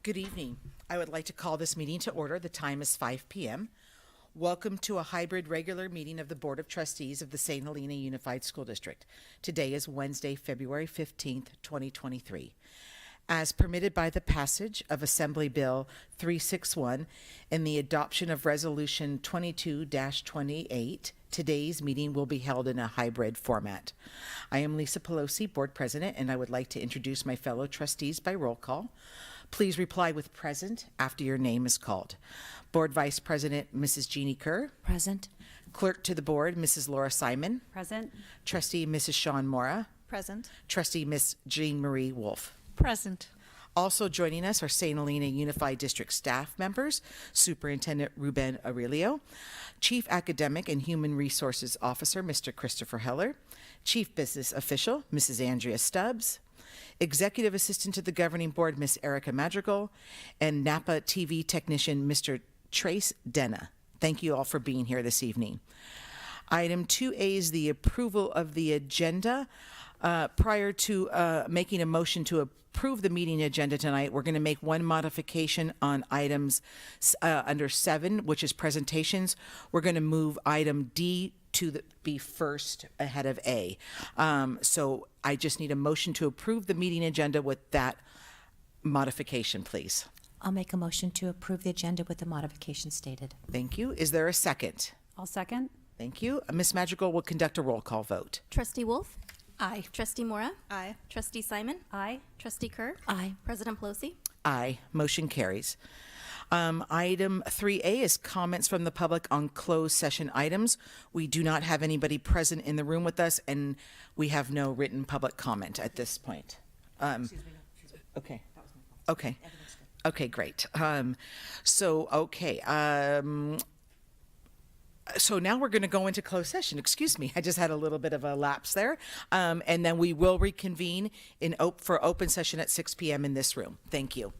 Good evening. I would like to call this meeting to order. The time is 5 p.m. Welcome to a hybrid regular meeting of the Board of Trustees of the St. Helena Unified School District. Today is Wednesday, February 15th, 2023. As permitted by the passage of Assembly Bill 361 and the adoption of Resolution 22-28, today's meeting will be held in a hybrid format. I am Lisa Pelosi, Board President, and I would like to introduce my fellow trustees by roll call. Please reply with present after your name is called. Board Vice President, Mrs. Jeannie Kerr. Present. Clerk to the Board, Mrs. Laura Simon. Present. Trustee, Mrs. Sean Mora. Present. Trustee, Miss Jean Marie Wolfe. Present. Also joining us are St. Helena Unified District staff members, Superintendent Ruben Aurelio, Chief Academic and Human Resources Officer, Mr. Christopher Heller, Chief Business Official, Mrs. Andrea Stubbs, Executive Assistant to the Governing Board, Miss Erica Madrigal, and Napa TV Technician, Mr. Trace Denna. Thank you all for being here this evening. Item 2A is the approval of the agenda. Prior to making a motion to approve the meeting agenda tonight, we're going to make one modification on items under 7, which is presentations. We're going to move item D to be first ahead of A. So I just need a motion to approve the meeting agenda with that modification, please. I'll make a motion to approve the agenda with the modification stated. Thank you. Is there a second? I'll second. Thank you. Ms. Madrigal will conduct a roll call vote. Trustee Wolfe? Aye. Trustee Mora? Aye. Trustee Simon? Aye. Trustee Kerr? Aye. President Pelosi? Aye. Motion carries. Item 3A is comments from the public on closed session items. We do not have anybody present in the room with us, and we have no written public comment at this point. Okay. Okay. Okay, great. So now we're going to go into closed session. Excuse me, I just had a little bit of a lapse there. And then we will reconvene for open session at 6 p.m. in this room. Thank you.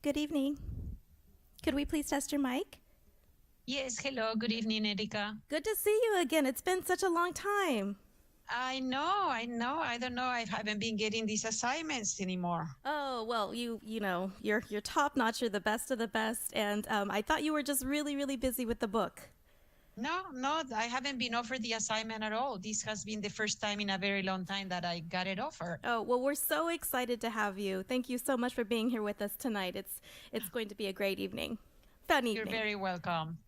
Good evening. Could we please test your mic? Yes, hello, good evening, Erika. Good to see you again. It's been such a long time. I know. I don't know. I haven't been getting these assignments anymore. Oh, well, you're top notch. You're the best of the best. And I thought you were just really, really busy with the book. No, I haven't been offered the assignment at all. This has been the first time in a very long time that I got it offered. Oh, well, we're so excited to have you. Thank you so much for being here with us tonight. It's going to be a great evening. Fun evening. You're very welcome.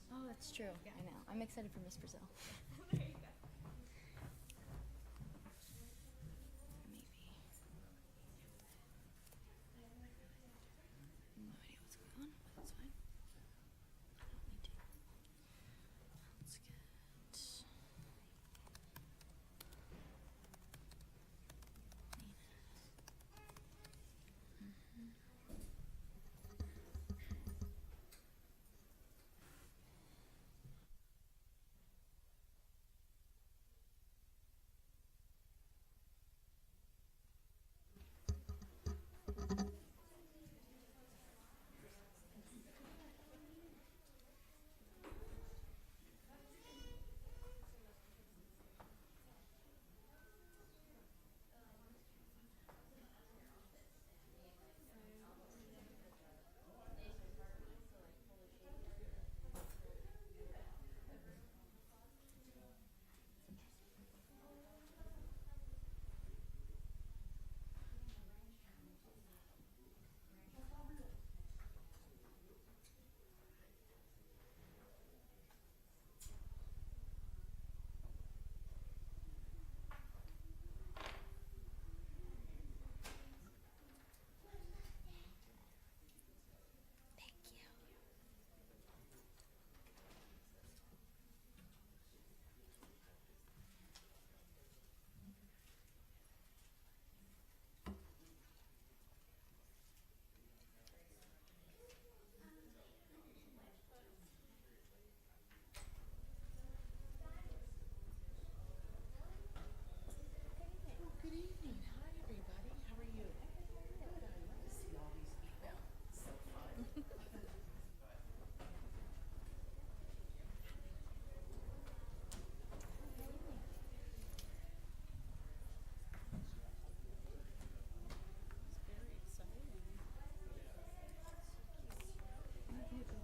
Oh, that's true. I know. I'm excited for Miss Brazil. Maybe. No idea what's going on, but that's fine. I don't need to. Let's get. Good evening. Hi, everybody. How are you? Good. I love to see all these people. So fun. It's very exciting. People.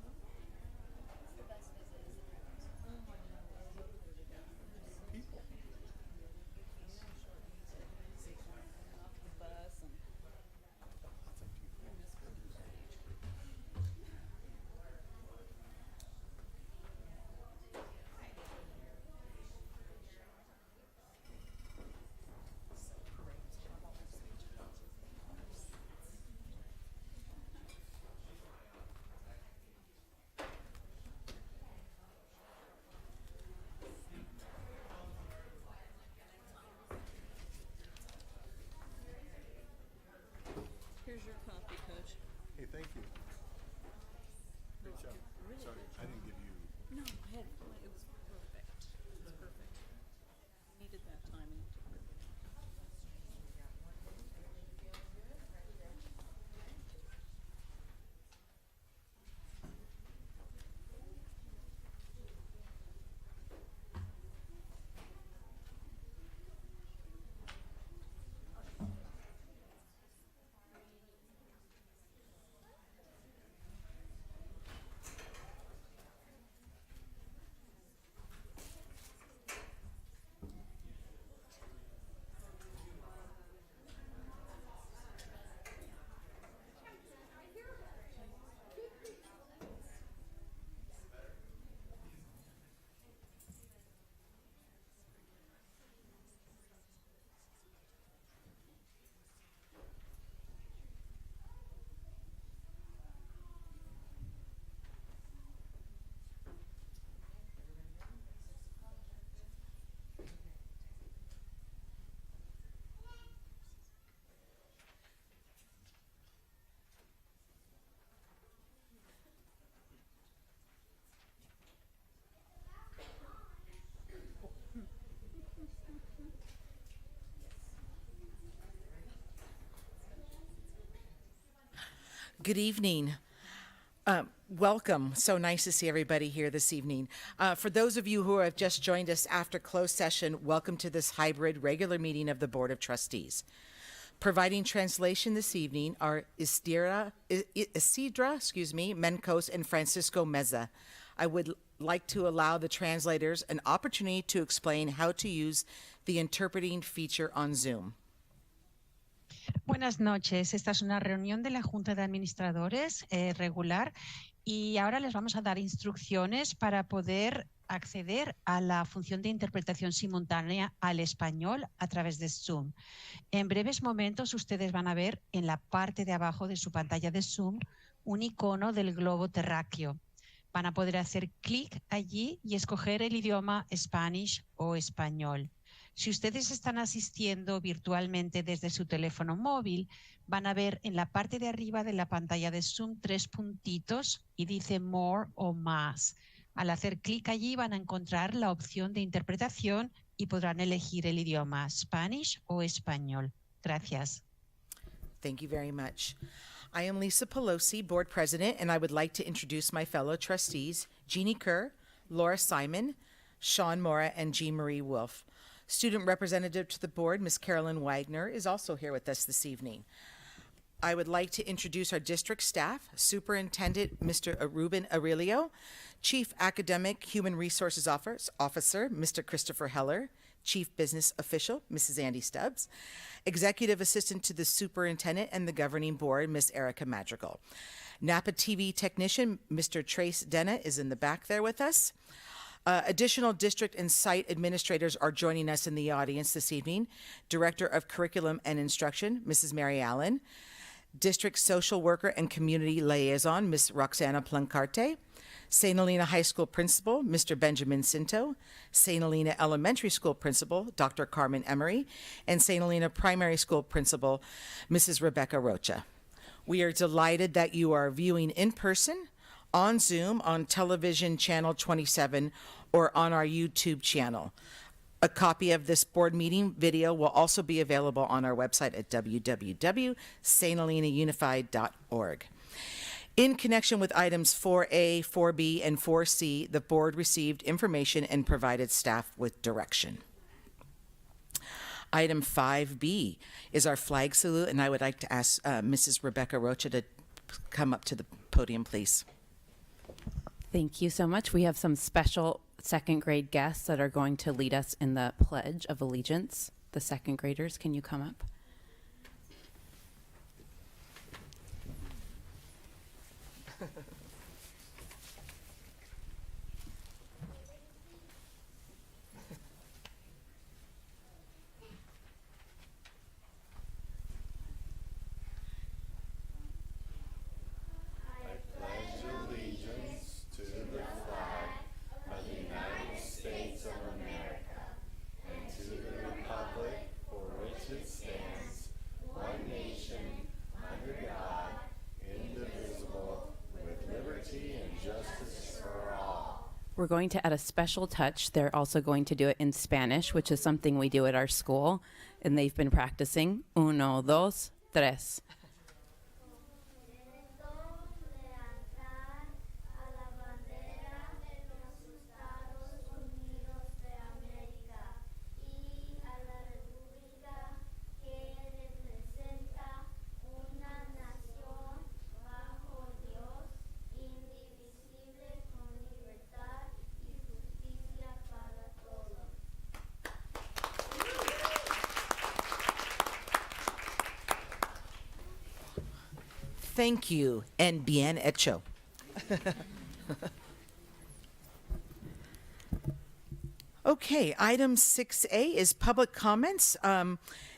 Off the bus and here's your copy, Coach. Hey, thank you. Great job. Sorry, I didn't give you. No, I had, it was perfect. It was perfect. I needed that timing. Good evening. Welcome. So nice to see everybody here this evening. For those of you who have just joined us after closed session, welcome to this hybrid regular meeting of the Board of Trustees. Providing translation this evening are Isidra, Mencos, and Francisco Meza. I would like to allow the translators an opportunity to explain how to use the interpreting feature on Zoom. Buenas noches. Esta es una reunión de la Junta de Administradores regular y ahora les vamos a dar instrucciones para poder acceder a la función de interpretación simultánea al español a través de Zoom. En breves momentos ustedes van a ver en la parte de abajo de su pantalla de Zoom un icono del globo terráqueo. Van a poder hacer clic allí y escoger el idioma Spanish o español. Si ustedes están asistiendo virtualmente desde su teléfono móvil, van a ver en la parte de arriba de la pantalla de Zoom 3 puntitos y dice More o Más. Al hacer clic allí van a encontrar la opción de interpretación y podrán elegir el idioma Spanish o español. Gracias. Thank you very much. I am Lisa Pelosi, Board President, and I would like to introduce my fellow trustees, Jeannie Kerr, Laura Simon, Sean Mora, and Jean Marie Wolf. Student representative to the board, Ms. Carolyn Wagner, is also here with us this evening. I would like to introduce our district staff, Superintendent Mr. Ruben Aurelio, Chief Academic Human Resources Officer, Mr. Christopher Heller, Chief Business Official, Mrs. Andy Stubbs, Executive Assistant to the Superintendent and the Governing Board, Ms. Erica Madrigal. Napa TV Technician, Mr. Trace Denna, is in the back there with us. Additional district and site administrators are joining us in the audience this evening. Director of Curriculum and Instruction, Mrs. Mary Allen. District Social Worker and Community Liaison, Ms. Roxana Plancarte. St. Helena High School Principal, Mr. Benjamin Cinto. St. Helena Elementary School Principal, Dr. Carmen Emery. And St. Helena Primary School Principal, Mrs. Rebecca Rocha. We are delighted that you are viewing in person, on Zoom, on television channel 27, or on our YouTube channel. A copy of this board meeting video will also be available on our website at www.sthelienaunified.org. In connection with items 4A, 4B, and 4C, the board received information and provided staff with direction. Item 5B is our flag salute, and I would like to ask Mrs. Rebecca Rocha to come up to the podium, please. Thank you so much. We have some special second grade guests that are going to lead us in the Pledge of Allegiance. The second graders, can you come up? We're going to add a special touch. They're also going to do it in Spanish, which is something we do at our school, and they've been practicing. Uno, dos, tres. Thank you, and bien hecho. Okay, item 6A is public comments.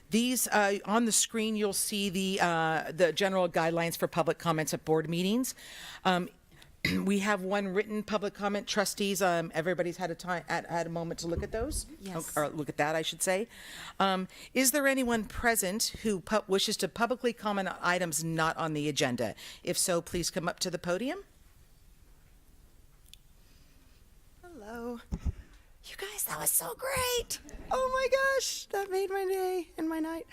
These on the screen, you'll see the general guidelines for public comments at board meetings. We have one written public comment. Trustees, everybody's had a moment to look at those? Yes. Or look at that, I should say. Is there anyone present who wishes to publicly comment on items not on the agenda? If so, please come up to the podium. Hello. You guys, that was so great. Oh my gosh, that made my day and my night.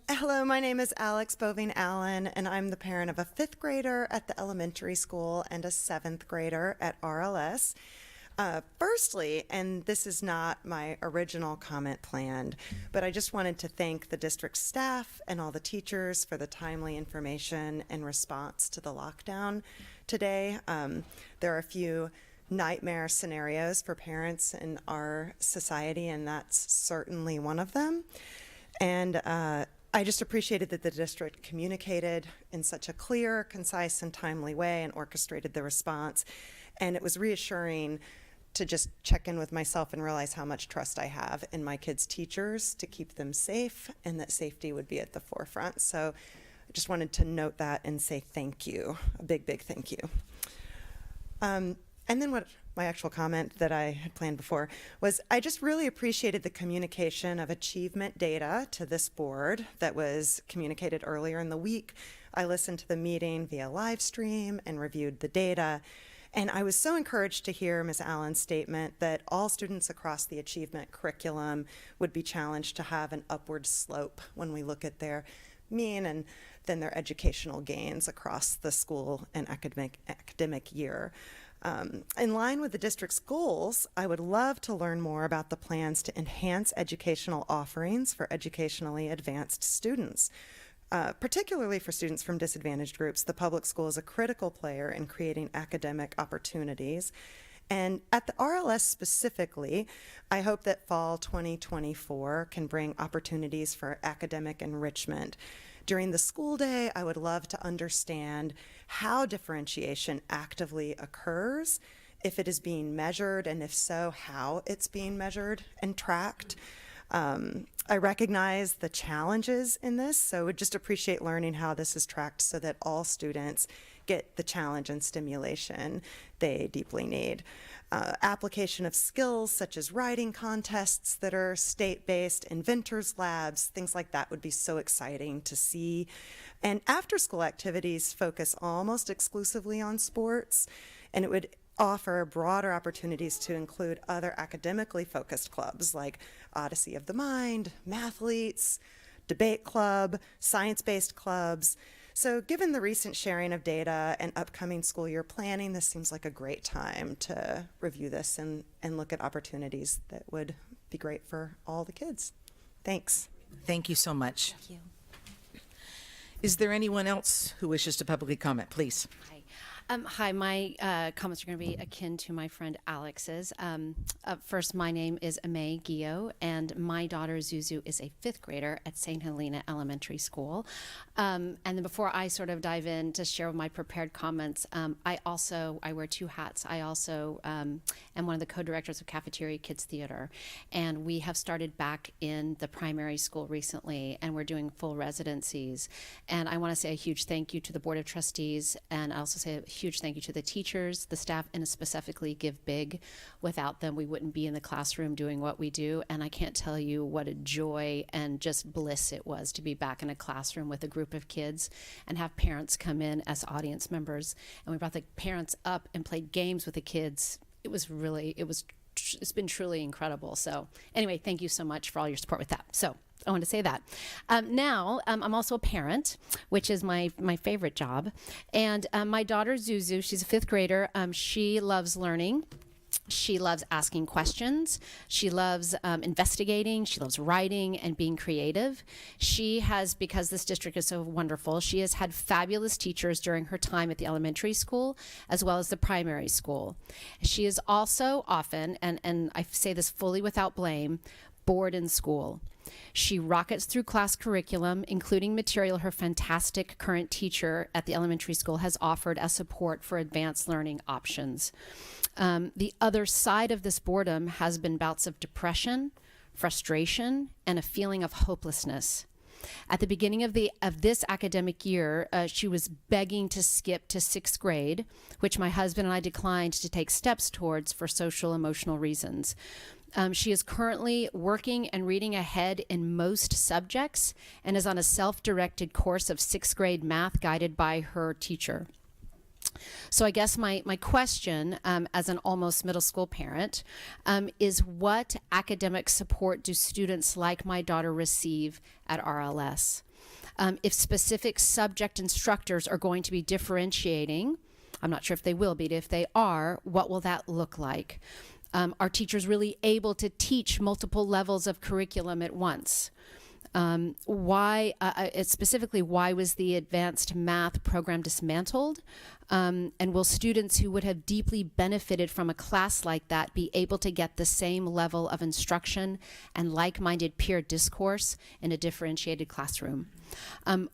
Hello, my name is Alex Boving Allen, and I'm the parent of a 5th grader at the elementary school and a 7th grader at RLS. Firstly, and this is not my original comment planned, but I just wanted to thank the district staff and all the teachers for the timely information and response to the lockdown today. There are a few nightmare scenarios for parents in our society, and that's certainly one of them. And I just appreciated that the district communicated in such a clear, concise, and timely way and orchestrated the response. And it was reassuring to just check in with myself and realize how much trust I have in my kids' teachers to keep them safe and that safety would be at the forefront. So I just wanted to note that and say thank you, a big, big thank you. And then what my actual comment that I had planned before was I just really appreciated the communication of achievement data to this board that was communicated earlier in the week. I listened to the meeting via live stream and reviewed the data. And I was so encouraged to hear Ms. Allen's statement that all students across the achievement curriculum would be challenged to have an upward slope when we look at their mean and then their educational gains across the school and academic year. In line with the district's goals, I would love to learn more about the plans to enhance educational offerings for educationally advanced students. Particularly for students from disadvantaged groups, the public school is a critical player in creating academic opportunities. And at the RLS specifically, I hope that fall 2024 can bring opportunities for academic enrichment. During the school day, I would love to understand how differentiation actively occurs, if it is being measured, and if so, how it's being measured and tracked. I recognize the challenges in this, so would just appreciate learning how this is tracked so that all students get the challenge and stimulation they deeply need. Application of skills such as writing contests that are state-based, inventors labs, things like that would be so exciting to see. And after-school activities focus almost exclusively on sports, and it would offer broader opportunities to include other academically focused clubs like Odyssey of the Mind, Mathletes, Debate Club, science-based clubs. So given the recent sharing of data and upcoming school year planning, this seems like a great time to review this and look at opportunities that would be great for all the kids. Thanks. Thank you so much. Thank you. Is there anyone else who wishes to publicly comment? Please. Hi, my comments are going to be akin to my friend Alex's. First, my name is Amay Gio, and my daughter Zuzu is a 5th grader at St. Helena Elementary School. And then before I sort of dive in to share my prepared comments, I wear 2 hats. I also am one of the co-directors of Cafeteria Kids Theater, and we have started back in the primary school recently, and we're doing full residencies. And I want to say a huge thank you to the Board of Trustees, and I also say a huge thank you to the teachers, the staff, and specifically Give Big. Without them, we wouldn't be in the classroom doing what we do. And I can't tell you what a joy and just bliss it was to be back in a classroom with a group of kids and have parents come in as audience members. And we brought the parents up and played games with the kids. It's been truly incredible. So anyway, thank you so much for all your support with that. So I want to say that. Now, I'm also a parent, which is my favorite job. And my daughter, Zuzu, she's a 5th grader. She loves learning. She loves asking questions. She loves investigating. She loves writing and being creative. She has, because this district is so wonderful, she has had fabulous teachers during her time at the elementary school as well as the primary school. She is also often, and I say this fully without blame, bored in school. She rockets through class curriculum, including material her fantastic current teacher at the elementary school has offered as support for advanced learning options. The other side of this boredom has been bouts of depression, frustration, and a feeling of hopelessness. At the beginning of this academic year, she was begging to skip to 6th grade, which my husband and I declined to take steps towards for social emotional reasons. She is currently working and reading ahead in most subjects and is on a self-directed course of 6th grade math guided by her teacher. So I guess my question as an almost middle school parent is, what academic support do students like my daughter receive at RLS? If specific subject instructors are going to be differentiating, I'm not sure if they will be, but if they are, what will that look like? Are teachers really able to teach multiple levels of curriculum at once? Specifically, why was the advanced math program dismantled? And will students who would have deeply benefited from a class like that be able to get the same level of instruction and like-minded peer discourse in a differentiated classroom?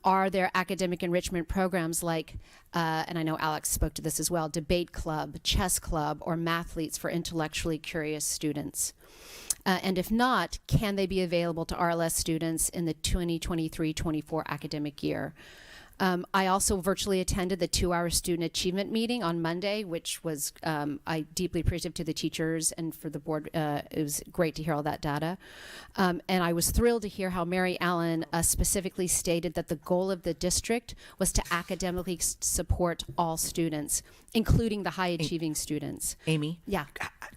Are there academic enrichment programs like, and I know Alex spoke to this as well, debate club, chess club, or mathletes for intellectually curious students? And if not, can they be available to RLS students in the 2023-24 academic year? I also virtually attended the 2-hour student achievement meeting on Monday, which was I deeply appreciative to the teachers and for the board. It was great to hear all that data. And I was thrilled to hear how Mary Allen specifically stated that the goal of the district was to academically support all students, including the high achieving students. Amy? Yeah.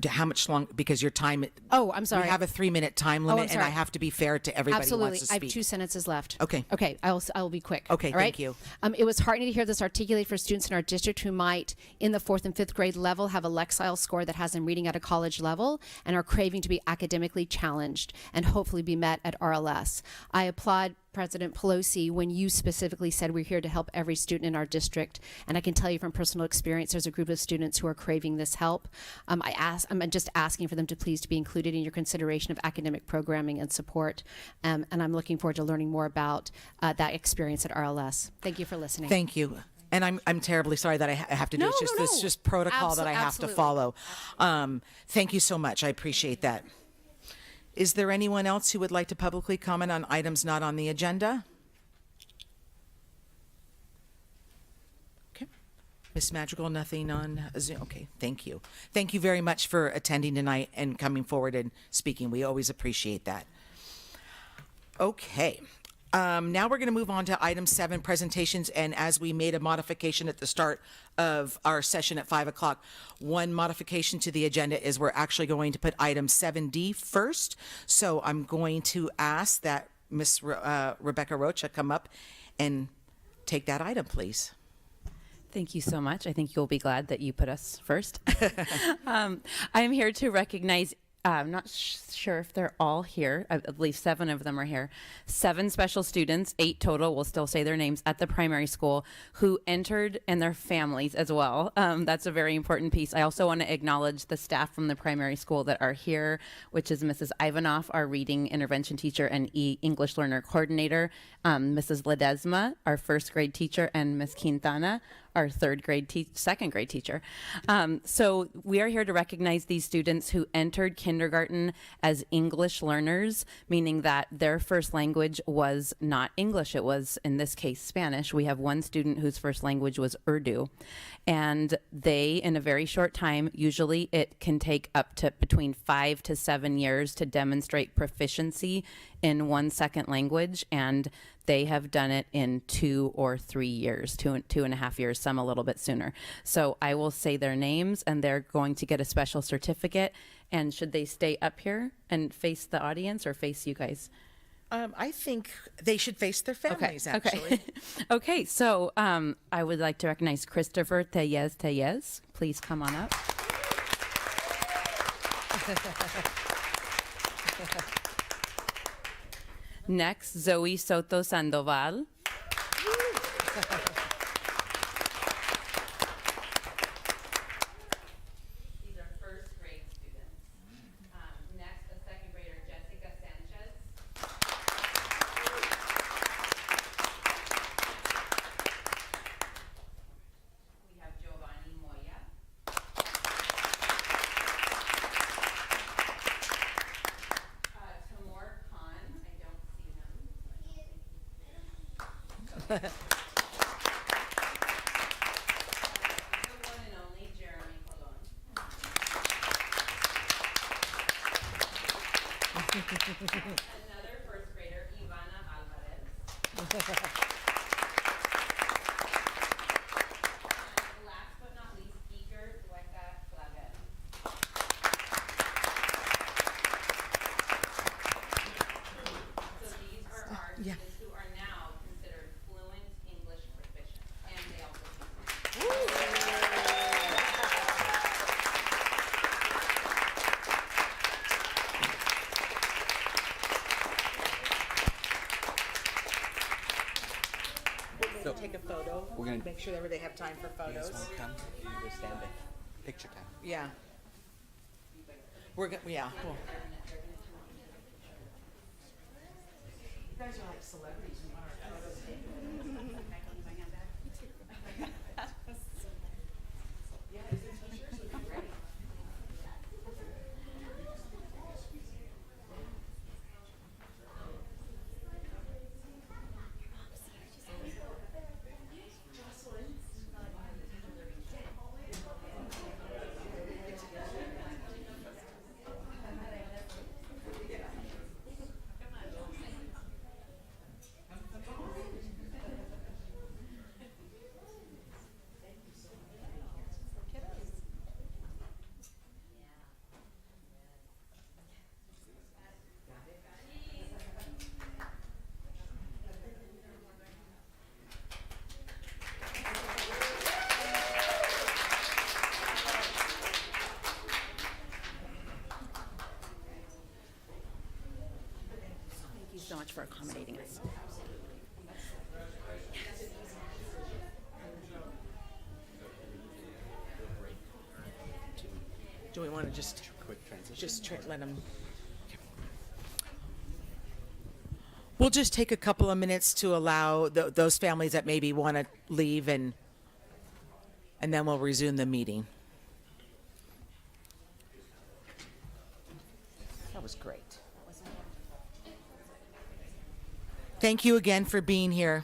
How much long? Because your time. Oh, I'm sorry. We have a 3-minute time I'm limit, and I sorry. have to be fair to everybody Absolutely. who wants to I speak. have 2 sentences left. Okay. Okay. I'll be quick. Okay, All right? thank you. It was heartening to hear this articulated for students in our district who might, in the 4th and 5th grade level, have a Lexile score that has them reading at a college level and are craving to be academically challenged and hopefully be met at RLS. I applaud President Pelosi when you specifically said we're here to help every student in our district. And I can tell you from personal experience, there's a group of students who are craving this help. I'm just asking for them to please be included in your consideration of academic programming and support. And I'm looking forward to learning more about that experience at RLS. Thank you for listening. Thank you. And I'm terribly sorry that I have to do No, it's just no, this no. just protocol that I have to Absolutely. follow. Thank you so much. I appreciate that. Is there anyone else who would like to publicly comment on items not on the agenda? Okay. Ms. Madrigal, nothing on Zoom. Okay, thank you. Thank you very much for attending tonight and coming forward and speaking. We always appreciate that. Okay. Now we're going to move on to item 7, presentations. And as we made a modification at the start of our session at 5 o'clock, one modification to the agenda is we're actually going to put item 7D first. So I'm going to ask that Ms. Rebecca Rocha come up and take that item, please. Thank you so much. I think you'll be glad that you put us first. I am here to recognize, I'm not sure if they're all here. I believe 7 of them are here. 7 special students, 8 total, we'll still say their names, at the primary school who entered, and their families as well. That's a very important piece. I also want to acknowledge the staff from the primary school that are here, which is Mrs. Ivanoff, our reading intervention teacher and English learner coordinator, Mrs. Ledesma, our 1st grade teacher, and Ms. Quintana, our 2nd grade teacher. So we are here to recognize these students who entered kindergarten as English learners, meaning that their first language was not English. It was, in this case, Spanish. We have one student whose first language was Urdu. And they, in a very short time, usually it can take up to between 5 to 7 years to demonstrate proficiency in one second language, and they have done it in 2 or 3 years, 2.5 years, some a little bit sooner. So I will say their names, and they're going to get a special certificate. And should they stay up here and face the audience or face you guys? I think they should face their families, actually. Okay. Okay, so I would like to recognize Christopher Tellez. Please come on up. Next, Zoe Soto Sandoval. These are 1st grade students. Next, a 2nd grader, Jessica Sanchez. We have Giovanni Moya. Tamor Khan, I don't see him. The one and only Jeremy Colon. Another 1st grader, Ivana Alvarez. Last but not least, Iker Hueca Clavel. So these are our students who are now considered fluent English proficient, and they also speak. We're gonna Make sure that they have time for you guys photos. wanna come? You guys stand there. Picture time. Yeah. Yeah. Cool. You guys are like celebrities. Thank you so much for accommodating us. Do we want to just Quick transition. let them? We'll just take a couple of minutes to allow those families that maybe want to leave, and then we'll resume the meeting. That was great. Thank you again for being here.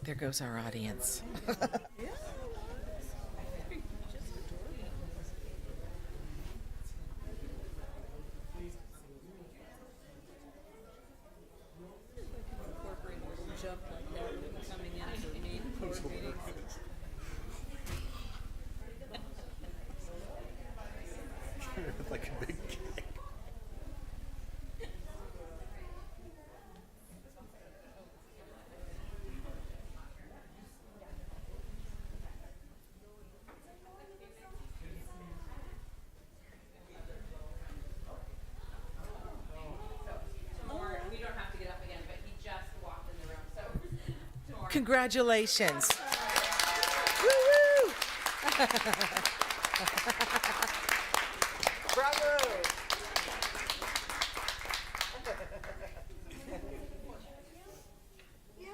There goes our audience. Like a big cake. We don't have to get up again, but he just walked in the room, so Congratulations. Woo-woo. Bravo. Yeah.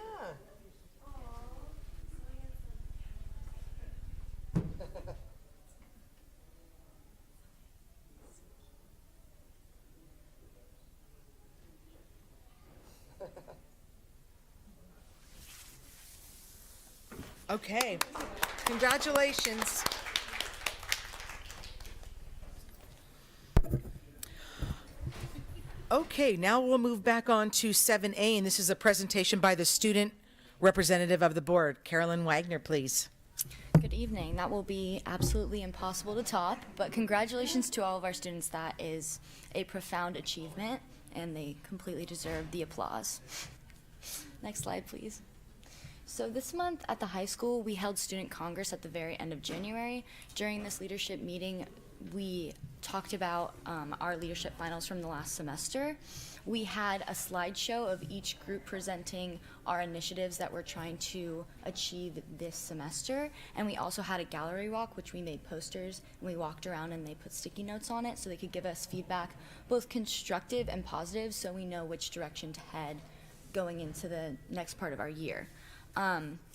Okay. Congratulations. Okay, now we'll move back on to 7A, and this is a presentation by the student representative of the board. Carolyn Wagner, please. Good evening. That will be absolutely impossible to top, but congratulations to all of our students. That is a profound achievement, and they completely deserve the applause. Next slide, please. So this month at the high school, we held Student Congress at the very end of January. During this leadership meeting, we talked about our leadership finals from the last semester. We had a slideshow of each group presenting our initiatives that we're trying to achieve this semester. And we also had a gallery walk, which we made posters, and we walked around and they put sticky notes on it so they could give us feedback, both constructive and positive, so we know which direction to head going into the next part of our year.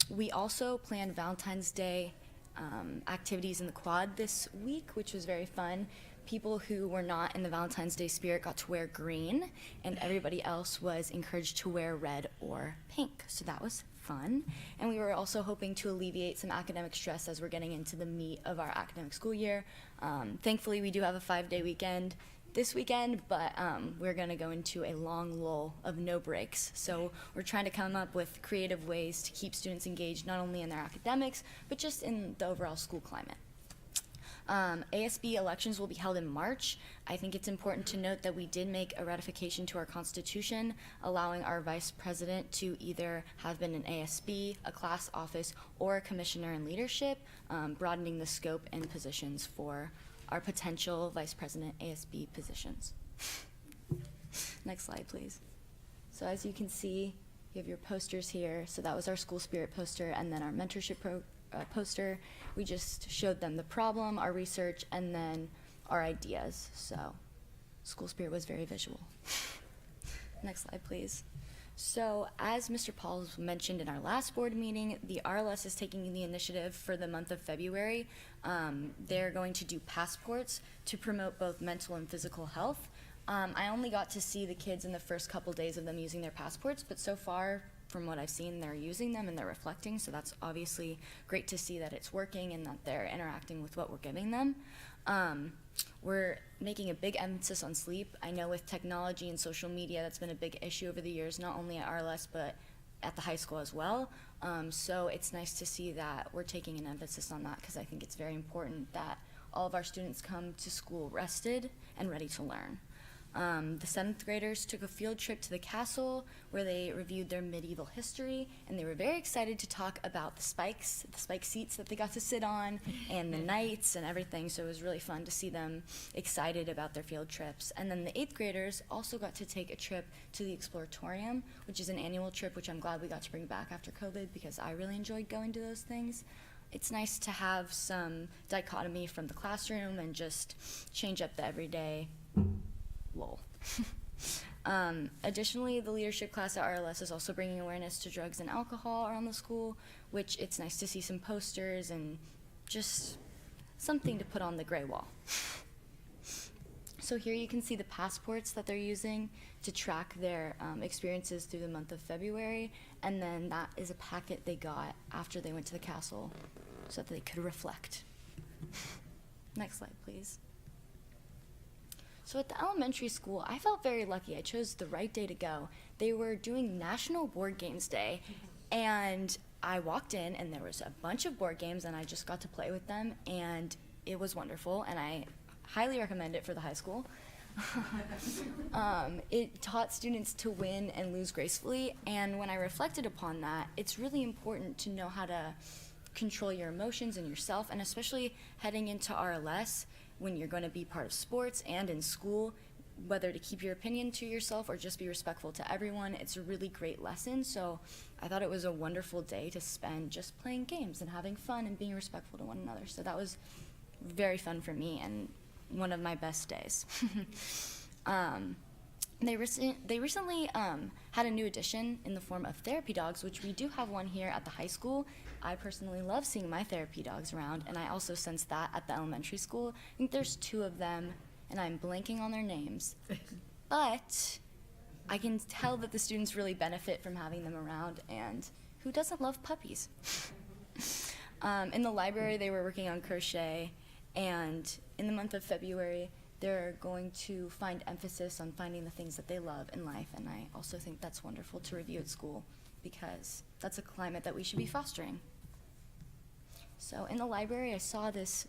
We also planned Valentine's Day activities in the quad this week, which was very fun. People who were not in the Valentine's Day spirit got to wear green, and everybody else was encouraged to wear red or pink. So that was fun. And we were also hoping to alleviate some academic stress as we're getting into the meat of our academic school year. Thankfully, we do have a 5-day weekend this weekend, but we're going to go into a long lull of no breaks. So we're trying to come up with creative ways to keep students engaged, not only in their academics, but just in the overall school climate. ASB elections will be held in March. I think it's important to note that we did make a ratification to our Constitution, allowing our Vice President to either have been an ASB, a class office, or a commissioner in leadership, broadening the scope and positions for our potential Vice President ASB positions. Next slide, please. So as you can see, you have your posters here. So that was our school spirit poster, and then our mentorship poster. We just showed them the problem, our research, and then our ideas. So school spirit was very visual. Next slide, please. So as Mr. Pauls mentioned in our last board meeting, the RLS is taking the initiative for the month of February. They're going to do passports to promote both mental and physical health. I only got to see the kids in the first couple days of them using their passports, but so far, from what I've seen, they're using them and they're reflecting, so that's obviously great to see that it's working and that they're interacting with what we're giving them. We're making a big emphasis on sleep. I know with technology and social media, that's been a big issue over the years, not only at RLS, but at the high school as well. So it's nice to see that we're taking an emphasis on that, because I think it's very important that all of our students come to school rested and ready to learn. The 7th graders took a field trip to the castle where they reviewed their medieval history, and they were very excited to talk about the spike seats that they got to sit on and the knights and everything, so it was really fun to see them excited about their field trips. And then the 8th graders also got to take a trip to the Exploratorium, which is an annual trip which I'm glad we got to bring back after COVID, because I really enjoyed going to those things. It's nice to have some dichotomy from the classroom and just change up the everyday. Lol. Additionally, the leadership class at RLS is also bringing awareness to drugs and alcohol around the school, which it's nice to see some posters and just something to put on the gray wall. So here you can see the passports that they're using to track their experiences through the month of February, and then that is a packet they got after they went to the castle so that they could reflect. Next slide, please. So at the elementary school, I felt very lucky. I chose the right day to go. They were doing National Board Games Day, and I walked in, and there was a bunch of board games, and I just got to play with them, and it was wonderful, and I highly recommend it for the high school. It taught students to win and lose gracefully, and when I reflected upon that, it's really important to know how to control your emotions and yourself, and especially heading into RLS, when you're going to be part of sports and in school, whether to keep your opinion to yourself or just be respectful to everyone. It's a really great lesson, so I thought it was a wonderful day to spend just playing games and having fun and being respectful to one another. So that was very fun for me and one of my best days. They recently had a new addition in the form of therapy dogs, which we do have one here at the high school. I personally love seeing my therapy dogs around, and I also sense that at the elementary school. I think there's 2 of them, and I'm blanking on their names. But I can tell that the students really benefit from having them around, and who doesn't love puppies? In the library, they were working on crochet, and in the month of February, they're going to find emphasis on finding the things that they love in life, and I also think that's wonderful to review at school, because that's a climate that we should be fostering. So in the library, I saw this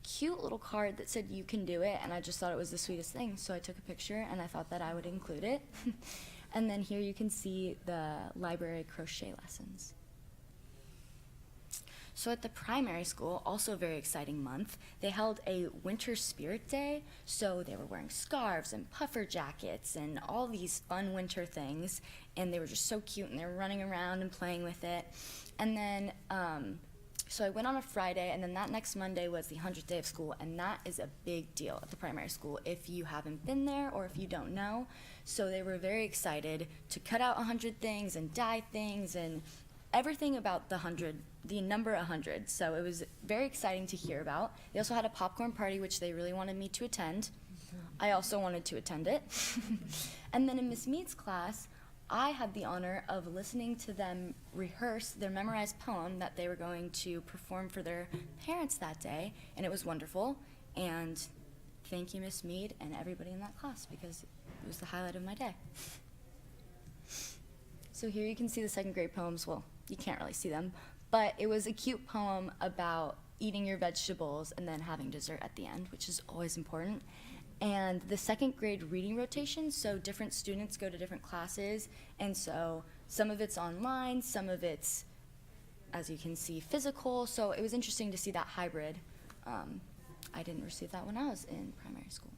cute little card that said, "You can do it," and I just thought it was the sweetest thing, so I took a picture, and I thought that I would include it. And then here you can see the library crochet lessons. So at the primary school, also a very exciting month, they held a winter spirit day. So they were wearing scarves and puffer jackets and all these fun winter things. And they were just so cute, and they were running around and playing with it. And then, so I went on a Friday, and then that next Monday was the 100th day of school. And that is a big deal at the primary school if you haven't been there or if you don't know. So they were very excited to cut out 100 things and dye things and everything about the number 100, so it was very exciting to hear about. They also had a popcorn party, which they really wanted me to attend. I also wanted to attend it. And then in Miss Mead's class, I had the honor of listening to them rehearse their memorized poem that they were going to perform for their parents that day, and it was wonderful. And thank you, Miss Mead, and everybody in that class, because it was the highlight of my day. So here you can see the 2nd grade poems. Well, you can't really see them, but it was a cute poem about eating your vegetables and then having dessert at the end, which is always important. And the second grade reading rotation, so different students go to different classes, and so some of it's online, some of it's, as you can see, physical. So it was interesting to see that hybrid. I didn't receive that when I was in primary school.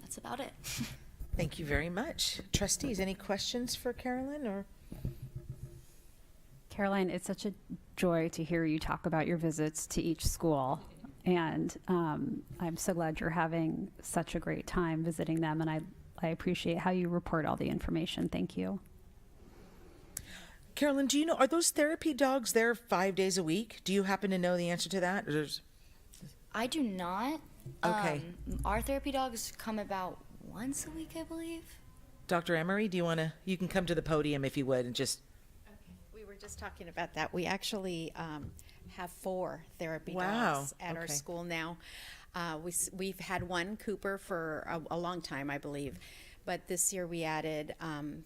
That's about it. Thank you very much. Trustees, any questions for Carolyn or? Caroline, it's such a joy to hear you talk about your visits to each school. And I'm so glad you're having such a great time visiting them. And I appreciate how you report all the information. Thank you. Carolyn, do you know, are those therapy dogs there 5 days a week? Do you happen to know the answer to that? Or I do not. Okay. Our therapy dogs come about once a week, I believe. Dr. Emery, do you want to, you can come to the podium if you would and just. We were just talking about that. We actually have 4 therapy Wow. dogs at our Okay. school now. We've had one Cooper for a long time, I believe. But this year we added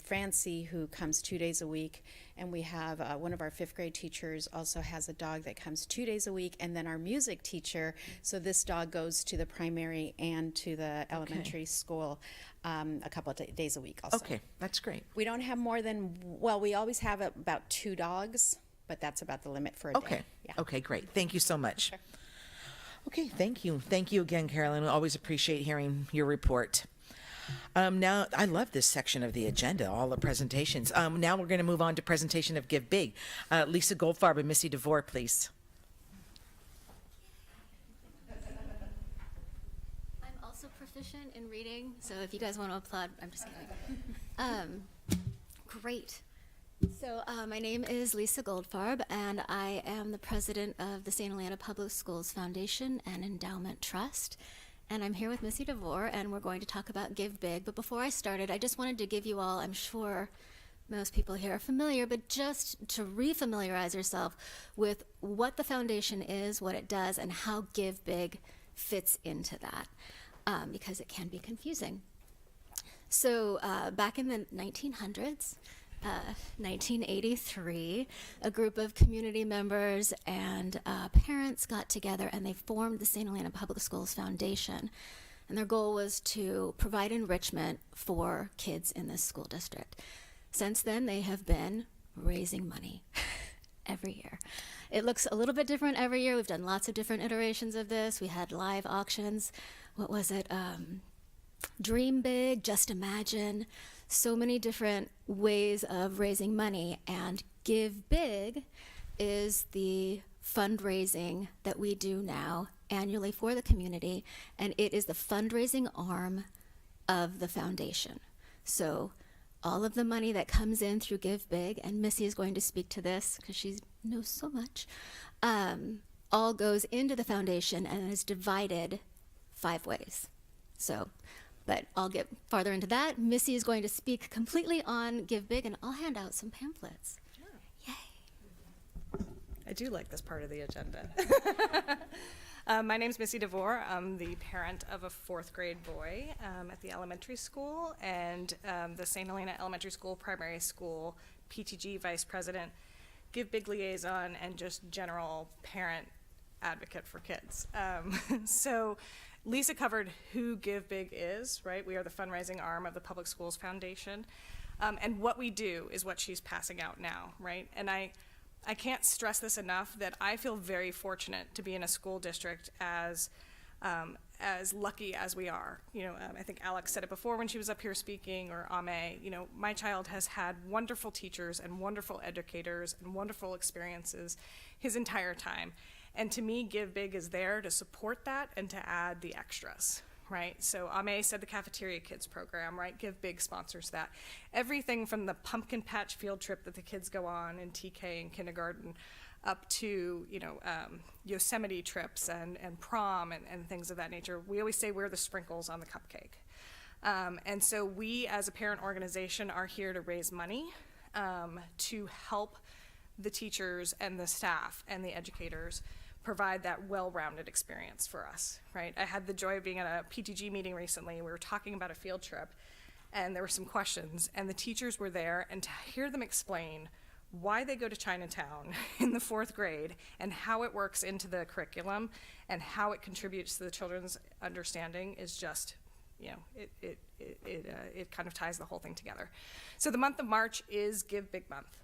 Francie, who comes 2 days a week. And we have one of our 5th grade teachers also has a dog that comes 2 days a week. And then our music teacher, so this dog goes to the primary and to the elementary school a couple of days a week also. Okay, that's great. We don't have more than, well, we always have about 2 dogs, but that's about the limit for a Okay. day. Yeah. Okay, great. Thank you so much. Okay, thank you. Thank you again, Carolyn. We always appreciate hearing your report. Now, I love this section of the agenda, all the presentations. Now we're going to move on to presentation of Give Big. Lisa Goldfarb and Missy DeVore, please. I'm also proficient in reading, so if you guys want to applaud, I'm just kidding. Great. So my name is Lisa Goldfarb, and I am the president of the St. Atlanta Public Schools Foundation and Endowment Trust. And I'm here with Missy DeVore, and we're going to talk about Give Big. But before I started, I just wanted to give you all, I'm sure most people here are familiar, but just to refamiliarize yourself with what the foundation is, what it does, and how Give Big fits into that, because it can be confusing. So back in the 1900s, 1983, a group of community members and parents got together and they formed the St. Atlanta Public Schools Foundation. And their goal was to provide enrichment for kids in this school district. Since then, they have been raising money every year. It looks a little bit different every year. We've done lots of different iterations of this. We had live auctions. What was it? Dream Big, Just Imagine. So many different ways of raising money, and Give Big is the fundraising that we do now annually for the community, and it is the fundraising arm of the foundation. So all of the money that comes in through Give Big, and Missy is going to speak to this because she knows so much, all goes into the foundation and is divided 5 ways. So, but I'll get farther into that. Missy is going to speak completely on Give Big, and I'll hand out some pamphlets. Yay. I do like this part of the agenda. My name's Missy DeVore. I'm the parent of a 4th grade boy at the elementary school, and the St. Helena Elementary School Primary School PTG Vice President, Give Big Liaison, and just general parent advocate for kids. So Lisa covered who Give Big is, right? We are the fundraising arm of the Public Schools Foundation. And what we do is what she's passing out now, right? And I can't stress this enough that I feel very fortunate to be in a school district as lucky as we are. You know, I think Alex said it before when she was up here speaking, or Ame, you know, my child has had wonderful teachers and wonderful educators and wonderful experiences his entire time. And to me, Give Big is there to support that and to add the extras, right? So Ame said the Cafeteria Kids program, right? Give Big sponsors that. Everything from the pumpkin patch field trip that the kids go on in TK and kindergarten up to, you know, Yosemite trips and prom and things of that nature. We always say we're the sprinkles on the cupcake. And so we as a parent organization are here to raise money to help the teachers and the staff and the educators provide that well-rounded experience for us, right? I had the joy of being at a PTG meeting recently. We were talking about a field trip, and there were some questions, and the teachers were there, and to hear them explain why they go to Chinatown in the 4th grade and how it works into the curriculum and how it contributes to the children's understanding is just, it kind of ties the whole thing together. So the month of March is Give Big Month.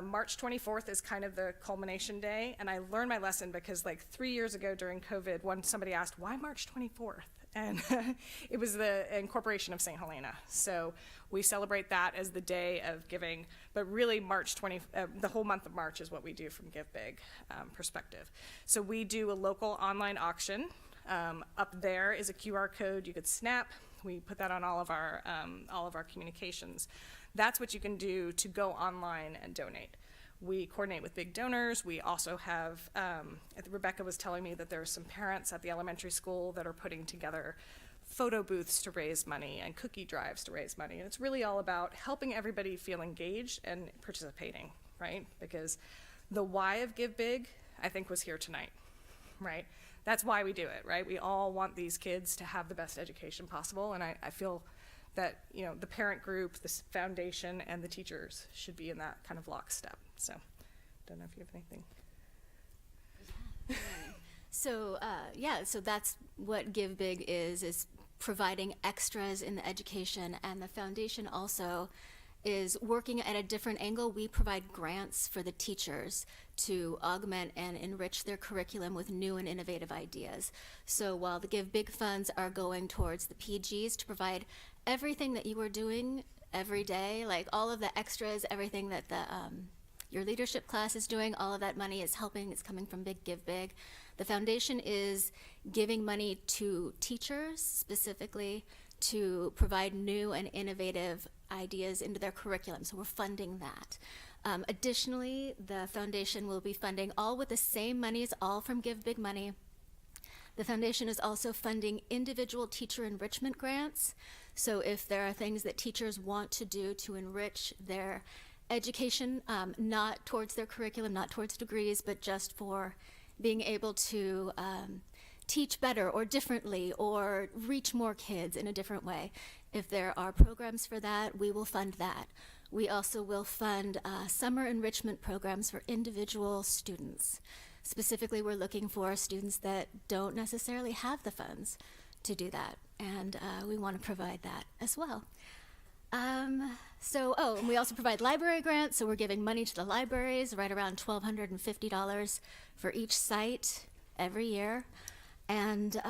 March 24th is kind of the culmination day, and I learned my lesson because like 3 years ago during COVID, somebody asked, why March 24th? And it was the incorporation of St. Helena. So we celebrate that as the day of giving, but really the whole month of March is what we do from Give Big perspective. So we do a local online auction. Up there is a QR code you could snap. We put that on all of our communications. That's what you can do to go online and donate. We coordinate with big donors. We also have, Rebecca was telling me that there are some parents at the elementary school that are putting together photo booths to raise money and cookie drives to raise money. And it's really all about helping everybody feel engaged and participating, right? Because the why of Give Big, I think, was here tonight, right? That's why we do it, right? We all want these kids to have the best education possible. And I feel that the parent group, the foundation, and the teachers should be in that kind of lockstep. So, don't know if you have anything. So so that's what Give Big is providing extras in the education, and the foundation also is working at a different angle. We provide grants for the teachers to augment and enrich their curriculum with new and innovative ideas. So while the Give Big funds are going towards the PGs to provide everything that you are doing every day, like all of the extras, everything that your leadership class is doing, all of that money is helping, it's coming from Give Big. The foundation is giving money to teachers specifically to provide new and innovative ideas into their curriculum, so we're funding that. Additionally, the foundation will be funding, all with the same monies, all from Give Big money. The foundation is also funding individual teacher enrichment grants. So if there are things that teachers want to do to enrich their education, not towards their curriculum, not towards degrees, but just for being able to teach better or differently or reach more kids in a different way. If there are programs for that, we will fund that. We also will fund summer enrichment programs for individual students. Specifically, we're looking for students that don't necessarily have the funds to do that, and we want to provide that as well. And we also provide library grants, so we're giving money to the libraries, right around $1,250 for each site every year. And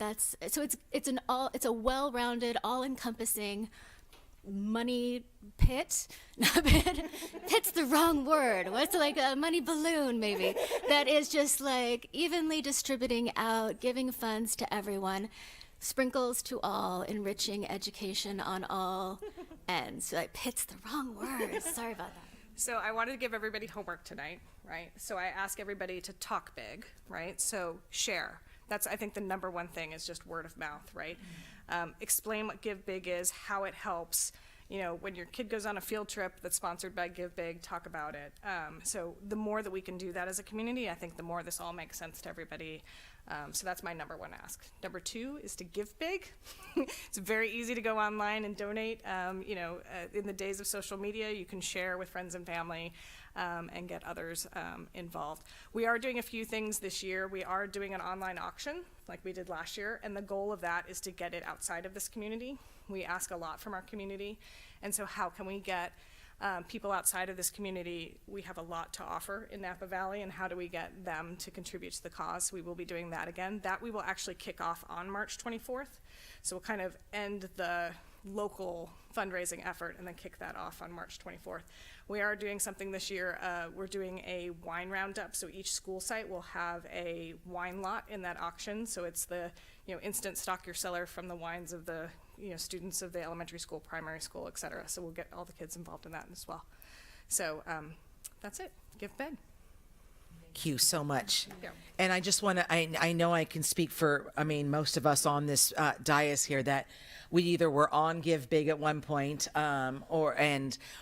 it's a well-rounded, all-encompassing money pit. Not pit. Pit's the wrong word. What's like a money balloon, maybe? That is just like evenly distributing out, giving funds to everyone. Sprinkles to all, enriching education on all ends. Like, pit's the wrong word. Sorry about that. So I wanted to give everybody homework tonight, right? So I ask everybody to talk big, right? So share. That's, I think, the number one thing is just word of mouth, right? Explain what Give Big is, how it helps. When your kid goes on a field trip that's sponsored by Give Big, talk about it. So the more that we can do that as a community, I think the more this all makes sense to everybody. So that's my number one ask. Number two is to give big. It's very easy to go online and donate. In the days of social media, you can share with friends and family and get others involved. We are doing a few things this year. We are doing an online auction like we did last year, and the goal of that is to get it outside of this community. We ask a lot from our community, and so how can we get people outside of this community? We have a lot to offer in Napa Valley, and how do we get them to contribute to the cause? We will be doing that again. That we will actually kick off on March 24th. So we'll kind of end the local fundraising effort and then kick that off on March 24th. We are doing something this year. We're doing a wine roundup. So each school site will have a wine lot in that auction. So it's the instant stock your cellar from the wines of the students of the elementary school, primary school, et cetera. So we'll get all the kids involved in that as well. So that's it. Give Big. Thank you so much. Yeah. And I just want to, I know I can speak for, most of us on this dais here, that we either were on Give Big at one point or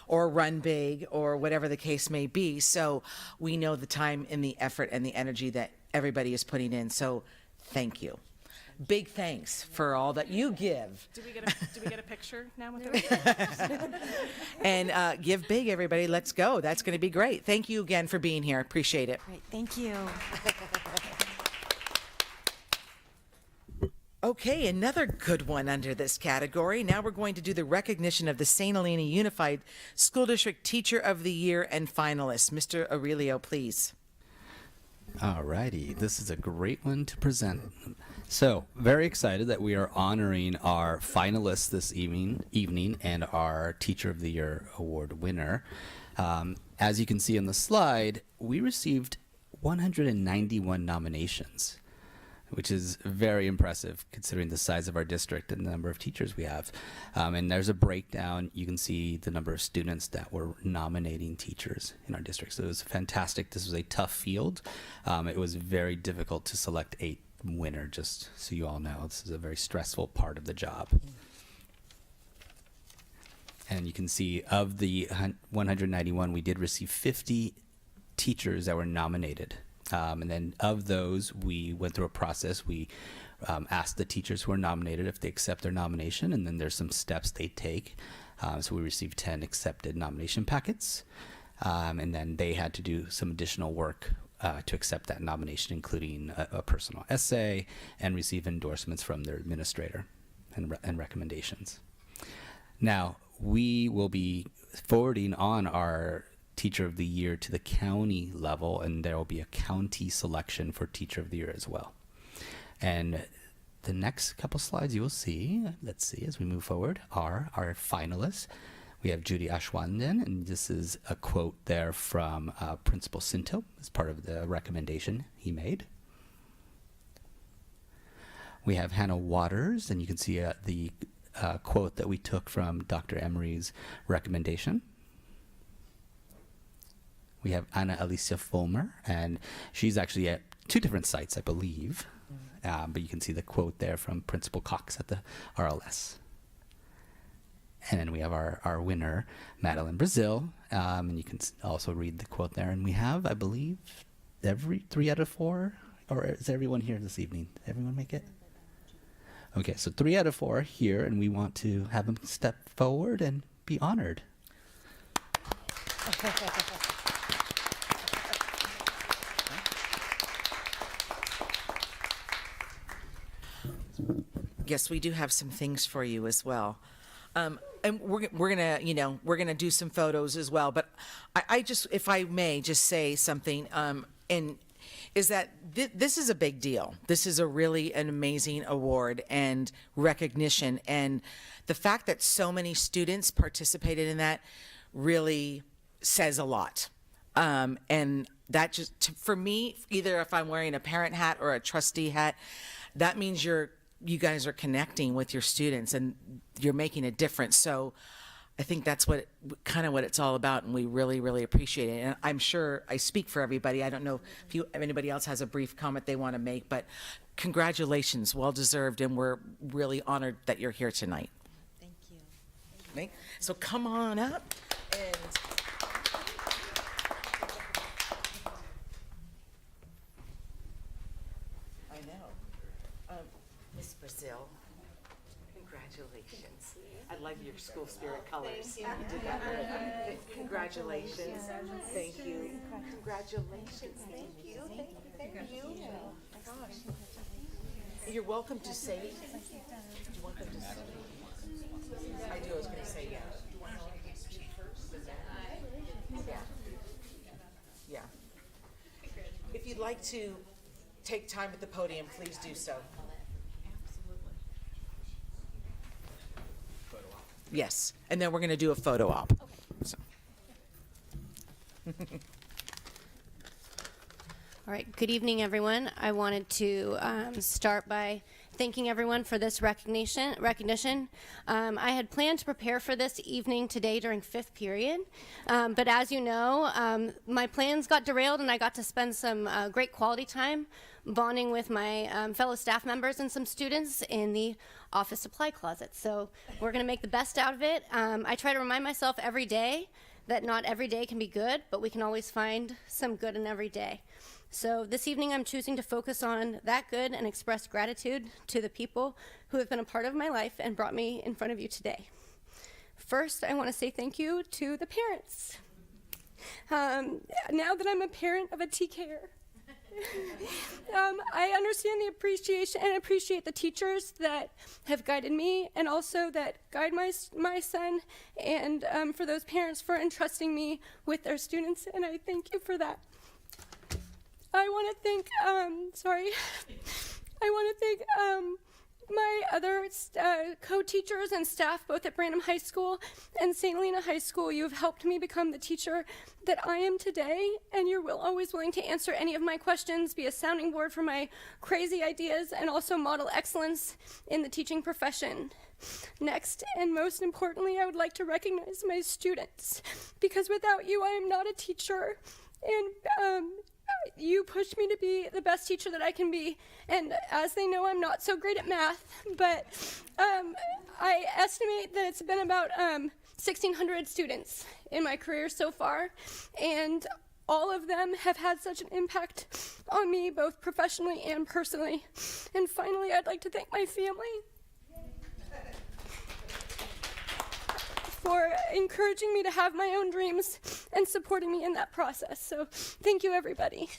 Run Big or whatever the case may be. So we know the time and the effort and the energy that everybody is putting in. So thank you. big thanks for all that you give. Do we get a picture now with her? And give big, everybody. Let's go. That's going to be great. Thank you again for being here. Appreciate it. Great, thank you. Okay, another good one under this category. Now we're going to do the recognition of the St. Helena Unified School District Teacher of the Year and finalists. Mr. Aurelio, please. Alrighty, this is a great one to present. So, very excited that we are honoring our finalists this evening and our Teacher of the Year award winner. As you can see on the slide, we received 191 nominations, which is very impressive considering the size of our district and the number of teachers we have. And there's a breakdown. You can see the number of students that were nominating teachers in our district. So it was fantastic. This was a tough field. It was very difficult to select a winner, just so you all know. This is a very stressful part of the job. And you can see of the 191, we did receive 50 teachers that were nominated. And then of those, we went through a process. We asked the teachers who are nominated if they accept their nomination, and then there's some steps they take. So we received 10 accepted nomination packets, and then they had to do some additional work to accept that nomination, including a personal essay and receive endorsements from their administrator and recommendations. Now, we will be forwarding on our Teacher of the Year to the county level, and there will be a county selection for Teacher of the Year as well. And the next couple slides you will see, let's see as we move forward, are our finalists. We have Judy Ashwanden, and this is a quote there from Principal Cinto as part of the recommendation he made. We have Hannah Waters, and you can see the quote that we took from Dr. Emery's recommendation. We have Anna Alicia Fulmer, and she's actually at 2 different sites, I believe. But you can see the quote there from Principal Cox at the RLS. And then we have our winner, Madeline Brazil, and you can also read the quote there. And we have, I believe, every 3 out of 4, or is everyone here this evening? Did everyone make it? Okay, so 3 out of 4 here, and we want to have them step forward and be honored. Yes, we do have some things for you as well. And we're gonna do some photos as well. But I just, if I may, just say something. And is that this is a big deal. This is a really an amazing award and recognition, and the fact that so many students participated in that really says a lot. And that just for me, either if I'm wearing a parent hat or a trustee hat, that means you guys are connecting with your students and you're making a difference. So I think that's what it's all about, and we really, really appreciate it. And I'm sure I speak for everybody. I don't know if anybody else has a brief comment they want to make, but congratulations, well deserved, and we're really honored that you're here tonight. Thank you. Okay? So come on up and I know. Miss Brazil, congratulations. I love your school spirit colors. You did that really good. Congratulations. Thank you. Congratulations. Thank you. Thank you. Gosh. You're welcome to say. Do you want them to say? I do. I was going to say yeah. Yeah. If you'd like to take time at the podium, please do so. Yes, and then we're going to do a photo op. So. All right, good evening, everyone. I wanted to start by thanking everyone for this recognition. I had planned to prepare for this evening today during 5th period, but as you know, my plans got derailed and I got to spend some great quality time bonding with my fellow staff members and some students in the office supply closet. So we're going to make the best out of it. I try to remind myself every day that not every day can be good, but we can always find some good in every day. So this evening I'm choosing to focus on that good and express gratitude to the people who have been a part of my life and brought me in front of you today. First, I want to say thank you to the parents. Now that I'm a parent of a TKer, I understand the appreciation and appreciate the teachers that have guided me and also that guide my son, and for those parents for entrusting me with their students, and I thank you for that. I want to thank, my other co-teachers and staff, both at Branham High School and St. Helena High School. You have helped me become the teacher that I am today, and you're always willing to answer any of my questions, be a sounding board for my crazy ideas, and also model excellence in the teaching profession. Next, and most importantly, I would like to recognize my students, because without you, I am not a teacher, and you pushed me to be the best teacher that I can be, and as they know, I'm not so great at math, but I estimate that it's been about 1,600 students in my career so far, and all of them have had such an impact on me, both professionally and personally. And finally, I'd like to thank my family for encouraging me to have my own dreams and supporting me in that process. So thank you, everybody.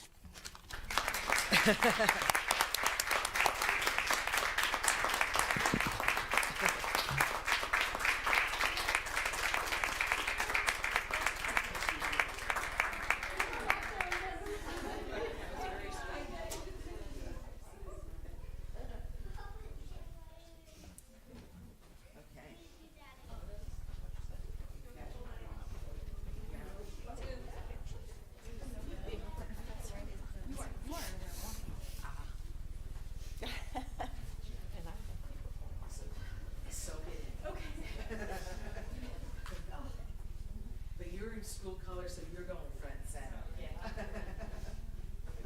But you're in school colors, so you're going front and center.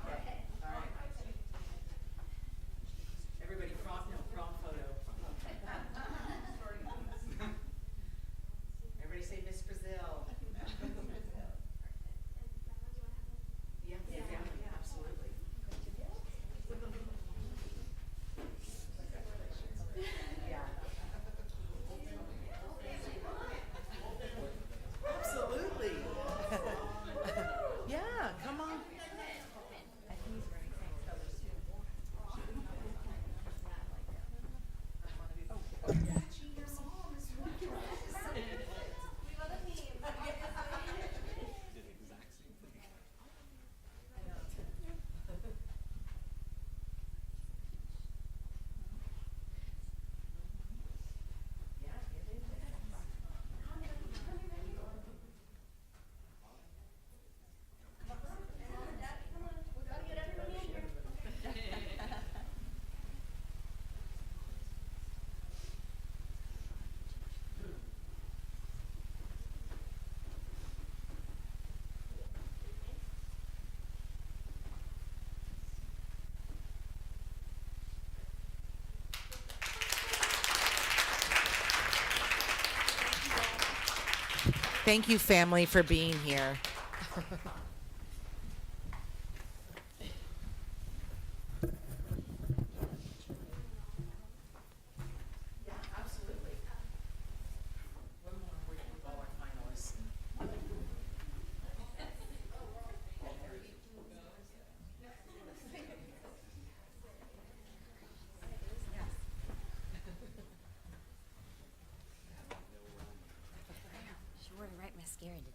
Okay. All right. Everybody, prom photo. Everybody say Miss Brazil. Yeah, absolutely. Yeah. Absolutely. Yeah, come on. Thank you, family, for being here. Yeah, absolutely. One more with all our finalists. She wore the right mascara today.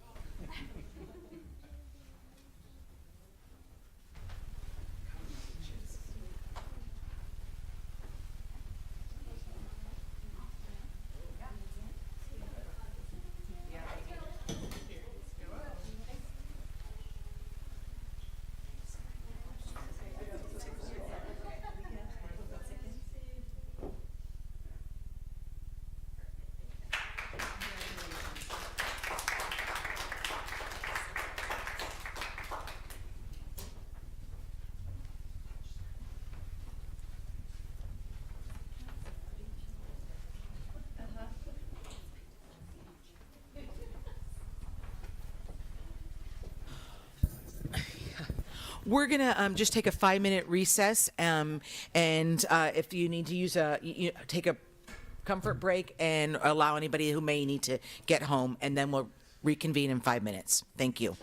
We're gonna just take a 5-minute recess, and if you need to use take a comfort break and allow anybody who may need to get home, and then we'll reconvene in 5 minutes. Thank you.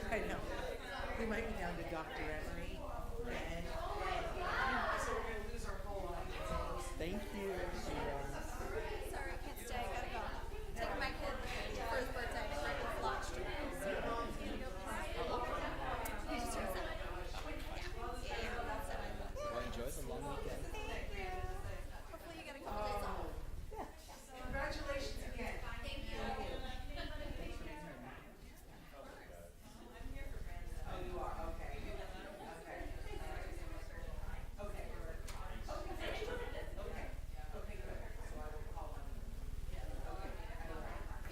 I know. We might be down to Dr. Emery. So we're going to lose our whole audience. Thank you. Sorry, I can't stay. I gotta go. Taking my kid for his birthday. It's launched. Well, enjoy the long weekend. Hopefully you get a couple days off. Congratulations again. Thank you. Oh, you are? Okay. Okay. Okay. Okay, good. So I will call on you. Okay.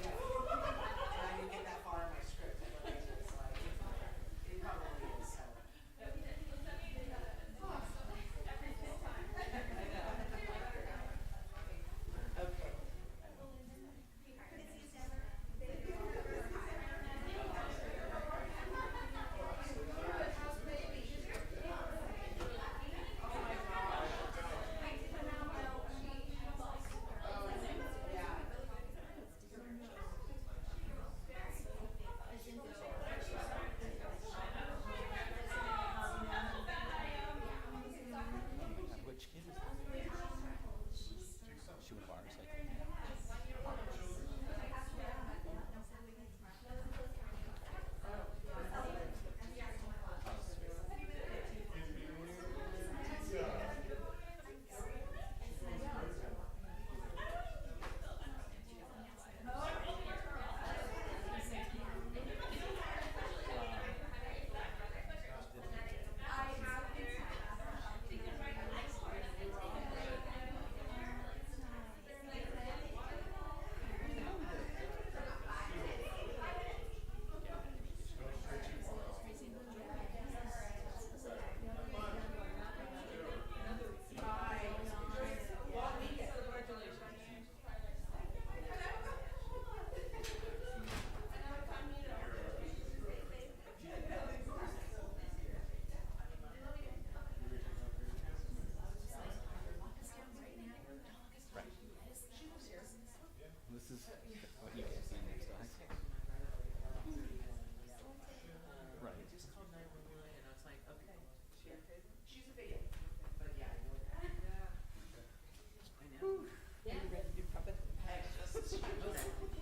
Yeah. I didn't get that far in my script. I don't think it's like, it probably is, so. Okay. Which kid is this? She was ours, I think. This is what you can see next to us. Right. I just called 911 and I was like, okay, she's a baby. But yeah, I know that. I know. Yeah. Your puppet.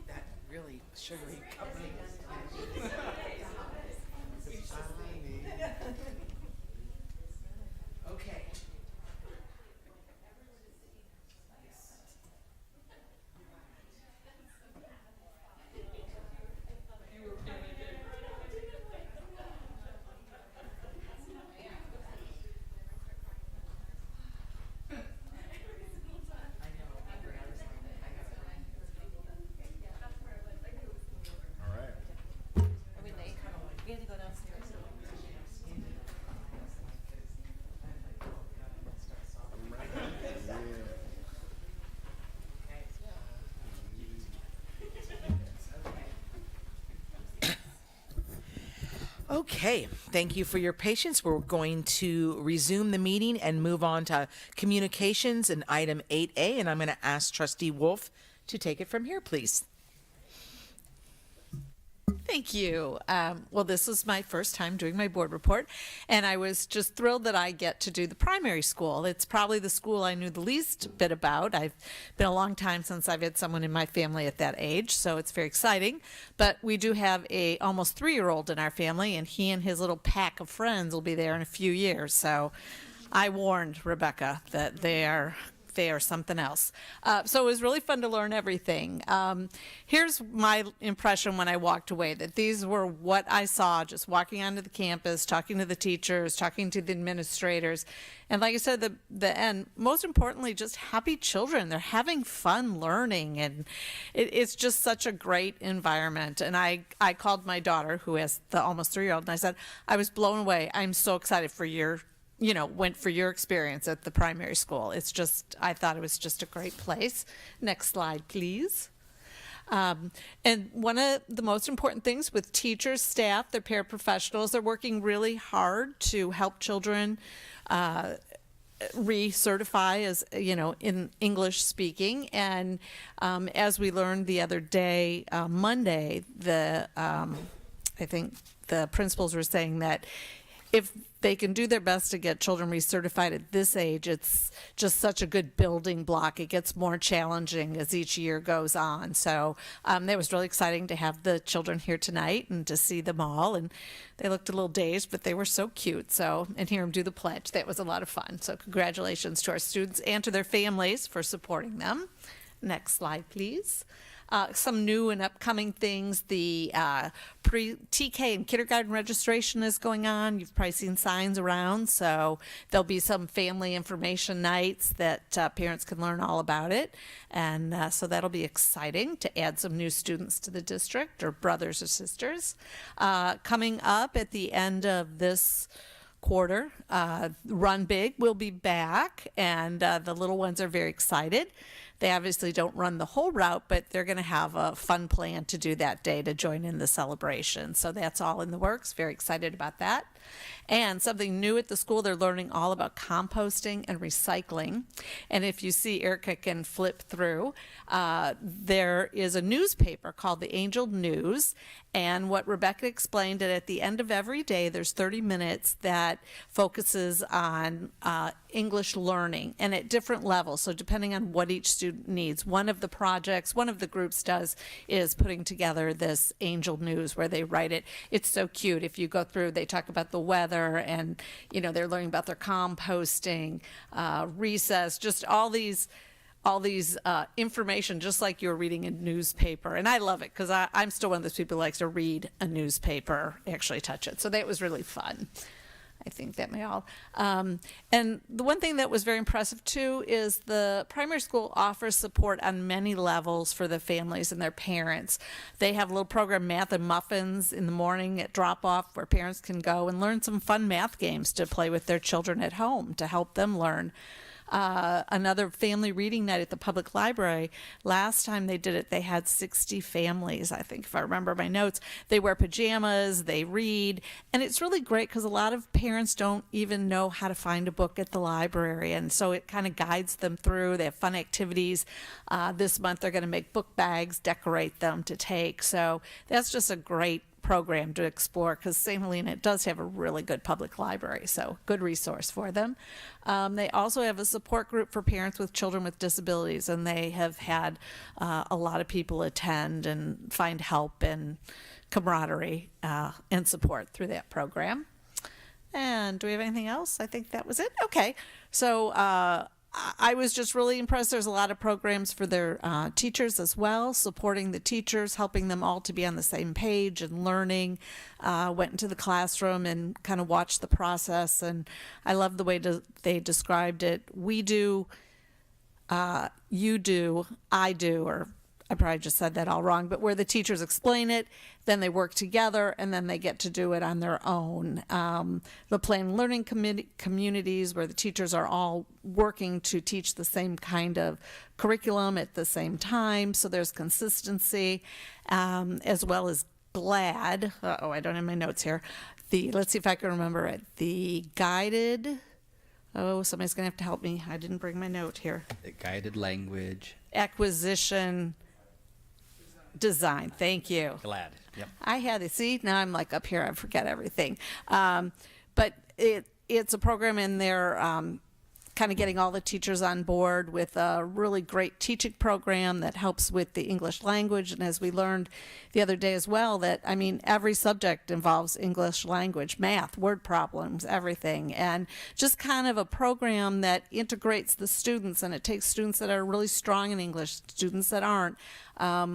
That really sugary company. Okay. All right. Are we late? We had to go downstairs. Okay, thank you for your patience. We're going to resume the meeting and move on to communications and item 8A, and I'm going to ask Trustee Wolf to take it from here, please. Thank you. Well, this is my first time doing my board report, and I was just thrilled that I get to do the primary school. It's probably the school I knew the least bit about. I've been a long time since I've had someone in my family at that age, so it's very exciting. But we do have a almost 3-year-old in our family, and he and his little pack of friends will be there in a few years. So I warned Rebecca that they are something else. So it was really fun to learn everything. Here's my impression when I walked away, that these were what I saw just walking onto the campus, talking to the teachers, talking to the administrators. And like I said, the end, most importantly, just happy children. They're having fun learning, and it's just such a great environment. And I called my daughter, who has the almost 3-year-old, and I said, I was blown away. I'm so excited for your experience at the primary school. I thought it was just a great place. Next slide, please. And one of the most important things with teachers, staff, their paraprofessionals, they're working really hard to help children recertify as, in English speaking. And as we learned the other day, Monday, I think the principals were saying that if they can do their best to get children recertified at this age, it's just such a good building block. It gets more challenging as each year goes on. So that was really exciting to have the children here tonight and to see them all. And they looked a little dazed, but they were so cute. And hear them do the pledge. That was a lot of fun. So congratulations to our students and to their families for supporting them. Next slide, please. Some new and upcoming things. The pre-TK and kindergarten registration is going on. You've probably seen signs around, so there'll be some family information nights that parents can learn all about it. And so that'll be exciting to add some new students to the district, or brothers or sisters. Coming up at the end of this quarter, Run Big will be back, and the little ones are very excited. They obviously don't run the whole route, but they're going to have a fun plan to do that day to join in the celebration. So that's all in the works. Very excited about that. And something new at the school, they're learning all about composting and recycling. And if you see, Erica can flip through, there is a newspaper called the Angel News. And what Rebecca explained, that at the end of every day, there's 30 minutes that focuses on English learning, and at different levels. So depending on what each student needs, one of the groups does is putting together this Angel News where they write it. It's so cute. If you go through, they talk about the weather, and they're learning about their composting, recess, just all these information, just like you're reading a newspaper. And I love it because I'm still one of those people who likes to read a newspaper, actually touch it. So that was really fun. I think that may all. And the one thing that was very impressive too is the primary school offers support on many levels for the families and their parents. They have a little program, Math and Muffins, in the morning at drop-off, where parents can go and learn some fun math games to play with their children at home to help them learn. Another family reading night at the public library. Last time they did it, they had 60 families, I think, if I remember my notes. They wear pajamas, they read, and it's really great because a lot of parents don't even know how to find a book at the library, and so it kind of guides them through. They have fun activities. This month they're going to make book bags, decorate them to take, so that's just a great program to explore, because St. Helena does have a really good public library, so good resource for them. They also have a support group for parents with children with disabilities, and they have had a lot of people attend and find help and camaraderie and support through that program. And do we have anything else? I think that was it. Okay, so I was just really impressed. There's a lot of programs for their teachers as well, supporting the teachers, helping them all to be on the same page and learning. Went into the classroom and kind of watched the process, and I love the way they described it. We do, you do, I do, or I probably just said that all wrong, but where the teachers explain it, then they work together, and then they get to do it on their own. The planned learning communities where the teachers are all working to teach the same kind of curriculum at the same time, so there's consistency, as well as GLAD. I don't have my notes here. Let's see if I can remember it. The guided, somebody's going to have to help me. I didn't bring my note here. The guided language acquisition design. Thank you. GLAD. Yep. I had it. See, now I'm like up here. I forget everything. But it's a program in there, kind of getting all the teachers on board with a really great teaching program that helps with the English language. And as we learned the other day as well, that, I mean, every subject involves English language, math, word problems, everything. And just kind of a program that integrates the students, and it takes students that are really strong in English, students that aren't. I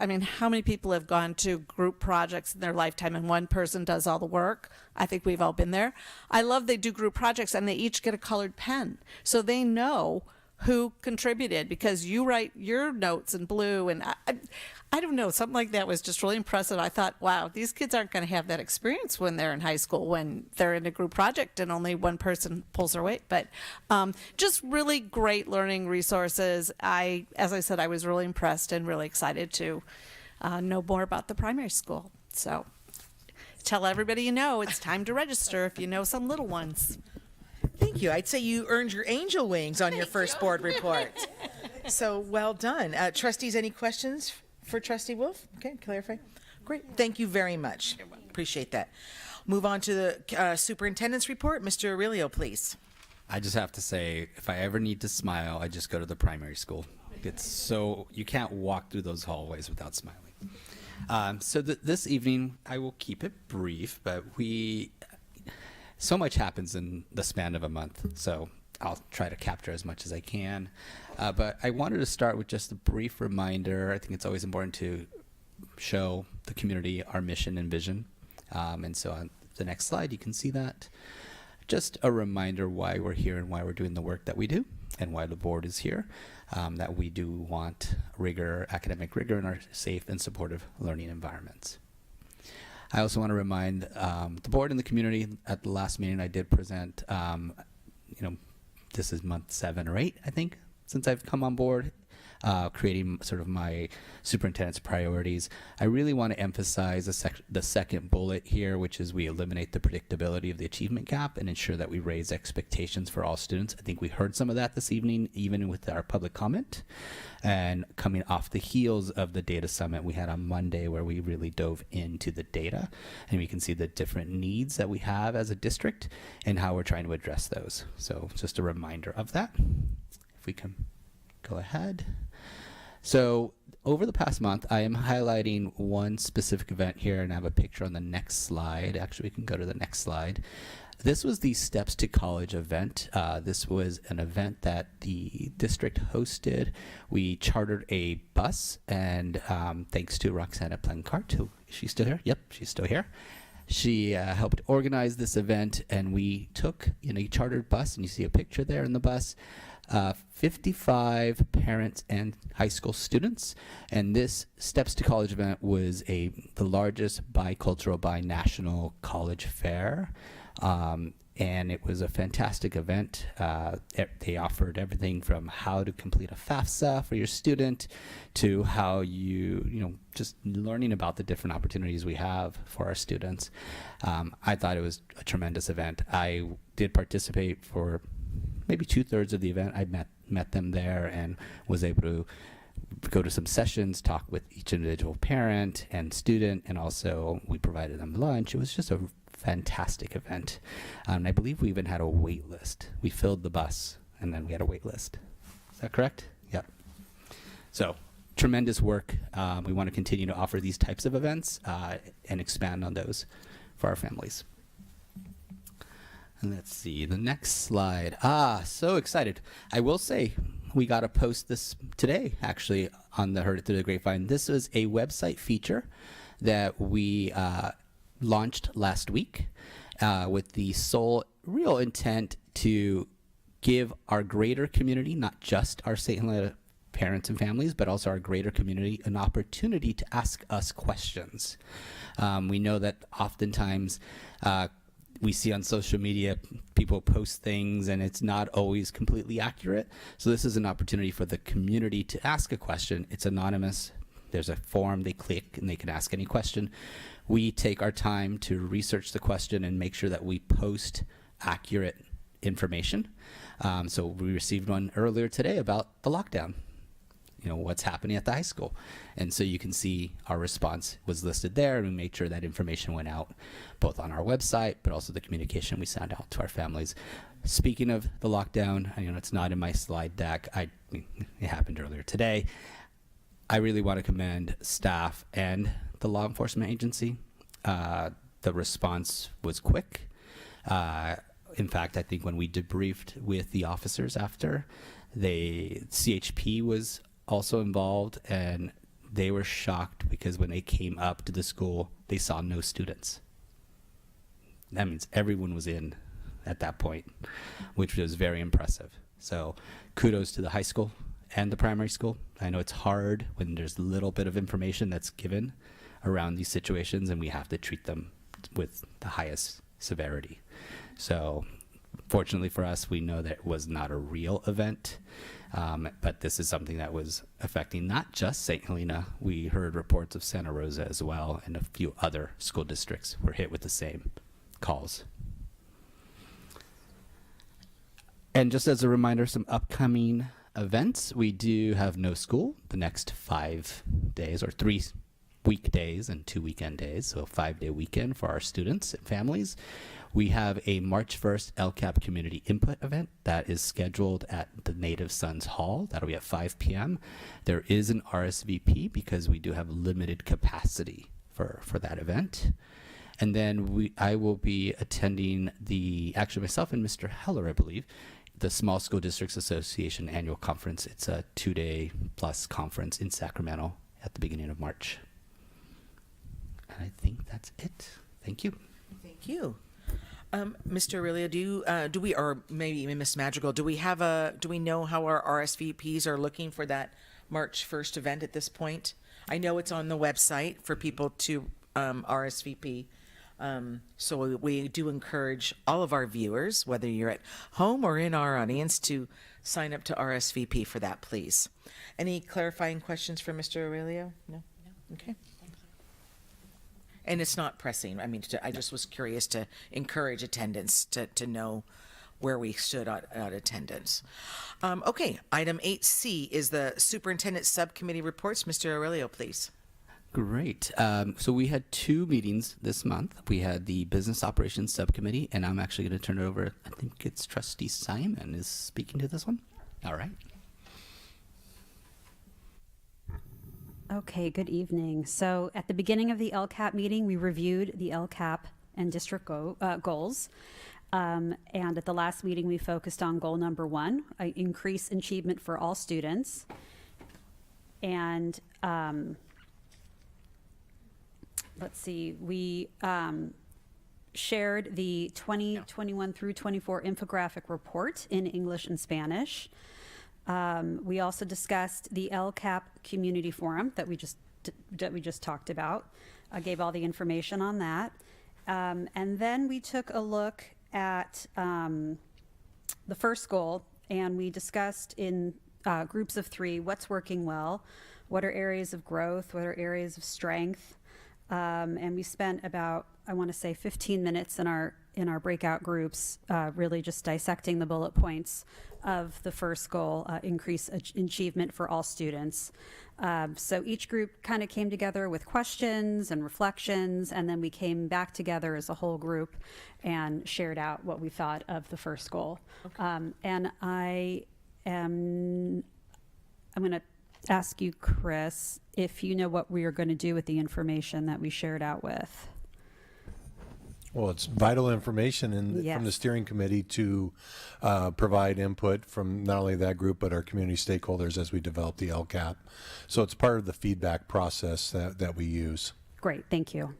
mean, how many people have gone to group projects in their lifetime and one person does all the work? I think we've all been there. I love they do group projects and they each get a colored pen. So they know who contributed, because you write your notes in blue, and I don't know, something like that was just really impressive. I thought, wow, these kids aren't going to have that experience when they're in high school, when they're in a group project and only one person pulls their weight. But just really great learning resources. As I said, I was really impressed and really excited to know more about the primary school. So tell everybody you know it's time to register if you know some little ones. Thank you. I'd say you earned your angel wings on your first board report. So well done. Trustees, any questions for Trustee Wolf? Okay, clarify. Great. Thank you very much. Appreciate that. Move on to the superintendent's report. Mr. Aurelio, please. I just have to say, if I ever need to smile, I just go to the primary school. It's so, you can't walk through those hallways without smiling. This evening, I will keep it brief, but so much happens in the span of a month, so I'll try to capture as much as I can. But I wanted to start with just a brief reminder. I think it's always important to show the community our mission and vision. And so on the next slide, you can see that. Just a reminder why we're here and why we're doing the work that we do and why the board is here, that we do want rigor, academic rigor in our safe and supportive learning environments. I also want to remind the board and the community, at the last meeting I did present, this is month 7 or 8, I think, since I've come on board, creating sort of my superintendent's priorities. I really want to emphasize the second bullet here, which is we eliminate the predictability of the achievement gap and ensure that we raise expectations for all students. I think we heard some of that this evening, even with our public comment. And coming off the heels of the data summit we had on Monday, where we really dove into the data, and we can see the different needs that we have as a district and how we're trying to address those. So just a reminder of that. If we can go ahead. So over the past month, I am highlighting one specific event here, and I have a picture on the next slide. Actually, we can go to the next slide. This was the Steps to College event. This was an event that the district hosted. We chartered a bus, and thanks to Roxana Plancart, who, is she still here? Yep, she's still here. She helped organize this event, and we took in a chartered bus, and you see a picture there in the bus, 55 parents and high school students, and this Steps to College event was the largest bicultural, binational college fair. And it was a fantastic event. They offered everything from how to complete a FAFSA for your student to how just learning about the different opportunities we have for our students. I thought it was a tremendous event. I did participate for maybe 2/3 of the event. I met them there and was able to go to some sessions, talk with each individual parent and student, and also we provided them lunch. It was just a fantastic event. And I believe we even had a wait list. We filled the bus and then we had a wait list. Is that correct? Yeah. So tremendous work. We want to continue to offer these types of events and expand on those for our families. And let's see, the next slide. So excited. I will say we got to post this today, actually, on the Heard It Through the Grapevine. This was a website feature that we launched last week with the sole real intent to give our greater community, not just our St. Helena parents and families, but also our greater community, an opportunity to ask us questions. We know that oftentimes we see on social media people post things and it's not always completely accurate. So this is an opportunity for the community to ask a question. It's anonymous. There's a form they click and they can ask any question. We take our time to research the question and make sure that we post accurate information. So we received one earlier today about the lockdown. what's happening at the high school. And so you can see our response was listed there, and we made sure that information went out both on our website, but also the communication we sent out to our families. Speaking of the lockdown, it's not in my slide deck. It happened earlier today. I really want to commend staff and the law enforcement agency. The response was quick. In fact, I think when we debriefed with the officers after, CHP was also involved, and they were shocked because when they came up to the school, they saw no students. That means everyone was in at that point, which was very impressive. So kudos to the high school and the primary school. I know it's hard when there's a little bit of information that's given around these situations, and we have to treat them with the highest severity. So fortunately for us, we know that it was not a real event, but this is something that was affecting not just St. Helena. We heard reports of Santa Rosa as well, and a few other school districts were hit with the same calls. And just as a reminder, some upcoming events. We do have no school the next 5 days, or 3 weekdays and 2 weekend days, so a 5-day weekend for our students and families. We have a March 1st LCAP community input event that is scheduled at the Native Sons Hall. That'll be at 5 p.m. There is an RSVP because we do have limited capacity for that event. And then I will be attending actually myself and Mr. Heller, I believe, the Small School Districts Association annual conference. It's a 2-day plus conference in Sacramento at the beginning of March. And I think that's it. Thank you. Thank you. Mr. Aurelia, do we, or maybe even Ms. Madrigal, do we know how our RSVPs are looking for that March 1st event at this point? I know it's on the website for people to RSVP. So we do encourage all of our viewers, whether you're at home or in our audience, to sign up to RSVP for that, please. Any clarifying questions for Mr. Aurelio? No? Okay. And it's not pressing. I mean, I just was curious to encourage attendance to know where we stood on attendance. Okay, item 8C is the superintendent subcommittee reports. Mr. Aurelio, please. Great. So we had 2 meetings this month. We had the Business Operations Subcommittee, and I'm actually going to turn it over. I think it's Trustee Simon is speaking to this one. All right. Okay, good evening. So at the beginning of the LCAP meeting, we reviewed the LCAP and district goals. And at the last meeting, we focused on goal number 1, increase achievement for all students. And let's see, we shared the 2021 through 24 infographic report in English and Spanish. We also discussed the LCAP community forum that we just talked about. I gave all the information on that. And then we took a look at the first goal, and we discussed in groups of 3 what's working well, what are areas of growth, what are areas of strength. And we spent about, I want to say, 15 minutes in our breakout groups, really just dissecting the bullet points of the first goal, increase achievement for all students. So each group kind of came together with questions and reflections, and then we came back together as a whole group and shared out what we thought of the first goal. Okay. And I'm going to ask you, Chris, if you know what we are going to do with the information that we shared out with. Well, it's vital information from the steering committee to provide input from not only that group, but our community stakeholders as we develop the LCAP. So it's part of the feedback process that we use. Great, thank you.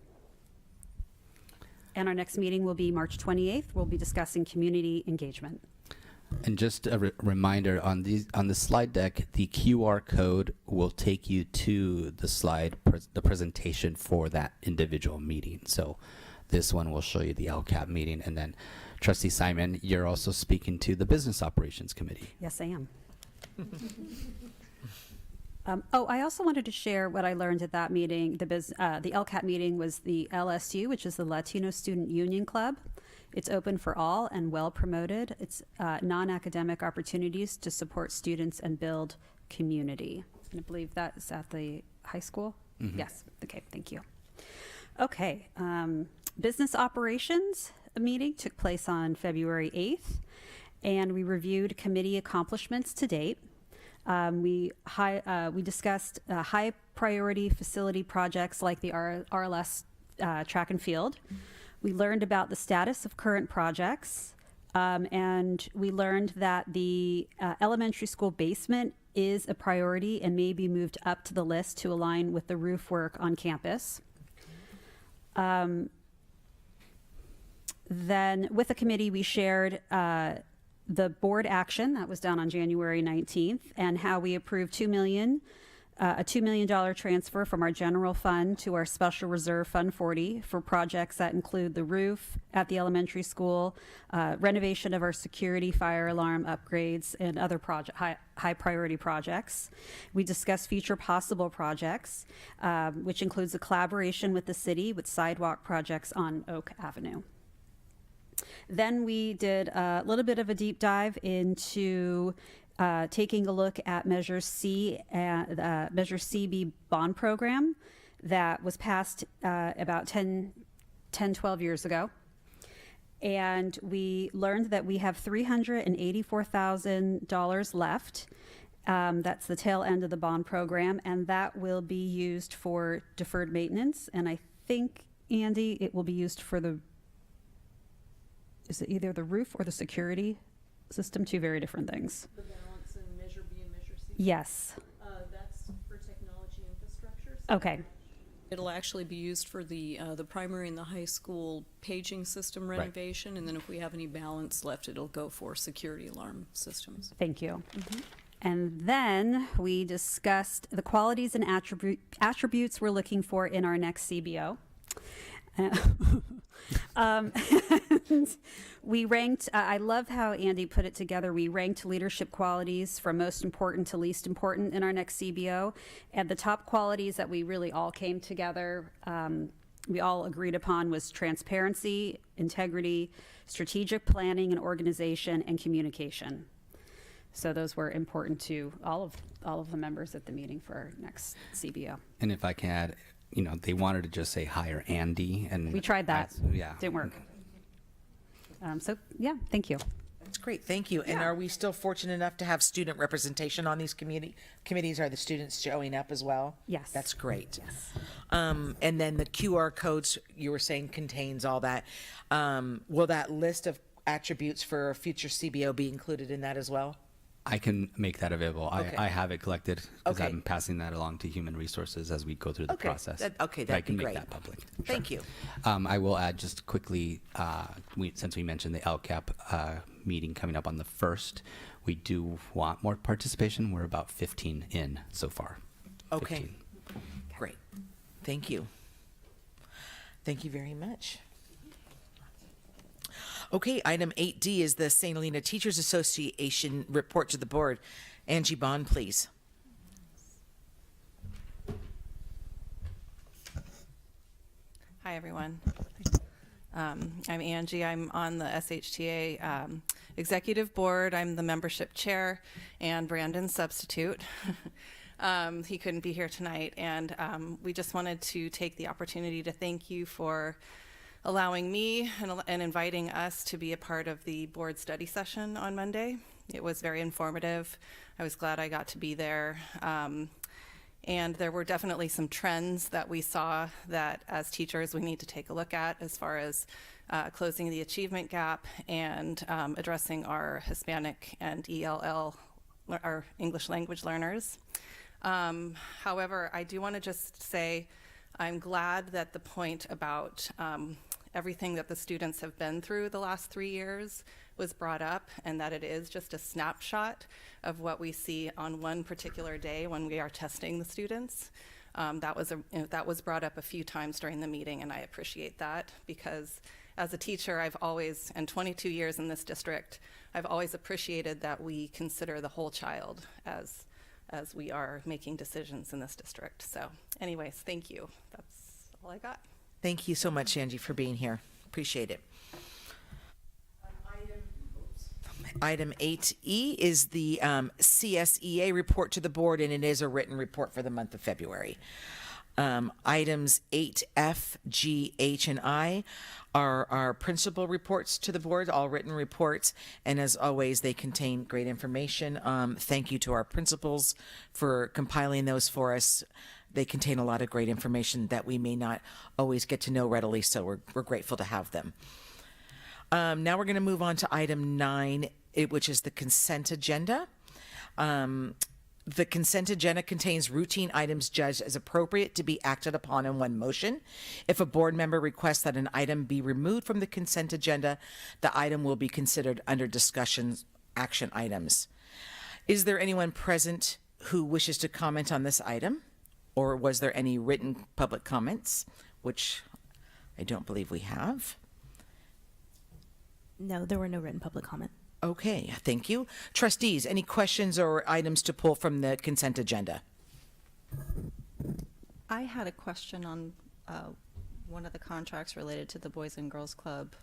And our next meeting will be March 28th. We'll be discussing community engagement. And just a reminder, on the slide deck, the QR code will take you to the slide, the presentation for that individual meeting. So this one will show you the LCAP meeting. And then, Trustee Simon, you're also speaking to the Business Operations Committee. Yes, I am. I also wanted to share what I learned at that meeting. The LCAP meeting was the LSU, which is the Latino Student Union Club. It's open for all and well promoted. It's non-academic opportunities to support students and build community. And I believe that's at the high school? Mhm. Yes. Okay, thank you. Okay, business operations meeting took place on February 8th, and we reviewed committee accomplishments to date. We discussed high priority facility projects like the RLS track and field. We learned about the status of current projects, and we learned that the elementary school basement is a priority and may be moved up to the list to align with the roof work on campus. Then with the committee, we shared the board action that was done on January 19th and how we approved a $2 million transfer from our general fund to our special reserve fund 40 for projects that include the roof at the elementary school, renovation of our security fire alarm upgrades, and other high priority projects. We discussed future possible projects, which includes a collaboration with the city with sidewalk projects on Oak Avenue. Then we did a little bit of a deep dive into taking a look at Measure C, Measure CB bond program that was passed about 12 years ago. And we learned that we have $384,000 left. That's the tail end of the bond program, and that will be used for deferred maintenance. And I think, Andy, it will be used for is it either the roof or the security system? Two very different things. The balance in Measure B and Measure C? Yes. That's for technology infrastructure. Okay. It'll actually be used for the primary and the high school paging system renovation, and then if we have any balance left, it'll go for security alarm systems. Thank you. And then we discussed the qualities and attributes we're looking for in our next CBO. And we ranked, I love how Andy put it together. We ranked leadership qualities from most important to least important in our next CBO. And the top qualities that we really all came together, we all agreed upon was transparency, integrity, strategic planning and organization, and communication. So those were important to all of the members at the meeting for our next CBO. And if I can add, they wanted to just say hire Andy, and We tried that. yeah, Didn't work. So yeah, thank you. That's great. Thank you. And are we still fortunate enough to have student representation on these committees? Are the students showing up as well? Yes. That's great. Yes. And then the QR codes you were saying contains all that. Will that list of attributes for a future CBO be included in that as well? I can make that available. Okay. I have it collected because Okay. I'm passing that along to human resources as we go through the process. Okay, But I that'd can be make great. that public. Thank you. I will add just quickly, since we mentioned the LCAP meeting coming up on the 1st, we do want more participation. We're about 15 in so far. Okay. 15. Great. Thank you. Thank you very much. Okay, item 8D is the St. Helena Teachers Association report to the board. Angie Bond, please. Hi, everyone. I'm Angie. I'm on the SHTA executive board. I'm the membership chair and Brandon's substitute. He couldn't be here tonight, and we just wanted to take the opportunity to thank you for allowing me and inviting us to be a part of the board study session on Monday. It was very informative. I was glad I got to be there. And there were definitely some trends that we saw that as teachers we need to take a look at as far as closing the achievement gap and addressing our Hispanic and ELL, our English language learners. However, I do want to just say I'm glad that the point about everything that the students have been through the last 3 years was brought up, and that it is just a snapshot of what we see on one particular day when we are testing the students. That was brought up a few times during the meeting, and I appreciate that because as a teacher, I've always, and 22 years in this district, I've always appreciated that we consider the whole child as we are making decisions in this district. So anyways, thank you. That's all I got. Thank you so Item 8E is the CSEA report to the board, and it is a written report for the month of February. Items 8F, G, H, and I are our principal reports to the board, all written reports, and as always, they contain great information. Thank you to our principals for compiling those for us. They contain a lot of great information that we may not always get to know readily, so we're grateful to have them. Now we're going to move on to item 9, which is the consent agenda. The consent agenda contains routine items judged as appropriate to be acted upon in one motion. If a board member requests that an item be removed from the consent agenda, the item will be considered under discussion action items. Is there anyone present who wishes to comment on this item? Or was there any written public comments, which I don't believe we have? No, there were no written public comment. Okay, thank you. Trustees, any questions or items to pull from the consent agenda? I had a question on one of the contracts related to the Boys and Girls Club.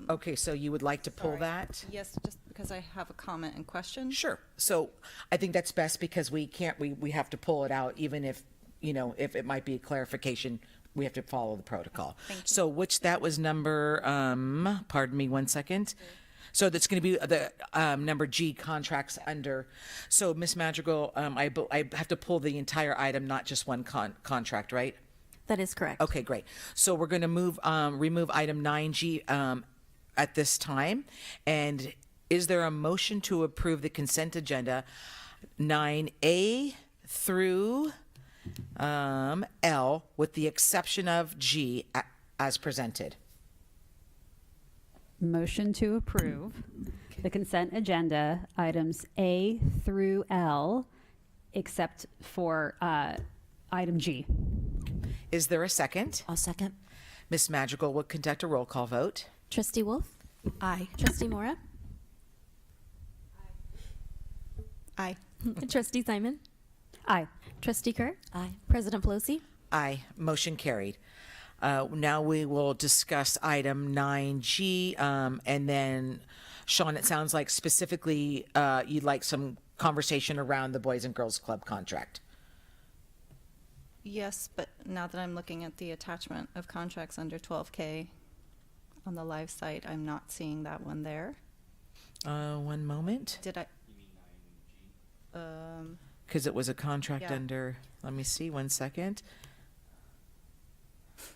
Okay, so you would like to pull Sorry. that? Yes, just because I have a comment and question. Sure. So I think that's best because we have to pull it out even if, if it might be a clarification, we have to follow the protocol. Thank you. So that was number, pardon me 1 second. So that's going to be the number G, contracts under. So Ms. Madrigal, I have to pull the entire item, not just one contract, right? That is correct. Okay, great. So we're going to remove item 9G at this time. And is there a motion to approve the consent agenda 9A through L with the exception of G as presented? Motion to approve the consent agenda items A through L, except for item G. Is there a second? I'll second. Ms. Madrigal will conduct a roll call vote. Trustee Wolf? Aye. Trustee Mora? Aye. Trustee Simon? Aye. Trustee Kerr? Aye. President Pelosi? Aye. Motion carried. Now we will discuss item 9G, and then, Sean, it sounds like specifically you'd like some conversation around the Boys and Girls Club contract. Yes, but now that I'm looking at the attachment of contracts under 12K on the live site, I'm not seeing that one there. One moment. Did I? Because it was a contract Yeah. under, let me see, 1 second.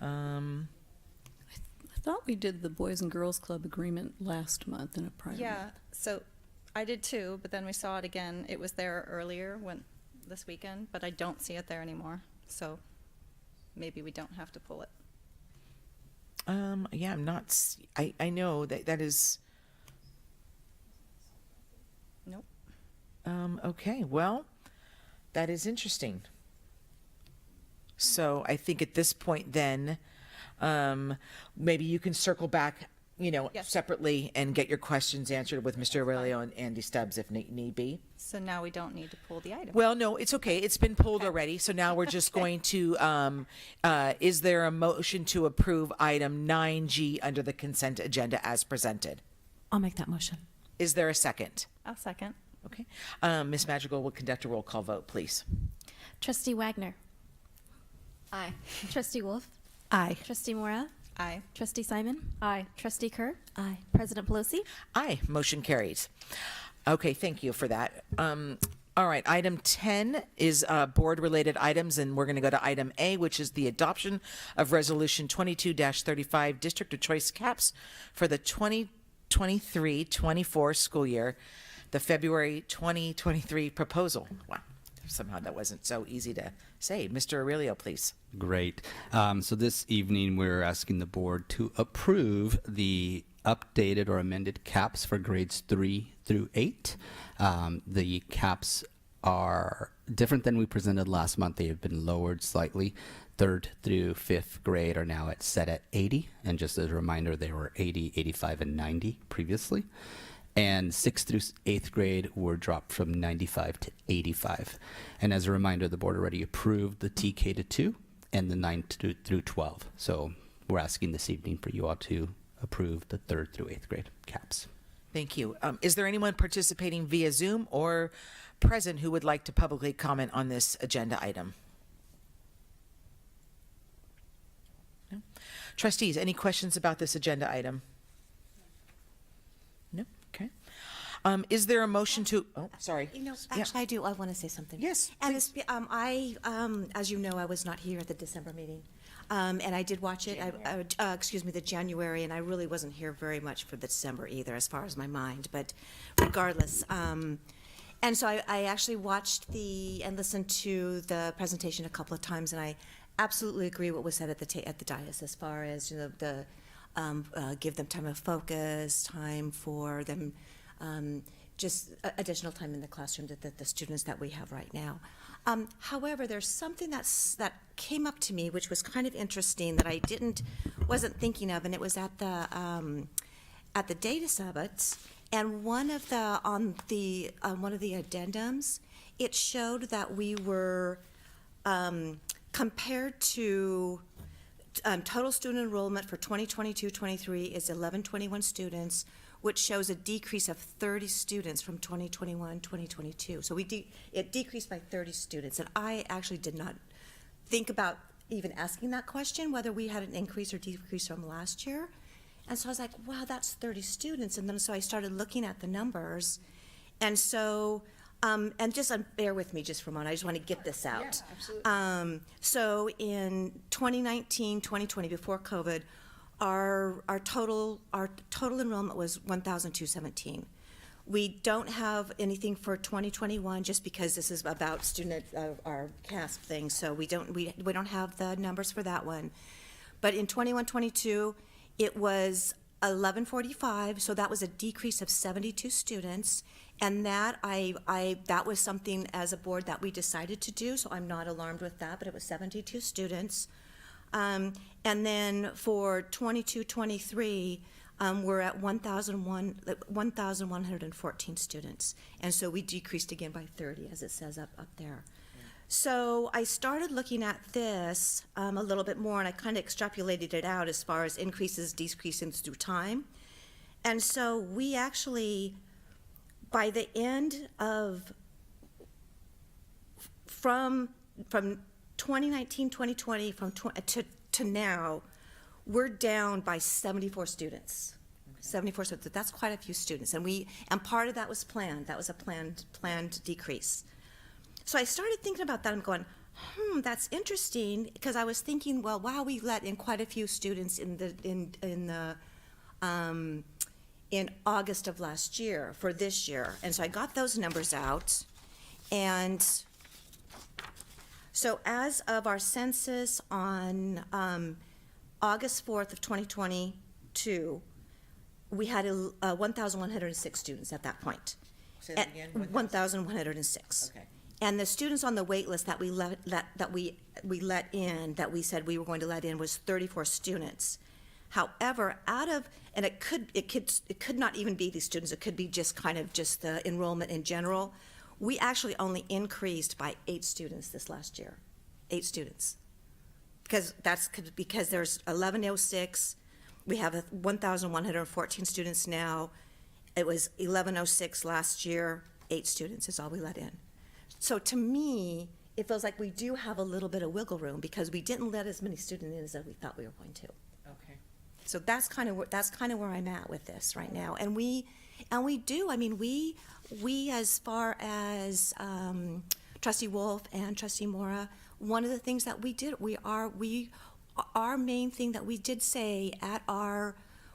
I thought we did the Boys and Girls Club agreement last month in a prior. Yeah, so I did too, but then we saw it again. It was there earlier this weekend, but I don't see it there anymore. So maybe we don't have to pull it. Yeah, I'm not, I know that is, Nope. Okay, well, that is interesting. So I think at this point then, maybe you can circle back, Yes. separately and get your questions answered with Mr. Aurelio and Andy Stubbs if need be. So now we don't need to pull the item. Well, no, it's okay. It's been pulled already. So now we're just going to, is there a motion to approve item 9G under the consent agenda as presented? I'll make that motion. Is there a second? I'll second. Okay. Ms. Madrigal will conduct a roll call vote, please. Trustee Wagner? Aye. Trustee Wolf? Aye. Trustee Mora? Aye. Trustee Simon? Aye. Trustee Kerr? Aye. President Pelosi? Aye. Motion carries. Okay, thank you for that. All right, item 10 is board-related items, and we're going to go to item A, which is the adoption of Resolution 22-35 District of Choice Caps for the 2023-24 school year, the February 2023 proposal. Wow, somehow that wasn't so easy to say. Mr. Aurelio, please. Great. So this evening, we're asking the board to approve the updated or amended caps for grades 3 through 8. The caps are different than we presented last month. They have been lowered slightly. 3rd through 5th grade are now set at 80. And just as a reminder, they were 80, 85, and 90 previously. And 6th through 8th grade were dropped from 95 to 85. And as a reminder, the board already approved the TK to 2 and the 9 through 12. So we're asking this evening for you all to approve the 3rd through 8th grade caps. Thank you. Is there anyone participating via Zoom or present who would like to publicly comment on this agenda item? No? Trustees, any questions about this agenda item? No? Okay. Is there a motion to, oh, sorry. You know, Yeah. actually, I do. I want to say something. Yes, And this, as you know, I was not here at the December meeting, and I did watch it. The January, and I really wasn't here very much for the December either, as far as my mind. But regardless, and so I actually watched and listened to the presentation a couple of times, and I absolutely agree what was said at the dais as far as the give them time of focus, time for them. Just additional time in the classroom that the students that we have right now. However, there's something that came up to me, which was kind of interesting that I wasn't thinking of, and it was at the data summit, and one of the addendums, it showed that we were compared to total student enrollment for 2022-23 is 1121 students, which shows a decrease of 30 students from 2021-2022. So it decreased by 30 students. And I actually did not think about even asking that question, whether we had an increase or decrease from last year. And so I was like, wow, that's 30 students. And then so I started looking at the numbers. And so, and just bear with me just for a moment. I just want to get this out. Yeah, absolutely. So in 2019, 2020, before COVID, our total enrollment was 1,217. We don't have anything for 2021 just because this is about our CASP thing. So we don't have the numbers for that one. But in 21-22, it was 1145. So that was a decrease of 72 students, and that that was something as a board that we decided to do. So I'm not alarmed with that. But it was 72 students. And then for 22-23, we're at 1,114 students. And so we decreased again by 30, as it says up there. Yeah. So I started looking at this a little bit more, and I kind of extrapolated it out as far as increases, decreases through time. And so we actually, by the end of, from 2019, 2020, to now, we're down by 74 students. Okay. 74 students. That's quite a few students, and part of that was planned. That was a planned decrease. So I started thinking about that. I'm going, that's interesting, because I was thinking, well, wow, we let in quite a few students in August of last year for this year, and so I got those numbers out, and. So as of our census on August 4th of 2022, we had 1,106 students at that point. Say that again. 1,106. Okay. And the students on the wait list that we let in, that we said we were going to let in, was 34 students. However, and it could not even be these students. It could be just kind of just the enrollment in general. We actually only increased by 8 students this last year. 8 students. Because there's 1106, we have 1,114 students now. It was 1106 last year, 8 students is all we let in. So to me, it feels like we do have a little bit of wiggle room, because we didn't let as many students in as we thought we were going to. Okay. So that's kind of where I'm at with this right now. And we do, I mean, we as far as Trustee Wolf and Trustee Mora, one of the things that we did, our main thing that we did say at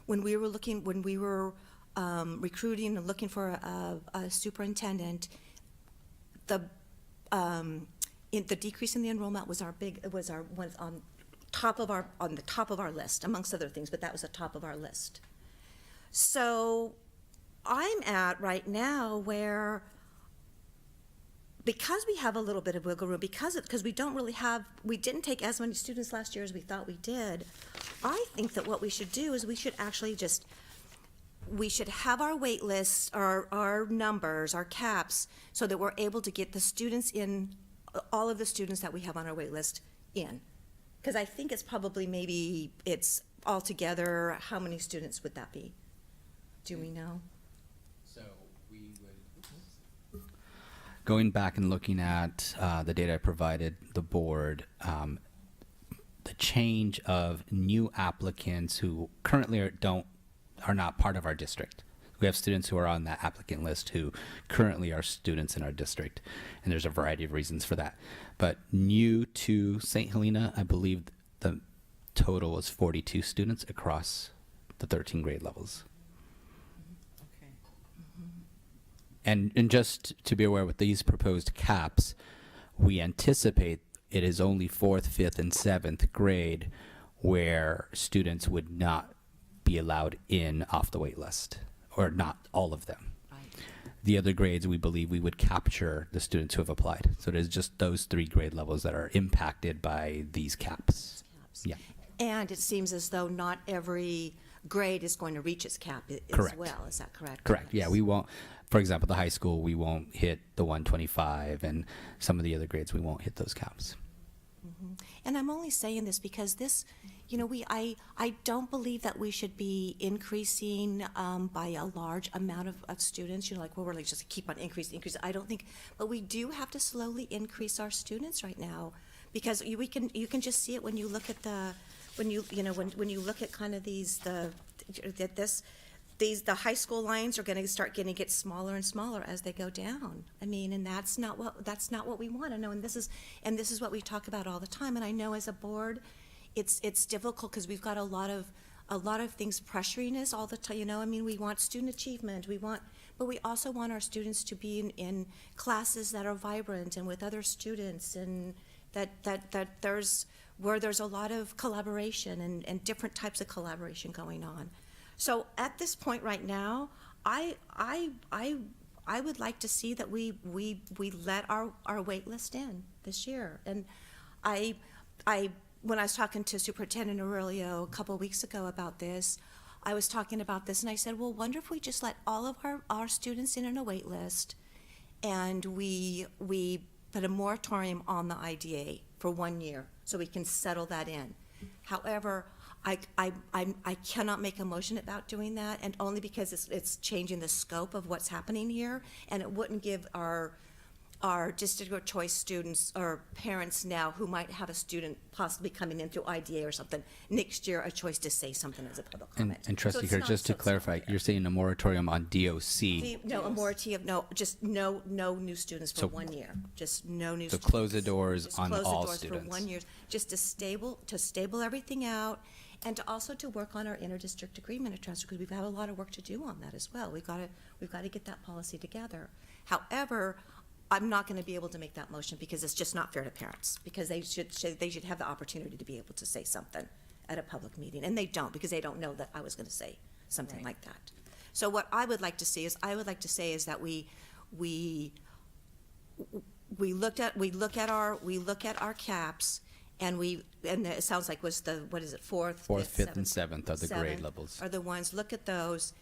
when we were recruiting and looking for a superintendent, the decrease in the enrollment was on the top of our list, amongst other things, but that was the top of our list. So I'm at right now where, because we have a little bit of wiggle room, because we didn't take as many students last year as we thought we did, I think that what we should do is we should have our wait lists, our numbers, our caps, so that we're able to get the students in, all of the students that we have on our wait list in. Because I think it's probably, it's altogether, how many students would that be? Do we know? going back and looking at the data I provided the board, the change of new applicants who currently are not part of our district. We have students who are on that applicant list who currently are students in our district, and there's a variety of reasons for that. But new to St. Helena, I believe the total was 42 students across the 13 grade levels. And just to be aware, with these proposed caps, we anticipate it is only 4th, 5th, and 7th grade where students would not be allowed in off the wait list, or not all of them. The other grades, we believe we would capture the students who have applied. So it is just those 3 grade levels that are impacted by these caps. Yeah. And it seems as though not every grade is going to reach its cap as Correct. well. Is that correct? Correct. Yeah, we won't. For example, the high school, we won't hit the 125, and some of the other grades, we won't hit those caps. And I'm only saying this because this, I don't believe that we should be increasing by a large amount of students. We're like just keep on increasing. I don't think, but we do have to slowly increase our students right now, because you can just see it when you look at when you look at kind of the high school lines are going to get smaller and smaller as they go down. I mean, and that's not what we want. I know, and this is what we talk about all the time. And I know as a board, it's difficult because we've got a lot of things pressuring us all the time. I mean, we want student achievement, but we also want our students to be in classes that are vibrant and with other students, and that there's a lot of collaboration and different types of collaboration going on. So at this point right now, I would like to see that we let our wait list in this year. And when I was talking to Superintendent Aurelio a couple of weeks ago about this, I was talking about this, and I said, well, wonder if we just let all of our students in on a wait list, and we put a moratorium on the IDA for 1 year so we can settle that in. However, I cannot make a motion about doing that, and only because it's changing the scope of what's happening here, and it wouldn't give our district of choice students or parents now who might have a student possibly coming in through IDA or something next year a choice to say something as a public comment. And Trustee Kerr, just to clarify, you're saying a moratorium on DOC. No, a moratorium, no new students for 1 year. Just no new students. So close the doors Just on close all the doors students. for 1 year, just to stable everything out, and to also to work on our interdistrict agreement of transfer, because we've had a lot of work to do on that as well. We've got to get that policy together. However, I'm not going to be able to make that motion because it's just not fair to parents, because they should have the opportunity to be able to say something at a public meeting, and they don't, because they don't know that I was going to say something like that. So what I would like to see is that we look at our caps, and it sounds like was the, what is it, 4th, 5th, and 7th are the grade levels. Are the ones, look at those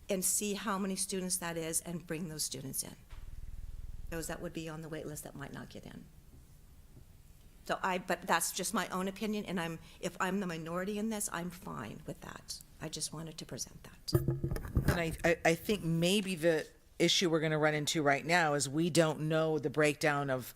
and see how many students that is and bring those students in. Those that would be on the wait list that might not get in. So but that's just my own opinion, and if I'm the minority in this, I'm fine with that. I just wanted to present that. And I think maybe the issue we're going to run into right now is we don't know the breakdown of,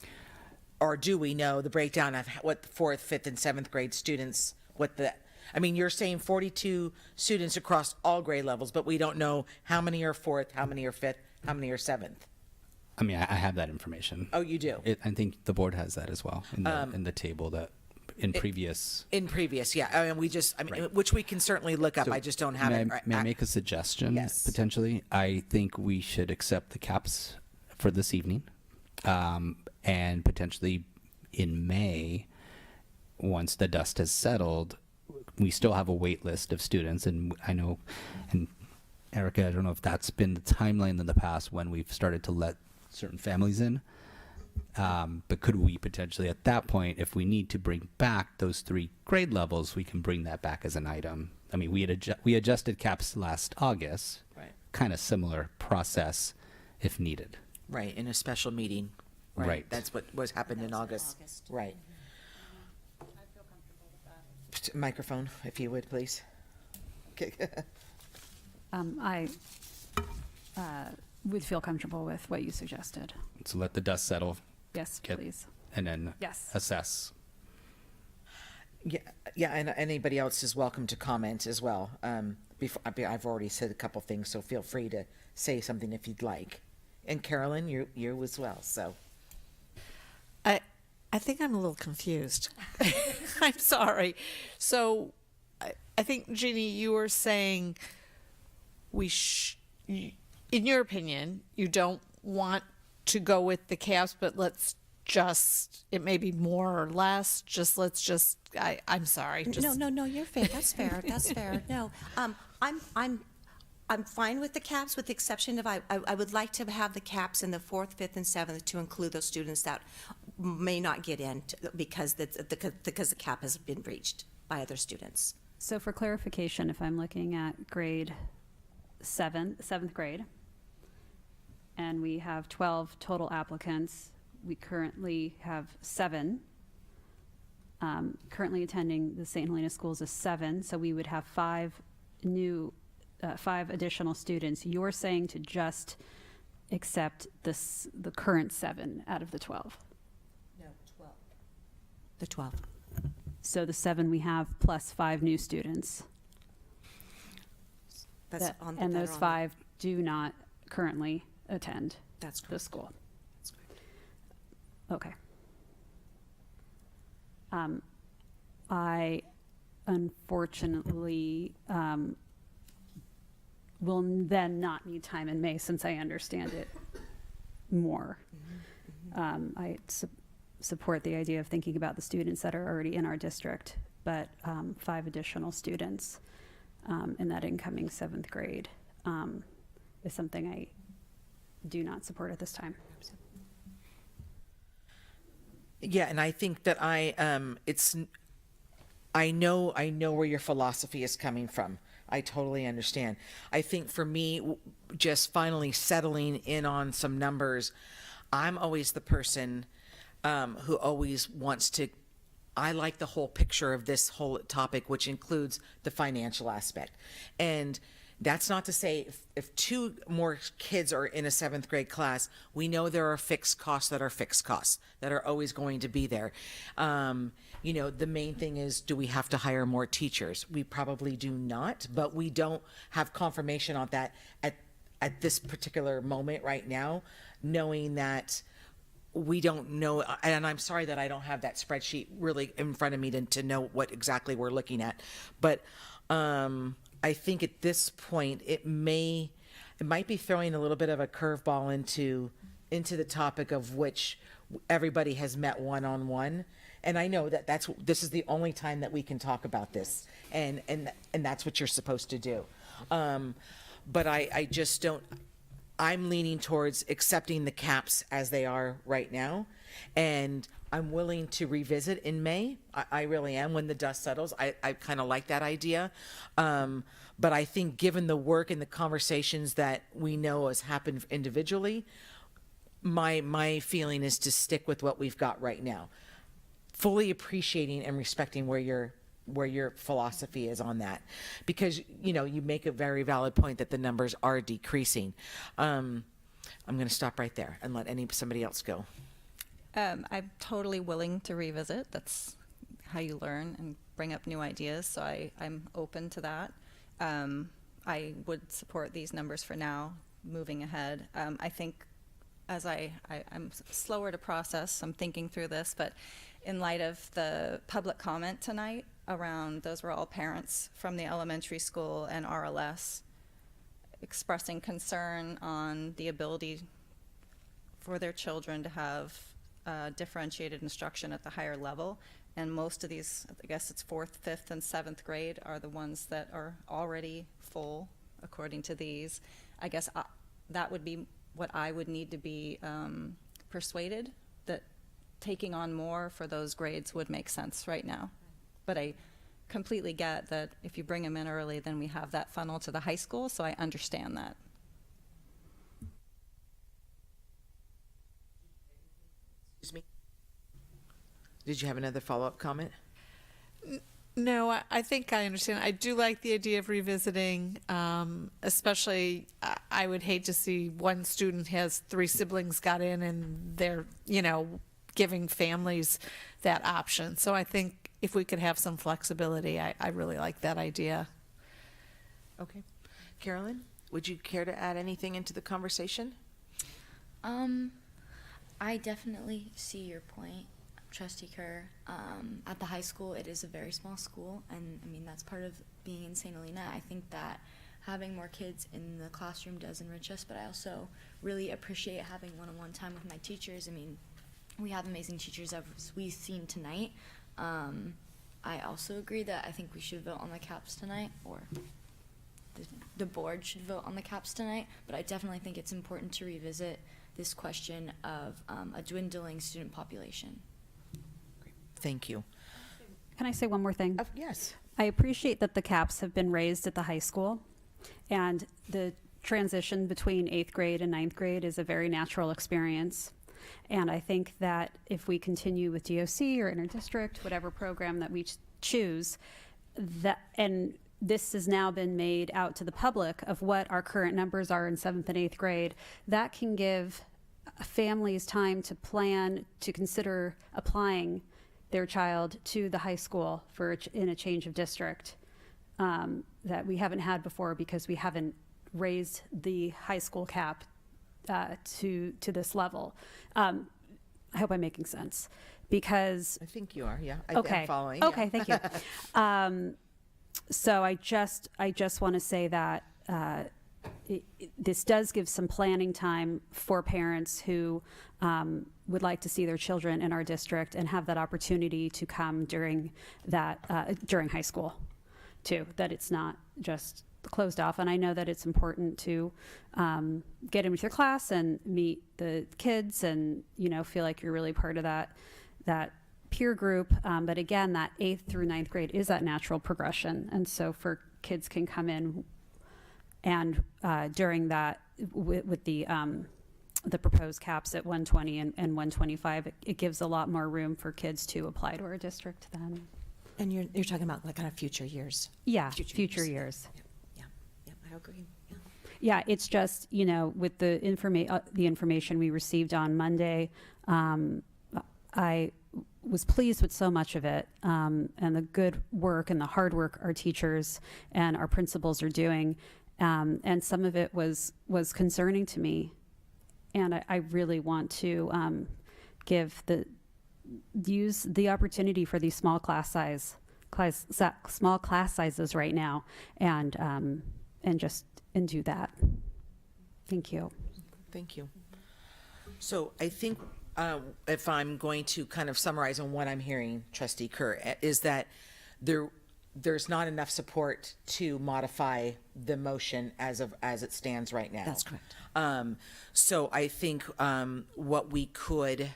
or do we know the breakdown of what the 4th, 5th, and 7th grade students, I mean, you're saying 42 students across all grade levels, but we don't know how many are 4th, how many are 5th, how many are 7th. I mean, I have that information. Oh, you do? I think the board has that as well in the table that in previous. In previous, yeah. I mean, which we can certainly look up. So I just don't have it. May I make a suggestion? Yes. Potentially, I think we should accept the caps for this evening, and potentially in May, once the dust has settled, we still have a wait list of students, and I know, and Erica, I don't know if that's been the timeline in the past when we've started to let certain families in. But could we potentially, at that point, if we need to bring back those 3 grade levels, we can bring that back as an item. I mean, we adjusted caps last August. Right. Kind of similar process if needed. Right, in a special meeting. Right. That's what was happened in August. Right. Microphone, if you would, please. would feel comfortable with what you suggested. So let the dust settle. Yes, please. And then Yes. assess. Yeah, and anybody else is welcome to comment as well. I've already said a couple things, so feel free to say something if you'd like. And Carolyn, you as well. So, I think I'm a little confused. I'm sorry. So, I think Jeannie, you were saying in your opinion, you don't want to go with the caps, but it may be more or less. I'm sorry. No, you're fair. That's fair. That's fair. No, I'm fine with the caps, with the exception of I would like to have the caps in the 4th, 5th, and 7th to include those students that may not get in because the cap has been reached by other students. So for clarification, if I'm looking at grade 7th grade, and we have 12 total applicants, we currently have 7. Currently attending the St. Helena schools is 7, so we would have 5 additional students. You're saying to just accept the current 7 out of the 12? No, 12. The 12. So the 7 we have plus 5 new students. And those 5 do not currently attend the school. That's correct. Okay. I unfortunately will then not need time in May since I understand it more. I support the idea of thinking about the students that are already in our district, but 5 additional students in that incoming 7th grade is something I do not support at this time. yeah, and I think that I know where your philosophy is coming from. I totally understand. I think for me, just finally settling in on some numbers, I'm always the person who always wants to. I like the whole picture of this whole topic, which includes the financial aspect. And that's not to say if 2 more kids are in a 7th grade class, we know there are fixed costs that are always going to be there. The main thing is, do we have to hire more teachers? We probably do not, but we don't have confirmation on that at this particular moment right now, knowing that we don't know. And I'm sorry that I don't have that spreadsheet really in front of me to know what exactly we're looking at. But I think at this point, it might be throwing a little bit of a curveball into the topic of which everybody has met one-on-one. And I know that this is the only time that we can talk about this, and that's what you're supposed to do. But I just don't. I'm leaning towards accepting the caps as they are right now, and I'm willing to revisit in May. I really am, when the dust settles. I kind of like that idea. But I think given the work and the conversations that we know has happened individually, my feeling is to stick with what we've got right now, fully appreciating and respecting where your philosophy is on that, because you make a very valid point that the numbers are decreasing. I'm going to stop right there and let somebody else go. I'm totally willing to revisit. That's how you learn and bring up new ideas, so I'm open to that. I would support these numbers for now, moving ahead. I think as I'm slower to process, I'm thinking through this, but in light of the public comment tonight around, those were all parents from the elementary school and RLS expressing concern on the ability for their children to have differentiated instruction at the higher level. And most of these, I guess it's 4th, 5th, and 7th grade are the ones that are already full, according to these. I guess that would be what I would need to be persuaded that taking on more for those grades would make sense right now. But I completely get that if you bring them in early, then we have that funnel to the high school, so I understand that. Excuse me. Did you have another follow-up comment? No, I think I understand. I do like the idea of revisiting, especially I would hate to see one student has 3 siblings got in and they're, giving families that option. So I think if we could have some flexibility, I really like that idea. Okay. Carolyn, would you care to add anything into the conversation? I definitely see your point, Trustee Kerr. At the high school, it is a very small school, and I mean, that's part of being in St. Helena. I think that having more kids in the classroom does enrich us, but I also really appreciate having one-on-one time with my teachers. I mean, we have amazing teachers as we've seen tonight. I also agree that I think we should vote on the caps tonight, or the board should vote on the caps tonight, but I definitely think it's important to revisit this question of a dwindling student population. Thank you. Can I say one more thing? Yes. I appreciate that the caps have been raised at the high school, and the transition between 8th grade and 9th grade is a very natural experience. And I think that if we continue with DOC or interdistrict, whatever program that we choose, and this has now been made out to the public of what our current numbers are in 7th and 8th grade, that can give families time to plan, to consider applying their child to the high school in a change of district that we haven't had before, because we haven't raised the high school cap to this level. I hope I'm making sense, because I think you are. Yeah. Okay. I'm following. Okay. Yeah. Thank you. So I just want to say that this does give some planning time for parents who would like to see their children in our district and have that opportunity to come during high school too, that it's not just closed off. And I know that it's important to get in with your class and meet the kids and, feel like you're really part of that peer group. But again, that 8th through 9th grade is that natural progression. And so for kids can come in and during that with the proposed caps at 120 and 125, it gives a lot more room for kids to apply to our district then. And you're talking about like kind of future years. Yeah, future years. Yeah, I agree. Yeah, it's just, with the information we received on Monday, I was pleased with so much of it, and the good work and the hard work our teachers and our principals are doing. And some of it was concerning to me. And I really want to use the opportunity for these small class sizes right now, and do that. Thank you. Thank you. So I think if I'm going to kind of summarize on what I'm hearing, Trustee Kerr, is that there's not enough support to modify the motion as it stands right now. That's correct. So I think what we could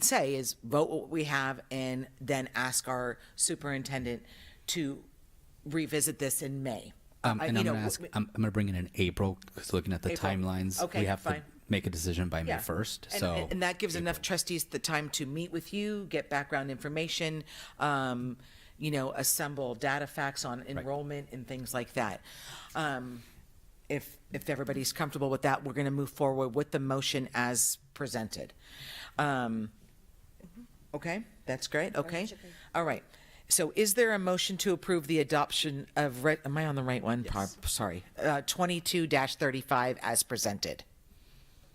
say is vote what we have and then ask our superintendent to revisit this in May. And I'm going to bring it in April, because looking at the April. Timelines, Okay, we have fine. to make a decision by May 1st. And that gives enough trustees the time to meet with you, get background information, assemble data facts on enrollment and things like that. If everybody's comfortable with that, we're going to move forward with the motion as presented. Okay, that's great. Okay, all right. So is there a motion to approve the adoption of, am I on the right one? Yes. Sorry, 22-35 as presented?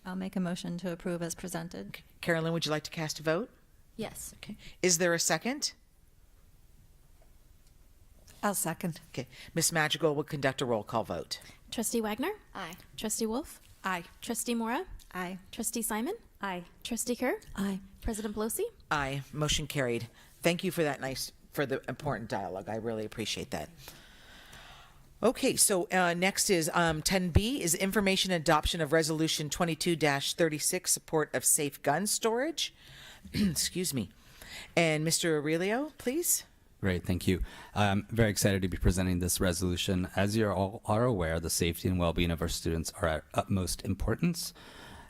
I'll make a motion to approve as presented. Carolyn, would you like to cast a vote? Yes. Okay. Is there a second? I'll second. Okay. Ms. Madrigal will conduct a roll call vote. Trustee Wagner? Aye. Trustee Wolf? Aye. Trustee Mora? Aye. Trustee Simon? Aye. Trustee Kerr? Aye. President Pelosi? Aye. Motion carried. Thank you for for the important dialogue. I really appreciate that. Okay, so next is 10B is information adoption of resolution 22-36, support of safe gun storage. Excuse me. And Mr. Aurelio, please. Great, thank you. I'm very excited to be presenting this resolution. As you all are aware, the safety and well-being of our students are at utmost importance.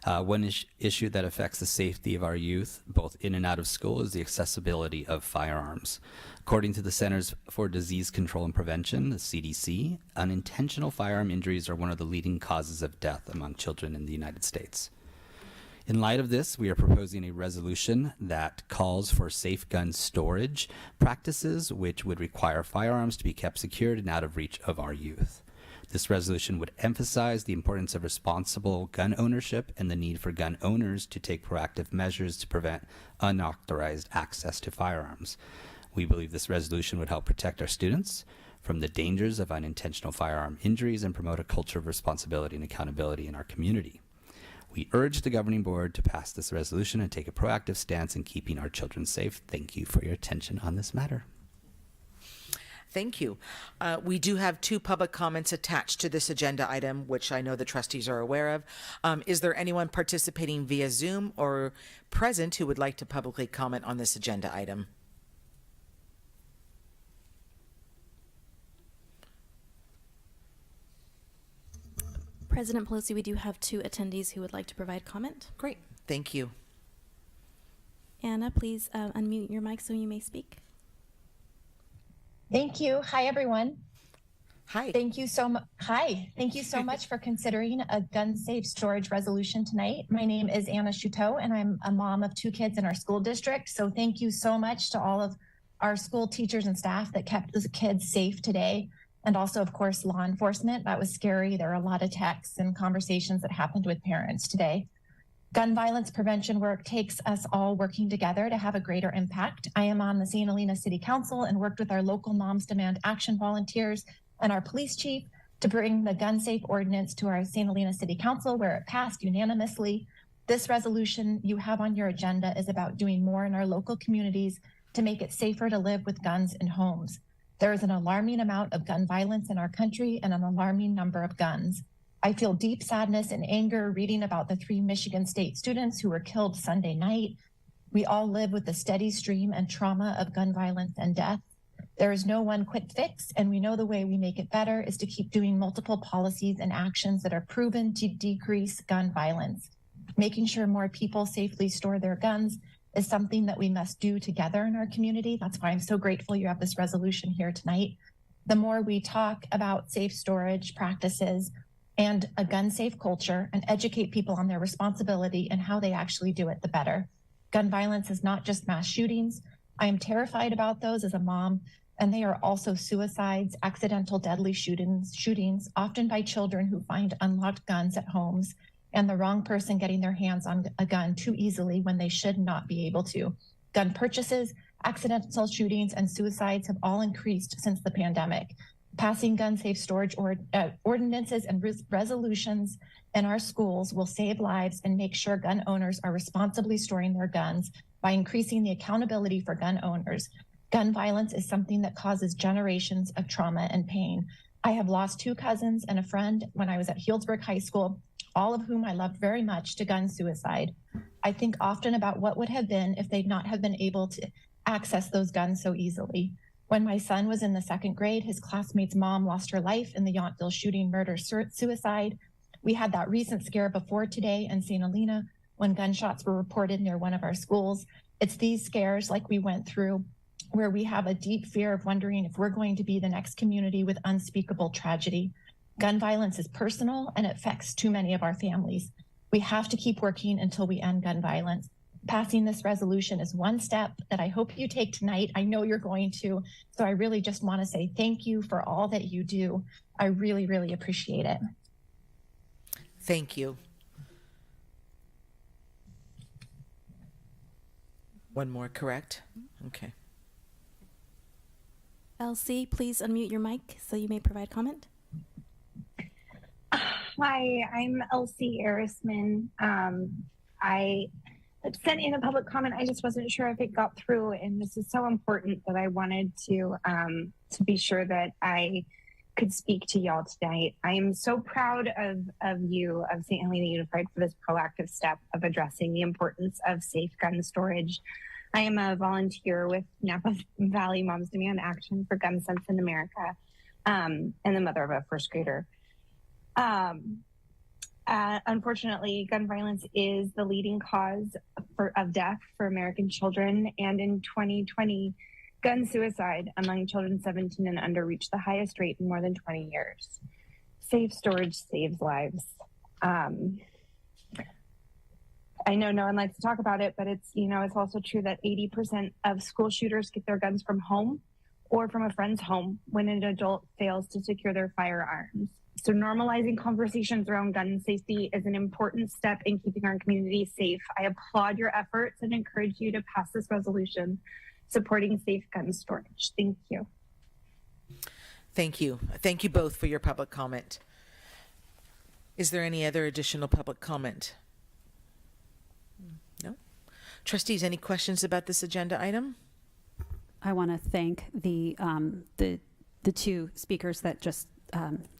One issue that affects the safety of our youth, both in and out of school, is the accessibility of firearms. According to the Centers for Disease Control and Prevention, the CDC, unintentional firearm injuries are one of the leading causes of death among children in the United States. In light of this, we are proposing a resolution that calls for safe gun storage practices, which would require firearms to be kept secured and out of reach of our youth. This resolution would emphasize the importance of responsible gun ownership and the need for gun owners to take proactive measures to prevent unauthorized access to firearms. We believe this resolution would help protect our students from the dangers of unintentional firearm injuries and promote a culture of responsibility and accountability in our community. We urge the governing board to pass this resolution and take a proactive stance in keeping our children safe. Thank you for your attention on this matter. Thank you. We do have 2 public comments attached to this agenda item, which I know the trustees are aware of. Is there anyone participating via Zoom or present who would like to publicly comment on this agenda item? President Pelosi, we do have 2 attendees who would like to provide comment. Great. Thank you. Anna, please unmute your mic so you may speak. Thank you. Hi, everyone. Hi. Thank you so much. Hi. Thank you so much for considering a gun safe storage resolution tonight. My name is Anna Shuto, and I'm a mom of 2 kids in our school district. So thank you so much to all of our school teachers and staff that kept the kids safe today. And also, of course, law enforcement. That was scary. There are a lot of texts and conversations that happened with parents today. Gun violence prevention work takes us all working together to have a greater impact. I am on the St. Helena City Council and worked with our local Moms Demand Action volunteers and our police chief to bring the gun safe ordinance to our St. Helena City Council, where it passed unanimously. This resolution you have on your agenda is about doing more in our local communities to make it safer to live with guns in homes. There is an alarming amount of gun violence in our country and an alarming number of guns. I feel deep sadness and anger reading about the 3 Michigan State students who were killed Sunday night. We all live with the steady stream and trauma of gun violence and death. There is no one quick fix, and we know the way we make it better is to keep doing multiple policies and actions that are proven to decrease gun violence. Making sure more people safely store their guns is something that we must do together in our community. That's why I'm so grateful you have this resolution here tonight. The more we talk about safe storage practices and a gun safe culture and educate people on their responsibility and how they actually do it, the better. Gun violence is not just mass shootings. I am terrified about those as a mom, and they are also suicides, accidental deadly shootings, often by children who find unlocked guns at homes, and the wrong person getting their hands on a gun too easily when they should not be able to. Gun purchases, accidental shootings, and suicides have all increased since the pandemic. Passing gun safe storage ordinances and resolutions in our schools will save lives and make sure gun owners are responsibly storing their guns by increasing the accountability for gun owners. Gun violence is something that causes generations of trauma and pain. I have lost 2 cousins and a friend when I was at Healdsburg High School, all of whom I loved very much, to gun suicide. I think often about what would have been if they'd not have been able to access those guns so easily. When my son was in the 2nd grade, his classmate's mom lost her life in the Yountville shooting murder suicide. We had that recent scare before today in St. Helena when gunshots were reported near one of our schools. It's these scares like we went through where we have a deep fear of wondering if we're going to be the next community with unspeakable tragedy. Gun violence is personal and it affects too many of our families. We have to keep working until we end gun violence. Passing this resolution is one step that I hope you take tonight. I know you're going to. So I really just want to say thank you for all that you do. I really, really appreciate it. Thank you. One more, correct? Okay. Elsie, please unmute your mic so you may provide comment. Hi, I'm Elsie Arisman. I sent in a public comment. I just wasn't sure if it got through, and this is so important that I wanted to be sure that I could speak to y'all tonight. I am so proud of you, of St. Helena Unified, for this proactive step of addressing the importance of safe gun storage. I am a volunteer with Napa Valley Moms Demand Action for Gun Sense in America, and the mother of a 1st grader. Unfortunately, gun violence is the leading cause of death for American children. And in 2020, gun suicide among children 17 and under reached the highest rate in more than 20 years. Safe storage saves lives. I know no one likes to talk about it, but it's also true that 80% of school shooters get their guns from home or from a friend's home when an adult fails to secure their firearms. So normalizing conversations around gun safety is an important step in keeping our community safe. I applaud your efforts and encourage you to pass this resolution supporting safe gun storage. Thank you. Thank you. Thank you both for your public comment. Is there any other additional public comment? No? Trustees, any questions about this agenda item? I want to thank the two speakers that just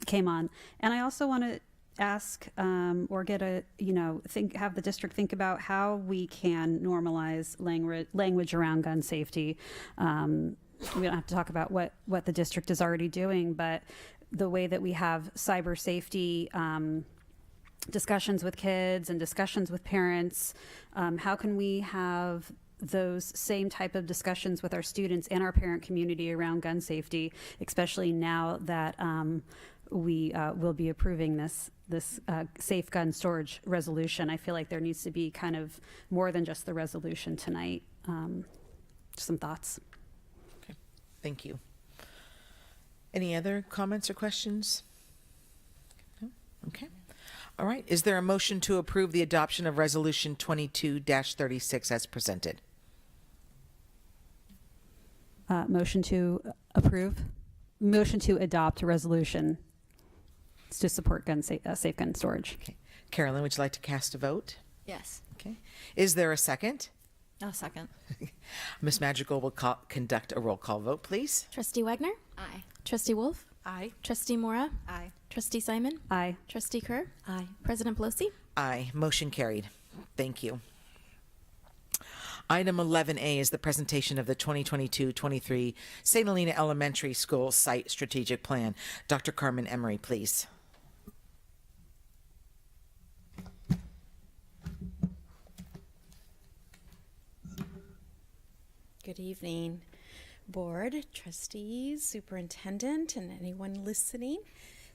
came on, and I also want to ask or get have the district think about how we can normalize language around gun safety. We don't have to talk about what the district is already doing, but the way that we have cyber safety discussions with kids and discussions with parents, how can we have those same type of discussions with our students and our parent community around gun safety, especially now that we will be approving this safe gun storage resolution. I feel like there needs to be kind of more than just the resolution tonight. Some thoughts. Okay, thank you. Any other comments or questions? No? Okay. All right. Is there a motion to approve the adoption of Resolution 22-36 as presented? Motion to approve. Motion to adopt a resolution to support safe gun storage. Okay. Carolyn, would you like to cast a vote? Yes. Okay. Is there a second? I'll second. Ms. Madrigal will conduct a roll call vote, please. Trustee Wagner? Aye. Trustee Wolf? Aye. Trustee Mora? Aye. Trustee Simon? Aye. Trustee Kerr? Aye. President Pelosi? Aye. Motion carried. Thank you. Item 11A is the presentation of the 2022-23 St. Helena Elementary School Site Strategic Plan. Dr. Carmen Emery, please. Good evening, board, trustees, superintendent, and anyone listening.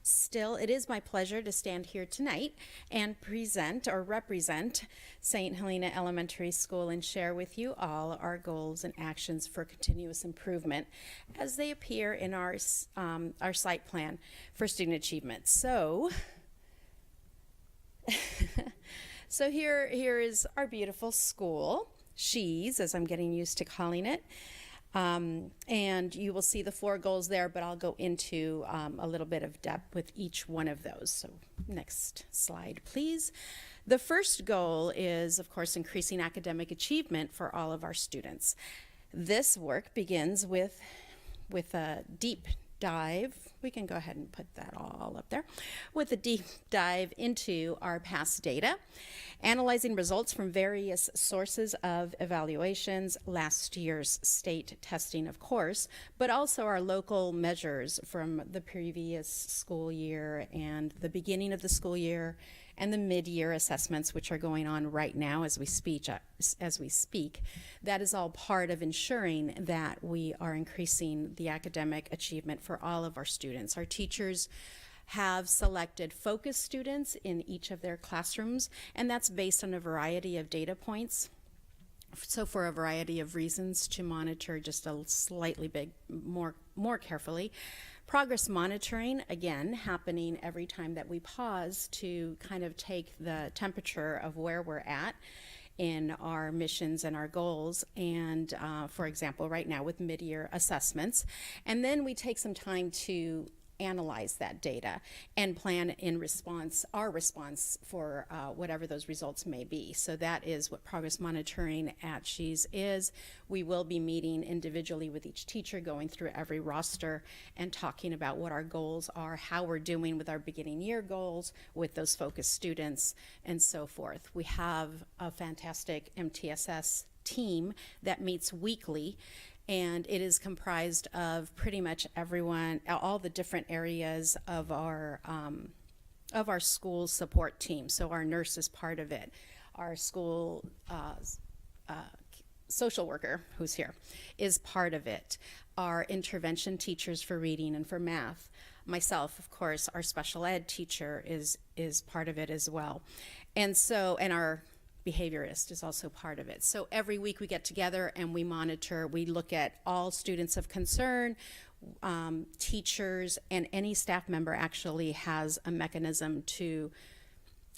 Still, it is my pleasure to stand here tonight and present or represent St. Helena Elementary School and share with you all our goals and actions for continuous improvement as they appear in our site plan for student achievement. So here is our beautiful school. SHUSD, as I'm getting used to calling it. And you will see the 4 goals there, but I'll go into a little bit of depth with each one of those. So next slide, please. The first goal is, of course, increasing academic achievement for all of our students. This work begins with a deep dive. We can go ahead and put that all up there. With a deep dive into our past data, analyzing results from various sources of evaluations, last year's state testing, of course, but also our local measures from the previous school year and the beginning of the school year and the mid-year assessments, which are going on right now as we speak. That is all part of ensuring that we are increasing the academic achievement for all of our students. Our teachers have selected focus students in each of their classrooms, and that's based on a variety of data points. So for a variety of reasons to monitor just a slightly more carefully. Progress monitoring, again, happening every time that we pause to kind of take the temperature of where we're at in our missions and our goals, and for example, right now with mid-year assessments. And then we take some time to analyze that data and plan in our response for whatever those results may be. So that is what progress monitoring at SHUSD is. We will be meeting individually with each teacher, going through every roster and talking about what our goals are, how we're doing with our beginning year goals, with those focused students, and so forth. We have a fantastic MTSS team that meets weekly, and it is comprised of pretty much everyone, all the different areas of our our school support team. So our nurse is part of it. Our school social worker, who's here, is part of it. Our intervention teachers for reading and for math. Myself, of course, our special ed teacher is part of it as well. And our behaviorist is also part of it. So every week we get together and we monitor, we look at all students of concern, teachers, and any staff member actually has a mechanism to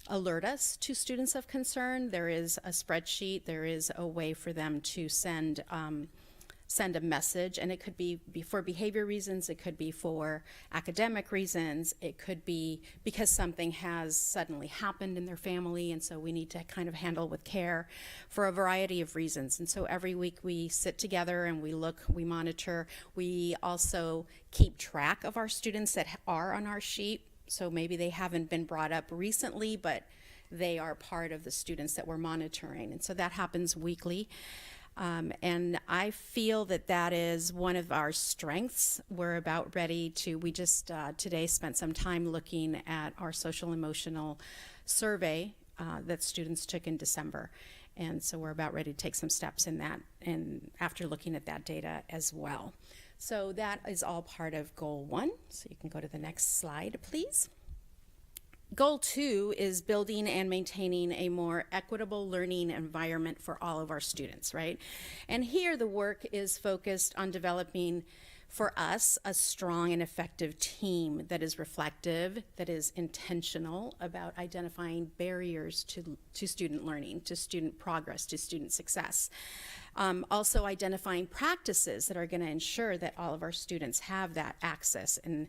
alert us to students of concern. There is a spreadsheet, there is a way for them to send a message, and it could be for behavior reasons, it could be for academic reasons, it could be because something has suddenly happened in their family, and so we need to kind of handle with care for a variety of reasons. And so every week we sit together and we look, we monitor. We also keep track of our students that are on our sheet. So maybe they haven't been brought up recently, but they are part of the students that we're monitoring. And so that happens weekly. And I feel that that is one of our strengths. We're about ready to, we just today spent some time looking at our social emotional survey that students took in December. And so we're about ready to take some steps in that, and after looking at that data as well. So that is all part of Goal 1. So you can go to the next slide, please. Goal 2 is building and maintaining a more equitable learning environment for all of our students, right? And here the work is focused on developing for us a strong and effective team that is reflective, that is intentional about identifying barriers to student learning, to student progress, to student success. Also identifying practices that are going to ensure that all of our students have that access, and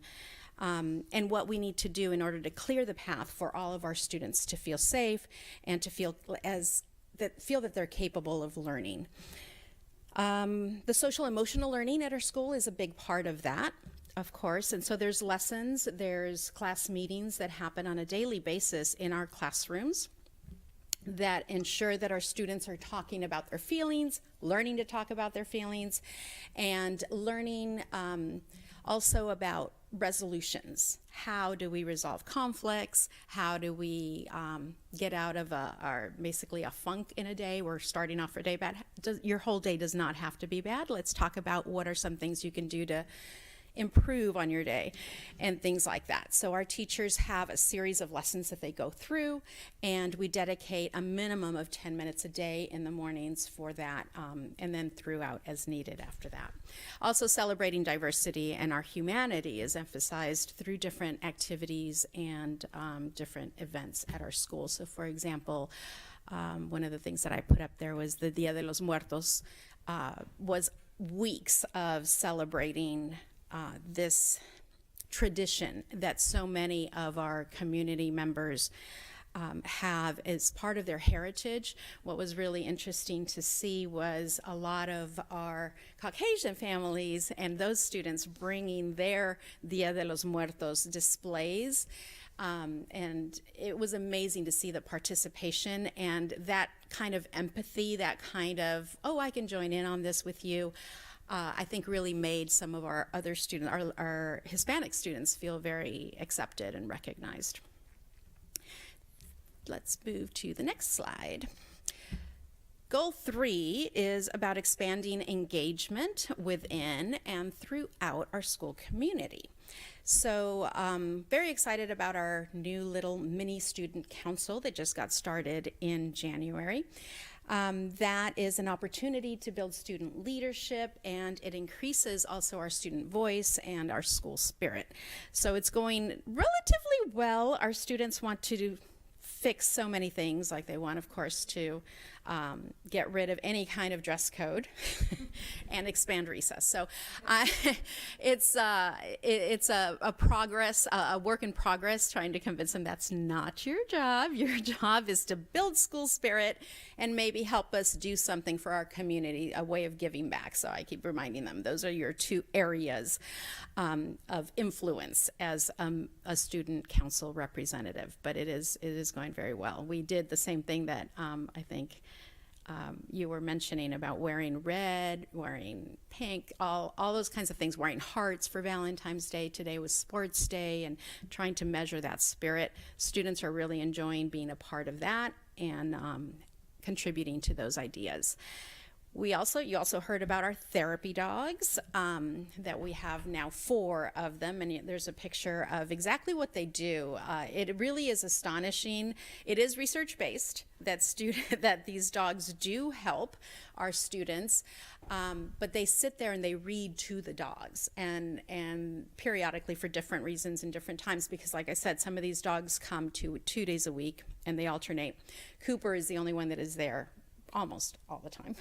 what we need to do in order to clear the path for all of our students to feel safe and to feel that they're capable of learning. The social emotional learning at our school is a big part of that, of course, and so there's lessons, there's class meetings that happen on a daily basis in our classrooms that ensure that our students are talking about their feelings, learning to talk about their feelings, and learning also about resolutions. How do we resolve conflicts? How do we get out of basically a funk in a day? We're starting off a day bad. Your whole day does not have to be bad. Let's talk about what are some things you can do to improve on your day and things like that. So our teachers have a series of lessons that they go through, and we dedicate a minimum of 10 minutes a day in the mornings for that, and then throughout as needed after that. Also celebrating diversity and our humanity is emphasized through different activities and different events at our school. So for example, one of the things that I put up there was the Dia de los Muertos was weeks of celebrating this tradition that so many of our community members have as part of their heritage. What was really interesting to see was a lot of our Caucasian families and those students bringing their Dia de los Muertos displays. And it was amazing to see the participation and that kind of empathy, that kind of, oh, I can join in on this with you. I think really made some of our other students, our Hispanic students, feel very accepted and recognized. Let's move to the next slide. Goal 3 is about expanding engagement within and throughout our school community. So very excited about our new little mini student council that just got started in January. That is an opportunity to build student leadership, and it increases also our student voice and our school spirit. So it's going relatively well. Our students want to fix so many things, like they want, of course, to get rid of any kind of dress code and expand recess. So it's a progress, a work in progress, trying to convince them that's not your job. Your job is to build school spirit and maybe help us do something for our community, a way of giving back. So I keep reminding them those are your 2 areas of influence as a student council representative. But it is going very well. We did the same thing that I think you were mentioning about wearing red, wearing pink, all those kinds of things, wearing hearts for Valentine's Day. Today was Sports Day, and trying to measure that spirit. Students are really enjoying being a part of that and contributing to those ideas. You also heard about our therapy dogs, that we have now 4 of them, and there's a picture of exactly what they do. It really is astonishing. It is research-based that these dogs do help our students, but they sit there and they read to the dogs, and periodically for different reasons and different times, because like I said, some of these dogs come 2 days a week and they alternate. Cooper is the only one that is there almost all the time.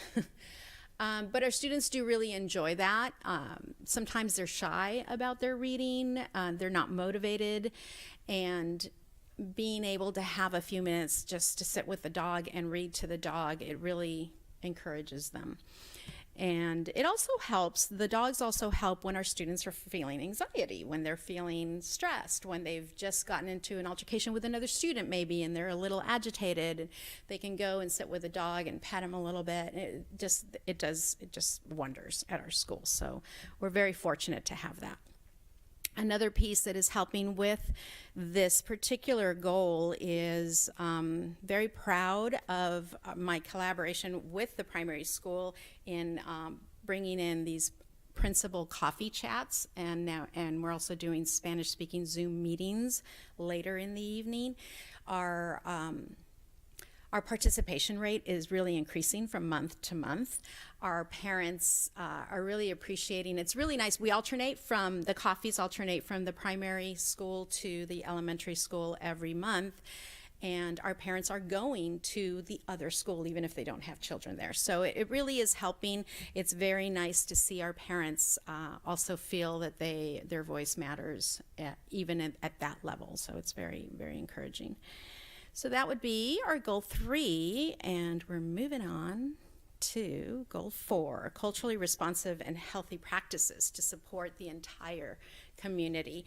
But our students do really enjoy that. Sometimes they're shy about their reading, they're not motivated, and being able to have a few minutes just to sit with the dog and read to the dog, it really encourages them. And it also helps, the dogs also help when our students are feeling anxiety, when they're feeling stressed, when they've just gotten into an altercation with another student maybe, and they're a little agitated. They can go and sit with the dog and pet him a little bit. It does wonders at our school. So we're very fortunate to have that. Another piece that is helping with this particular goal is very proud of my collaboration with the primary school in bringing in these principal coffee chats, and we're also doing Spanish-speaking Zoom meetings later in the evening. Our participation rate is really increasing from month to month. Our parents are really appreciating. It's really nice. The coffees alternate from the primary school to the elementary school every month, and our parents are going to the other school even if they don't have children there. So it really is helping. It's very nice to see our parents also feel that their voice matters even at that level. So it's very, very encouraging. So that would be our goal 3, and we're moving on to goal 4, culturally responsive and healthy practices to support the entire community.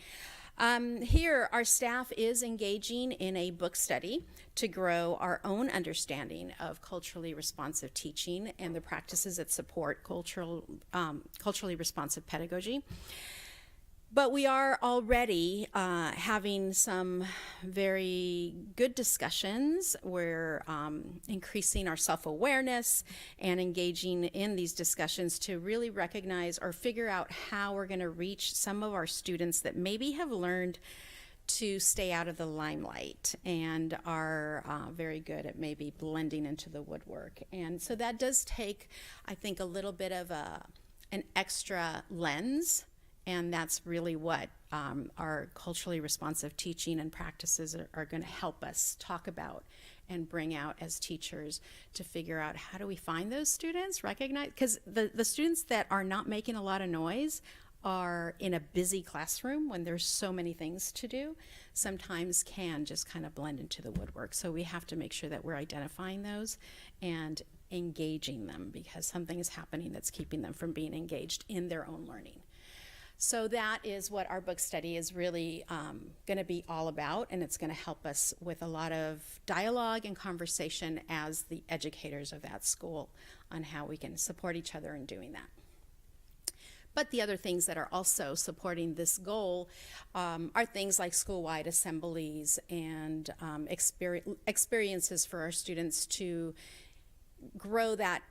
Here, our staff is engaging in a book study to grow our own understanding of culturally responsive teaching and the practices that support culturally responsive pedagogy. But we are already having some very good discussions. We're increasing our self-awareness and engaging in these discussions to really recognize or figure out how we're going to reach some of our students that maybe have learned to stay out of the limelight and are very good at maybe blending into the woodwork. And so that does take, I think, a little bit of an extra lens. And that's really what our culturally responsive teaching and practices are going to help us talk about and bring out as teachers, to figure out how do we find those students, recognize, because the students that are not making a lot of noise are in a busy classroom when there's so many things to do, sometimes can just kind of blend into the woodwork. So we have to make sure that we're identifying those and engaging them, because something is happening that's keeping them from being engaged in their own learning. So that is what our book study is really going to be all about, and it's going to help us with a lot of dialogue and conversation as the educators of that school on how we can support each other in doing that. But the other things that are also supporting this goal are things like school-wide assemblies and experiences for our students to grow that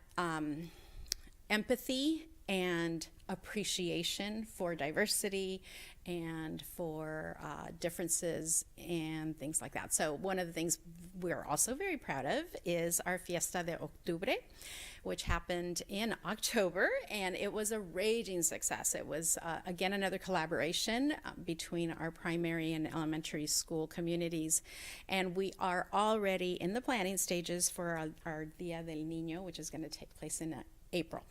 empathy and appreciation for diversity and for differences and things like that. So one of the things we're also very proud of is our Fiesta de Octubre, which happened in October, and it was a raging success. It was, again, another collaboration between our primary and elementary school communities, and we are already in the planning stages for our Dia del Niño, which is going to take place in April.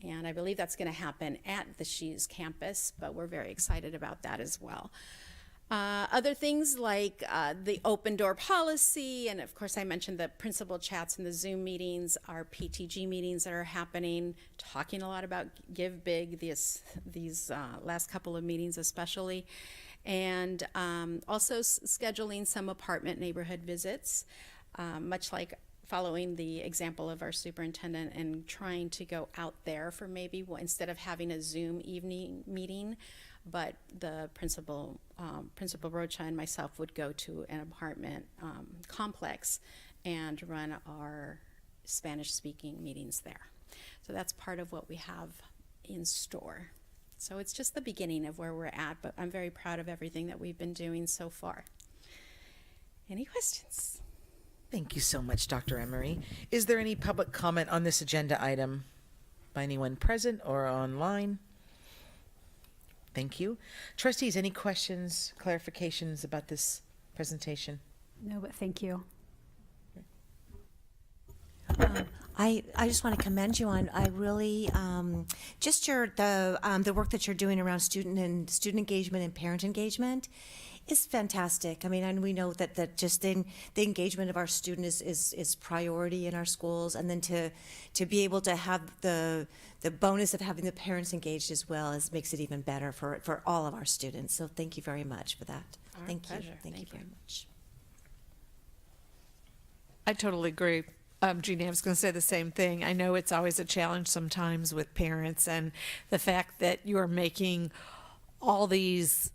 And I believe that's going to happen at the SHUSD campus, but we're very excited about that as well. Other things like the open door policy, and of course I mentioned the principal chats and the Zoom meetings, our PTG meetings that are happening, talking a lot about Give Big these last couple of meetings especially, and also scheduling some apartment neighborhood visits, much like following the example of our superintendent and trying to go out there for maybe instead of having a Zoom evening meeting, but the Principal Rocha and myself would go to an apartment complex and run our Spanish-speaking meetings there. So that's part of what we have in store. So it's just the beginning of where we're at, but I'm very proud of everything that we've been doing so far. Any questions? Thank you so much, Dr. Emery. Is there any public comment on this agenda item by anyone present or online? Thank you. Trustees, any questions, clarifications about this presentation? No, but thank you. I just want to commend you on, I really, just the work that you're doing around student engagement and parent engagement is fantastic. I mean, and we know that just the engagement of our student is priority in our schools, and then to be able to have the bonus of having the parents engaged as well makes it even better for all of our students. So thank you very much for that. Thank you. Thank you very much. I totally agree. Jeannie, I was going to say the same thing. I know it's always a challenge sometimes with parents, and the fact that you are making all these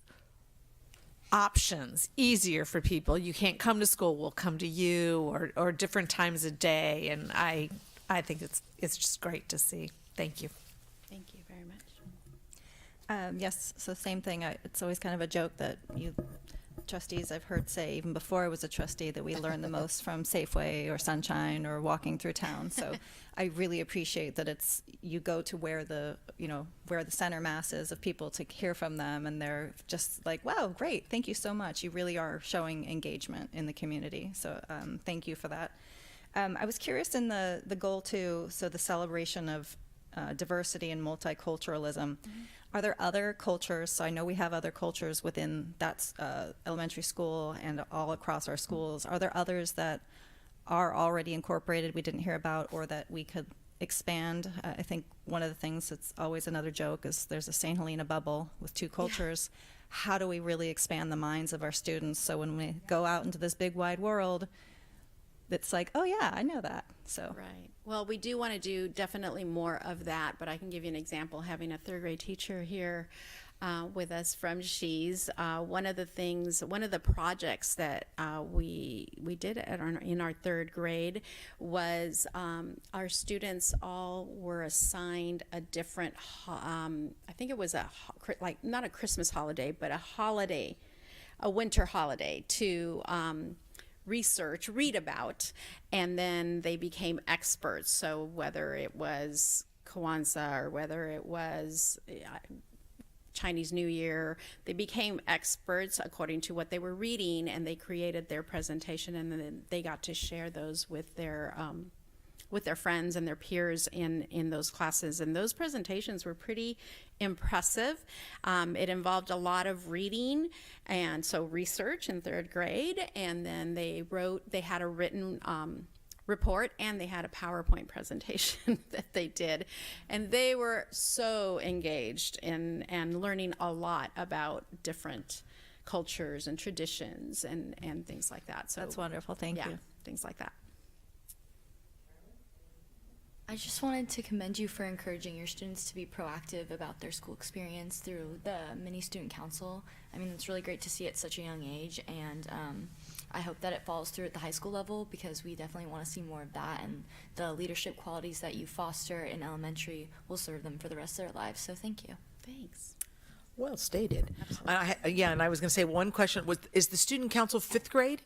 options easier for people. You can't come to school, we'll come to you, or different times a day, and I think it's just great to see. Thank you. Thank you very much. Yes, so same thing. It's always kind of a joke that you trustees, I've heard say even before I was a trustee, that we learn the most from Safeway or Sunshine or walking through town. So I really appreciate that you go to where the center mass is of people to hear from them, and they're just like, wow, great, thank you so much. You really are showing engagement in the community. So thank you for that. I was curious in the goal too, so the celebration of diversity and multiculturalism. Mm-hmm. Are there other cultures? So I know we have other cultures within that elementary school and all across our schools. Are there others that are already incorporated we didn't hear about, or that we could expand? I think one of the things that's always another joke is there's a St. Helena bubble with two cultures. Yeah. How do we really expand the minds of our students so when we go out into this big wide world, it's like, oh yeah, I know that. So right. Well, we do want to do definitely more of that, but I can give you an example. Having a third grade teacher here with us from SHUSD, one of the projects that we did in our third grade was our students all were assigned a different, I think it was not a Christmas holiday, but a winter holiday to read about, and then they became experts. So whether it was Kwanzaa or whether it was Chinese New Year, they became experts according to what they were reading, and they created their presentation, and then they got to share those with their friends and their peers in those classes. And those presentations were pretty impressive. It involved a lot of reading, and so research in third grade, and then they had a written report, and they had a PowerPoint presentation that they did. And they were so engaged in and learning a lot about different cultures and traditions and things like that. So that's wonderful. Thank you. Things like that. I just wanted to commend you for encouraging your students to be proactive about their school experience through the mini student council. I mean, it's really great to see at such a young age, and I hope that it follows through at the high school level, because we definitely want to see more of that, and the leadership qualities that you foster in elementary will serve them for the rest of their lives. So thank you. Thanks. Well stated. And I was going to say one question is the student council 5th grade?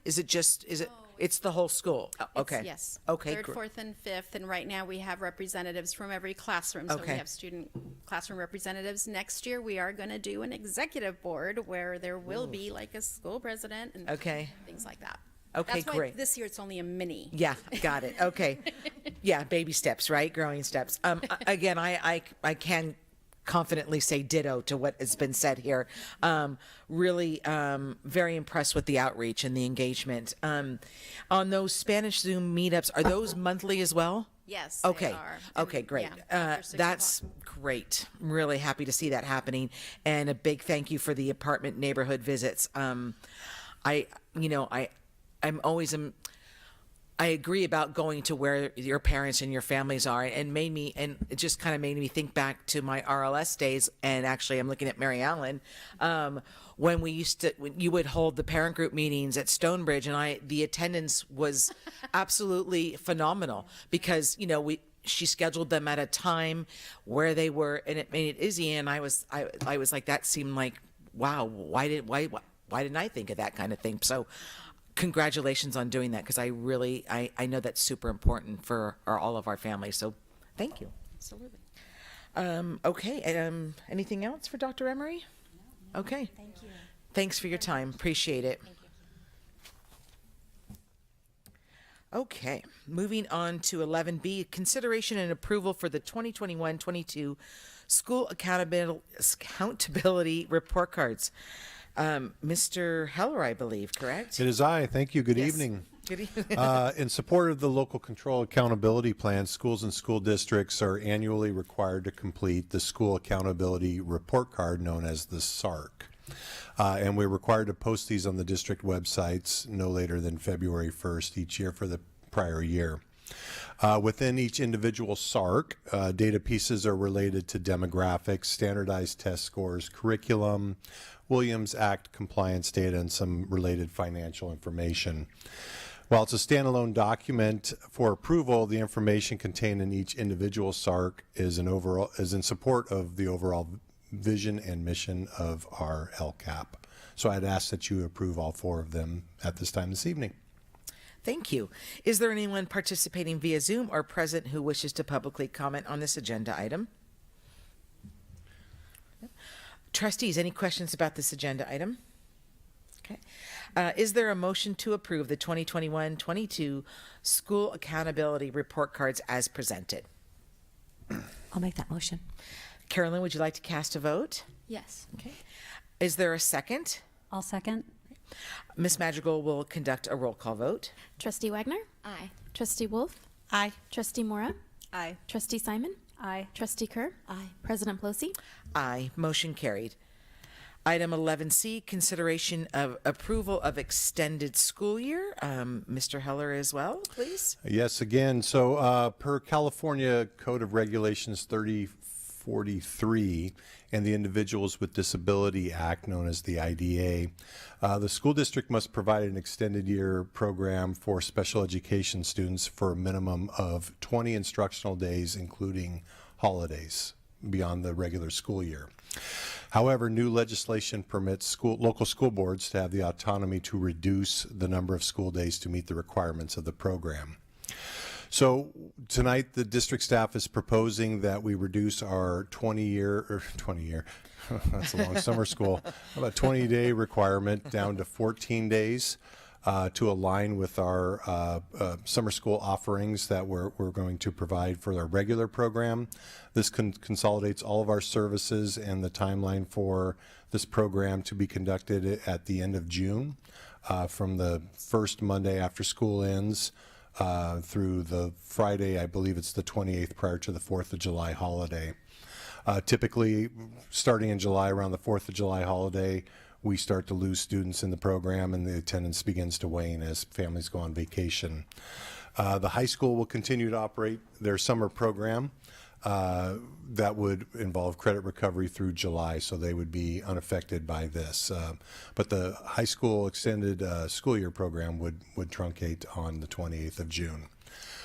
It's the whole school? Okay. Yes. Okay. 3rd, 4th, and 5th. And right now we have representatives from every classroom. So we have student classroom representatives. Next year we are going to do an executive board where there will be like a school president and things like that. Okay, That's why great. This year it's only a mini. Yeah, got it. Okay. Yeah, baby steps, right? Growing steps. Again, I can confidently say ditto to what has been said here. Really very impressed with the outreach and the engagement. On those Spanish Zoom meetups, are those monthly as well? Yes, okay. they are. Okay, great. After 6 That's great. I'm really happy to see that happening. And a big thank you for the apartment neighborhood visits. I'm I agree about going to where your parents and your families are, and it just kind of made me think back to my RLS days. And actually, I'm looking at Mary Ellen, when you would hold the parent group meetings at Stonebridge, and the attendance was absolutely phenomenal because she scheduled them at a time where they were, and it made it easy. And I was like, that seemed like, wow, why didn't I think of that kind of thing? So congratulations on doing that, because I know that's super important for all of our families. So thank you. Absolutely. Okay. Anything else for Dr. Emery? No. Okay. Thank you. Thanks for your time. Appreciate it. Okay, moving on to 11B, consideration and approval for the 2021-22 school accountability report cards. Mr. Heller, I believe, correct? It is I. Thank you. Good Yes. evening. Good evening. In support of the local control accountability plan, schools and school districts are annually required to complete the school accountability report card known as the SARC. And we're required to post these on the district websites no later than February 1st each year for the prior year. Within each individual SARC, data pieces are related to demographics, standardized test scores, curriculum, Williams Act compliance data, and some related financial information. While it's a standalone document for approval, the information contained in each individual SARC is in support of the overall vision and mission of our LCAP. So I'd ask that you approve all 4 of them at this time this evening. Thank you. Is there anyone participating via Zoom or present who wishes to publicly comment on this agenda item? Trustees, any questions about this agenda item? Okay. Is there a motion to approve the 2021-22 school accountability report cards as presented? I'll make that motion. Carolyn, would you like to cast a vote? Yes. Okay. Is there a second? I'll second. Ms. Madrigal will conduct a roll call vote. Trustee Wagner? Aye. Trustee Wolf? Aye. Trustee Mora? Aye. Trustee Simon? Aye. Trustee Kerr? Aye. President Pelosi? Aye. Motion carried. Item 11C, consideration of approval of extended school year. Mr. Heller as well, please. Yes, again, so per California Code of Regulations 3043 and the Individuals with Disability Act, known as the IDA, the school district must provide an extended year program for special education students for a minimum of 20 instructional days, including holidays, beyond the regular school year. However, new legislation permits local school boards to have the autonomy to reduce the number of school days to meet the requirements of the program. So tonight, the district staff is proposing that we reduce our 20-year, that's a long summer school, about 20-day requirement down to 14 days to align with our summer school offerings that we're going to provide for our regular program. This consolidates all of our services and the timeline for this program to be conducted at the end of June, from the first Monday after school ends through the Friday, I believe it's the 28th, prior to the 4th of July holiday. Typically, starting in July, around the 4th of July holiday, we start to lose students in the program and the attendance begins to wane as families go on vacation. The high school will continue to operate their summer program that would involve credit recovery through July, so they would be unaffected by this. But the high school extended school year program would truncate on the 28th of June.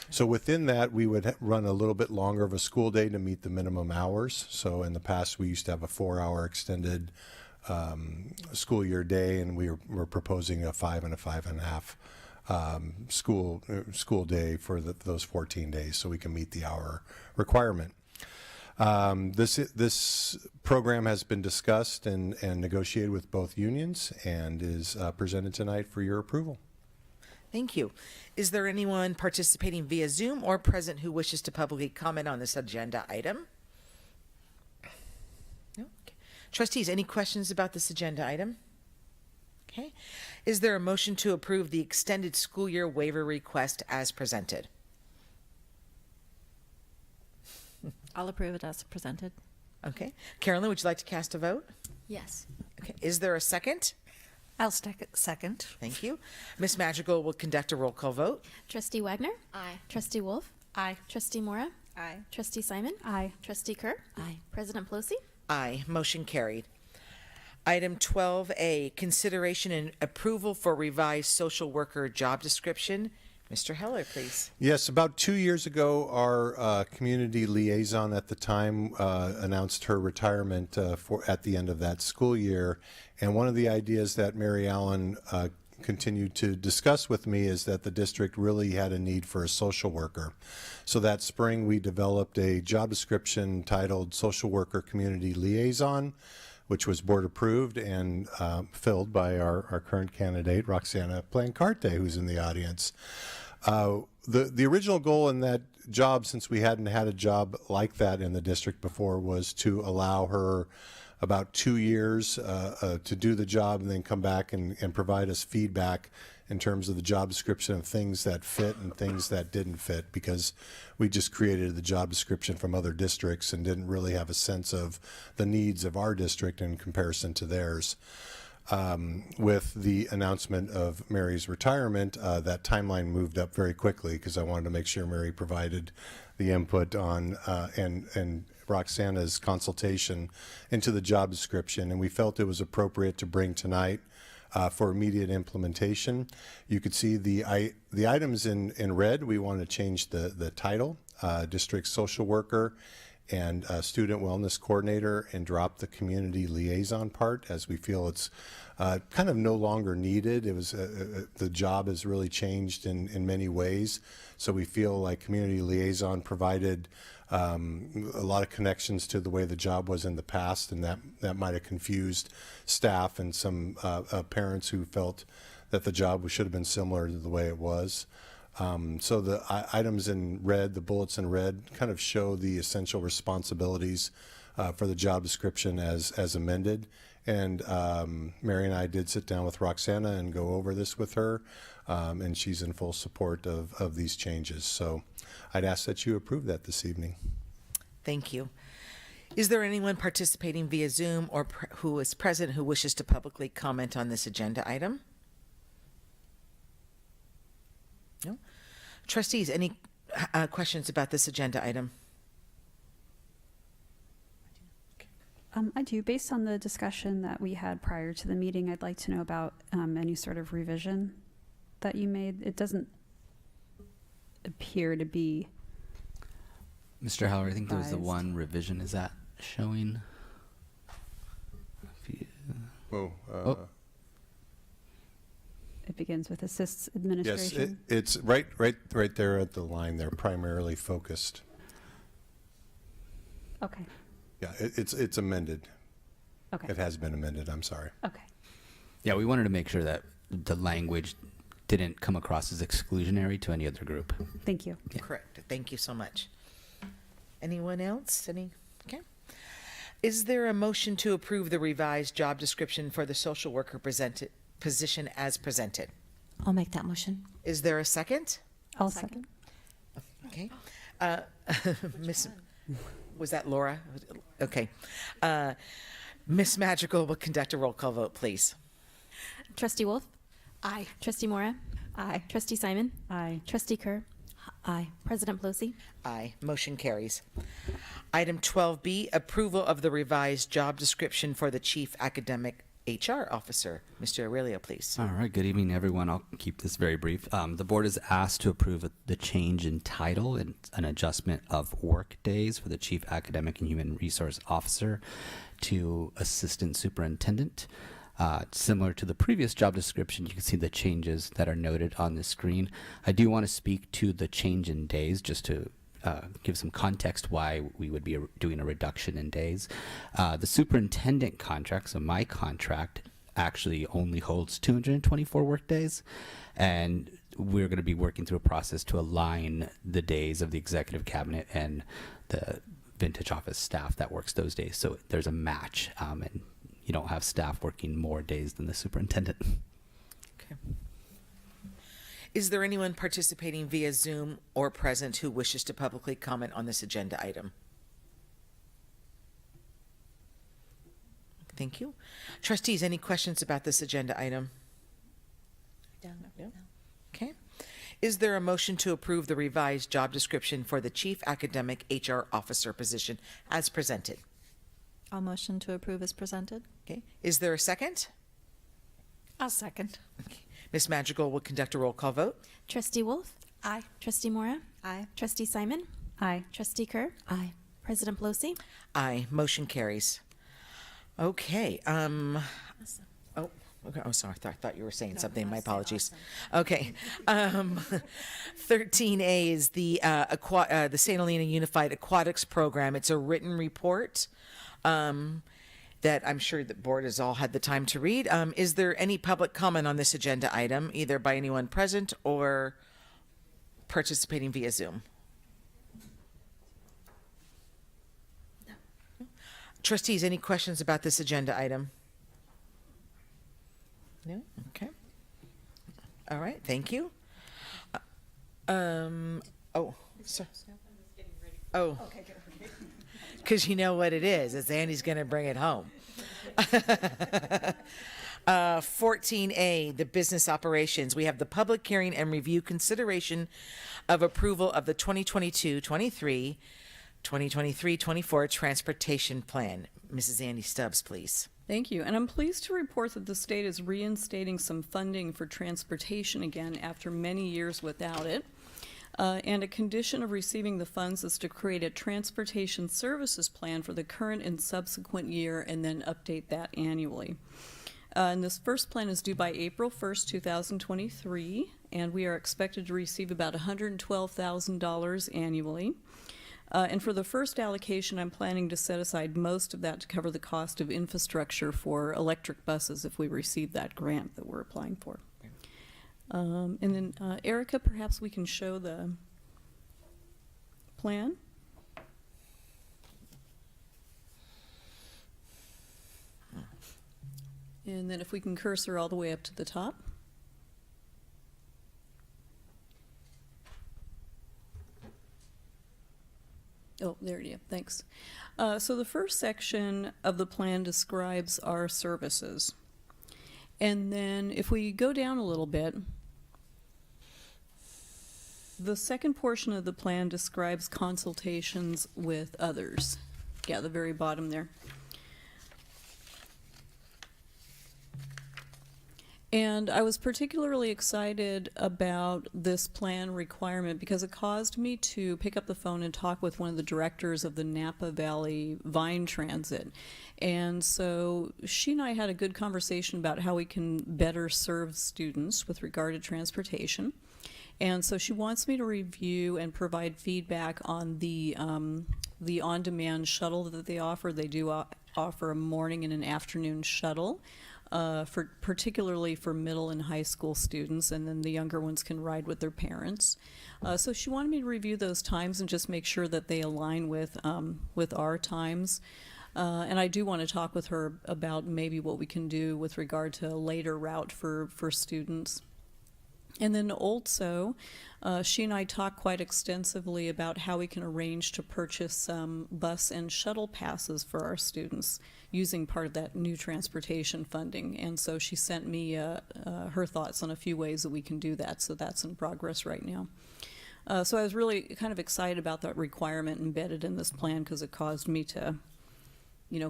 So within that, we would run a little bit longer of a school day to meet the minimum hours. So in the past, we used to have a 4-hour extended school year day, and we're proposing a 5 and a 5.5 school day for those 14 days, so we can meet the hour requirement. This program has been discussed and negotiated with both unions and is presented tonight for your approval. Thank you. Is there anyone participating via Zoom or present who wishes to publicly comment on this agenda item? No? Okay. Trustees, any questions about this agenda item? Okay. Is there a motion to approve the extended school year waiver request as presented? I'll approve it as presented. Okay. Carolyn, would you like to cast a vote? Yes. Okay. Is there a second? I'll second. Thank you. Ms. Madrigal will conduct a roll call vote. Trustee Wagner? Aye. Trustee Wolf? Aye. Trustee Mora? Aye. Trustee Simon? Aye. Trustee Kerr? Aye. President Pelosi? Aye. Motion carried. Item 12A, consideration and approval for revised social worker job description. Mr. Heller, please. Yes, about 2 years ago, our community liaison at the time announced her retirement at the end of that school year. And one of the ideas that Mary Allen continued to discuss with me is that the district really had a need for a social worker. So that spring, we developed a job description titled Social Worker Community Liaison, which was board approved and filled by our current candidate, Roxana Plancarte, who's in the audience. The original goal in that job, since we hadn't had a job like that in the district before, was to allow her about 2 years to do the job and then come back and provide us feedback in terms of the job description of things that fit and things that didn't fit, because we just created the job description from other districts and didn't really have a sense of the needs of our district in comparison to theirs. With the announcement of Mary's retirement, that timeline moved up very quickly because I wanted to make sure Mary provided the input on and Roxana's consultation into the job description, and we felt it was appropriate to bring tonight for immediate implementation. You could see the items in red. We want to change the title, District Social Worker and Student Wellness Coordinator, and drop the Community Liaison part, as we feel it's kind of no longer needed. It was the job has really changed in many ways, so we feel like Community Liaison provided a lot of connections to the way the job was in the past, and that might have confused staff and some parents who felt that the job should have been similar to the way it was. So the items in red, the bullets in red, kind of show the essential responsibilities for the job description as amended. And Mary and I did sit down with Roxana and go over this with her, and she's in full support of these changes. So I'd ask that you approve that this evening. Thank you. Is there anyone participating via Zoom or who is present who wishes to publicly comment on this agenda item? No? Trustees, any questions about this agenda item? I do. Based on the discussion that we had prior to the meeting, I'd like to know about any sort of revision that you made. It doesn't appear to be. Mr. Heller, I think there was the one revision. Is that showing? Oh. It begins with assists administration. Yes, it's right there at the line. They're primarily focused. Okay. Yeah, it's amended. Okay. It has been amended. I'm sorry. Okay. Yeah, we wanted to make sure that the language didn't come across as exclusionary to any other group. Thank you. Yeah. Correct. Thank you so much. Anyone else? Okay. Is there a motion to approve the revised job description for the social worker position as presented? I'll make that motion. Is there a second? I'll second. Okay. Miss, was that Laura? Okay. Miss Madrigal will conduct a roll call vote, please. Trustee Wolf? Aye. Trustee Mora? Aye. Trustee Simon? Aye. Trustee Kerr? Aye. President Pelosi? Aye. Motion carries. Item 12B, approval of the revised job description for the Chief Academic HR Officer. Mr. Aurelio, please. All right. Good evening, everyone. I'll keep this very brief. The board is asked to approve the change in title and an adjustment of work days for the Chief Academic and Human Resource Officer to Assistant Superintendent. Similar to the previous job description, you can see the changes that are noted on the screen. I do want to speak to the change in days just to give some context why we would be doing a reduction in days. The superintendent contract, so my contract, actually only holds 224 work days, and we're going to be working through a process to align the days of the executive cabinet and the vintage office staff that works those days. So there's a match, and you don't have staff working more days than the superintendent. Okay. Is there anyone participating via Zoom or present who wishes to publicly comment on this agenda item? Thank you. Trustees, any questions about this agenda item? No? Okay. Is there a motion to approve the revised job description for the Chief Academic HR Officer position as presented? I'll motion to approve as presented. Okay. Is there a second? I'll second. Okay. Ms. Madrigal will conduct a roll call vote. Trustee Wolf? Aye. Trustee Mora? Aye. Trustee Simon? Aye. Trustee Kerr? Aye. President Pelosi? Aye. Motion carries. Okay. Oh, okay. Oh, sorry. I thought you were saying something. My apologies. Okay. 13A is the St. Helena Unified Aquatics Program. It's a written report that I'm sure the board has all had the time to read. Is there any public comment on this agenda item, either by anyone present or participating via Zoom? Trustees, any questions about this agenda item? No? Okay. All right, thank you. Oh, sorry. Oh. Because you know what it is Andy's going to bring it home. 14A, the business operations. We have the public hearing and review consideration of approval of the 2022-23, 2023-24 transportation plan. Mrs. Andy Stubbs, please. Thank you. And I'm pleased to report that the state is reinstating some funding for transportation again after many years without it. And a condition of receiving the funds is to create a transportation services plan for the current and subsequent year and then update that annually. And this first plan is due by April 1st, 2023, and we are expected to receive about $112,000 annually. And for the first allocation, I'm planning to set aside most of that to cover the cost of infrastructure for electric buses if we receive that grant that we're applying for. And then, Erica, perhaps we can show the plan. And then if we can cursor all the way up to the top. Oh, there you go. Thanks. So the first section of the plan describes our services. And then if we go down a little bit, the second portion of the plan describes consultations with others. Yeah, the very bottom there. And I was particularly excited about this plan requirement because it caused me to pick up the phone and talk with one of the directors of the Napa Valley Vine Transit. And so she and I had a good conversation about how we can better serve students with regard to transportation. And so she wants me to review and provide feedback on the on-demand shuttle that they offer. They do offer a morning and an afternoon shuttle. Particularly for middle and high school students, and then the younger ones can ride with their parents. So she wanted me to review those times and just make sure that they align with our times. And I do want to talk with her about maybe what we can do with regard to a later route for students. And then also, she and I talked quite extensively about how we can arrange to purchase bus and shuttle passes for our students using part of that new transportation funding. And so she sent me her thoughts on a few ways that we can do that. So that's in progress right now. So I was really kind of excited about that requirement embedded in this plan because it caused me to,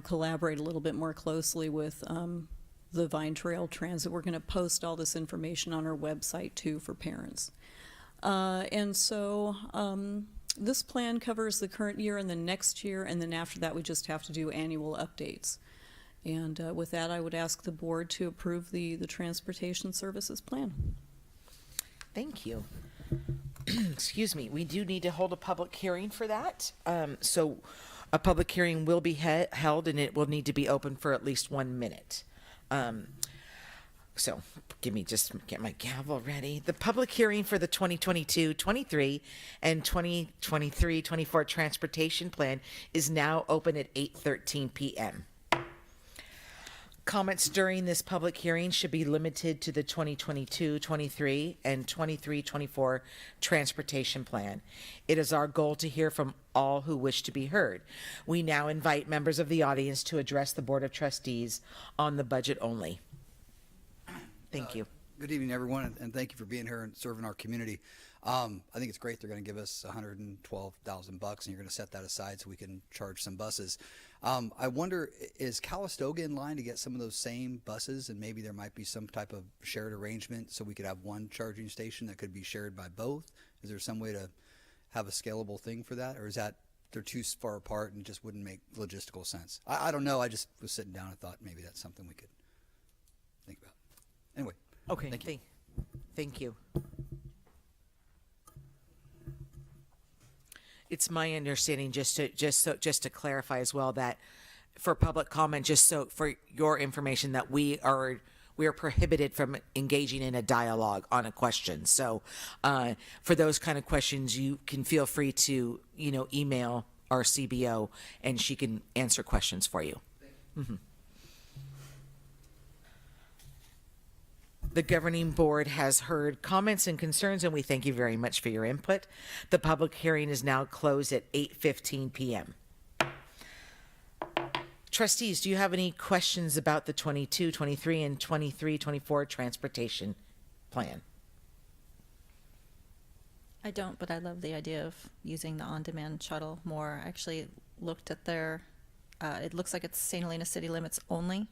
collaborate a little bit more closely with the Vine Trail Transit. We're going to post all this information on our website too for parents. And so this plan covers the current year and the next year, and then after that we just have to do annual updates. And with that, I would ask the board to approve the transportation services plan. Thank you. Excuse me. We do need to hold a public hearing for that. So a public hearing will be held, and it will need to be open for at least 1 minute. So get my gavel ready. The public hearing for the 2022-23 and 2023-24 transportation plan is now open at 8:13 p.m. Comments during this public hearing should be limited to the 2022-23 and 23-24 transportation plan. It is our goal to hear from all who wish to be heard. We now invite members of the audience to address the Board of Trustees on the budget only. Thank you. Good evening, everyone, and thank you for being here and serving our community. I think it's great they're going to give us $112,000, and you're going to set that aside so we can charge some buses. I wonder, is Calistoga in line to get some of those same buses, and maybe there might be some type of shared arrangement so we could have one charging station that could be shared by both? Is there some way to have a scalable thing for that, or is that they're too far apart and just wouldn't make logistical sense? I don't know. I just was sitting down and thought maybe that's something we could think about. Anyway. Okay. Thank you. Thank you. It's my understanding, just to clarify as well, that for public comment, just so for your information, that we are prohibited from engaging in a dialogue on a question. So for those kind of questions, you can feel free to email our CBO, and she can answer questions for you. Mm-hmm. The governing board has heard comments and concerns, and we thank you very much for your input. The public hearing is now closed at 8:15 p.m. Trustees, do you have any questions about the 22-23 and 23-24 transportation plan? I don't, but I love the idea of using the on-demand shuttle more. I actually looked at their, it looks like it's St. Helena city limits only.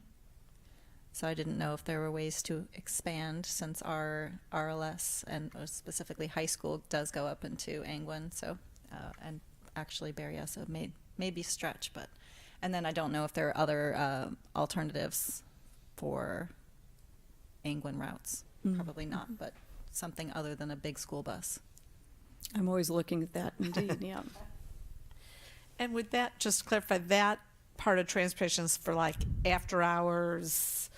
So I didn't know if there were ways to expand, since our RLS and specifically high school does go up into Angwin. So, and actually Berryessa may be stretch, but, and then I don't know if there are other alternatives for Angwin routes. Probably not, but something other than a big school bus. I'm always looking at that, indeed, yeah. And would that, just clarify, that part of transportation is for like after hours,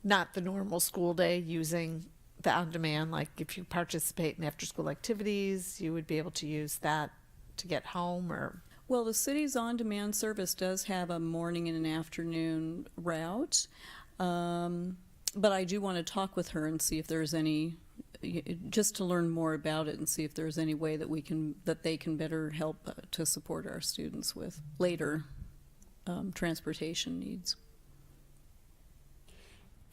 not the normal school day, using the on-demand? Like if you participate in after-school activities, you would be able to use that to get home, or? Well, the city's on-demand service does have a morning and an afternoon route, but I do want to talk with her and see if there's any, just to learn more about it and see if there's any way that they can better help to support our students with later transportation needs.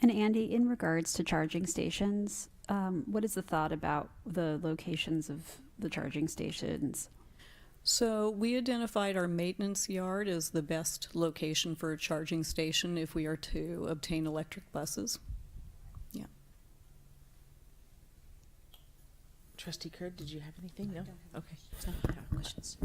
And Andy, in regards to charging stations, what is the thought about the locations of the charging stations? So we identified our maintenance yard as the best location for a charging station if we are to obtain electric buses. Yeah. Trustee Kurd, did you have anything? No? Okay. No, I have questions.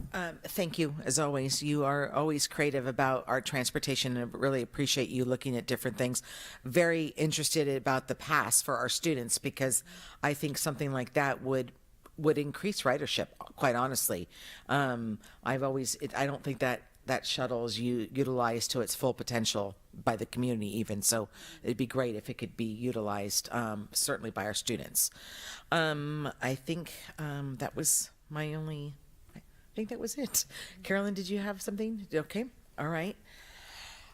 Thank you, as always. You are always creative about our transportation, and I really appreciate you looking at different things. Very interested about the pass for our students, because I think something like that would increase ridership, quite honestly. I don't think that shuttle is utilized to its full potential by the community even. So it'd be great if it could be utilized, certainly by our students. I think that was I think that was it. Carolyn, did you have something? Okay. All right.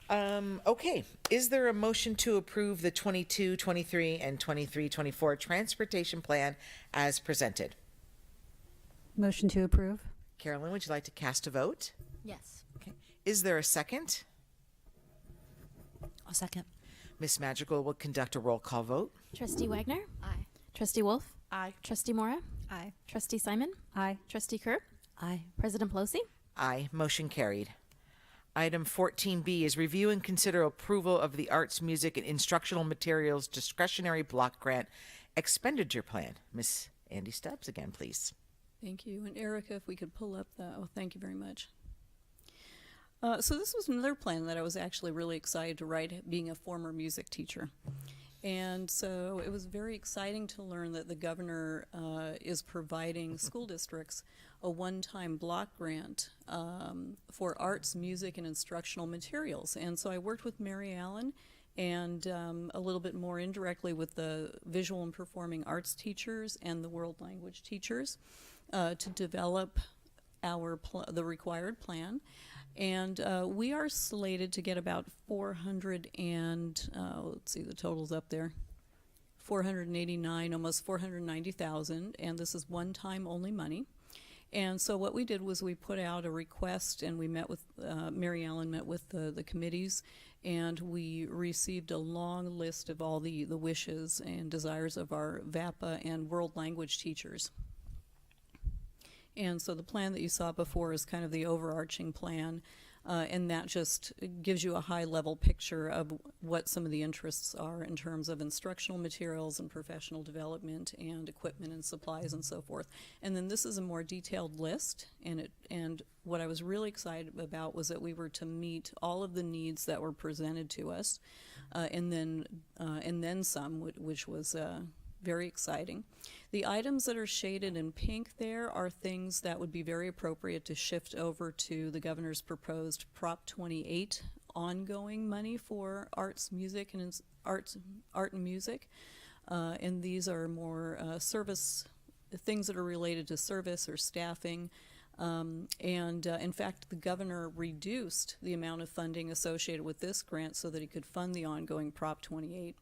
Okay. Is there a motion to approve the 22-23 and 23-24 transportation plan as presented? Motion to approve. Carolyn, would you like to cast a vote? Yes. Okay. Is there a second? I'll second. Miss Magical will conduct a roll call vote. Trustee Wagner? Aye. Trustee Wolf? Aye. Trustee Mora? Aye. Trustee Simon? Aye. Trustee Kerr? Aye. President Pelosi? Aye. Motion carried. Item 14B is review and consider approval of the Arts, Music, and Instructional Materials Discretionary Block Grant Expenditure Plan. Miss Andy Stubbs again, please. Thank you. And Erica, if we could pull up that. Oh, thank you very much. So this was another plan that I was actually really excited to write, being a former music teacher. And so it was very exciting to learn that the governor is providing school districts a one-time block grant for arts, music, and instructional materials. And so I worked with Mary Allen and a little bit more indirectly with the visual and performing arts teachers and the world language teachers to develop the required plan. And we are slated to get about 400 and, let's see, the total's up there. 489, almost 490,000, and this is one-time only money. And so what we did was we put out a request, and we met with, Mary Ellen met with the committees, and we received a long list of all the wishes and desires of our VAPA and world language teachers. And so the plan that you saw before is kind of the overarching plan, and that just gives you a high-level picture of what some of the interests are in terms of instructional materials and professional development and equipment and supplies and so forth. And then this is a more detailed list, and what I was really excited about was that we were to meet all of the needs that were presented to us, and then some, which was very exciting. The items that are shaded in pink there are things that would be very appropriate to shift over to the governor's proposed Prop 28 ongoing money for arts, music, and art and music. And these are more service, things that are related to service or staffing. In fact, the governor reduced the amount of funding associated with this grant so that he could fund the ongoing Prop 28.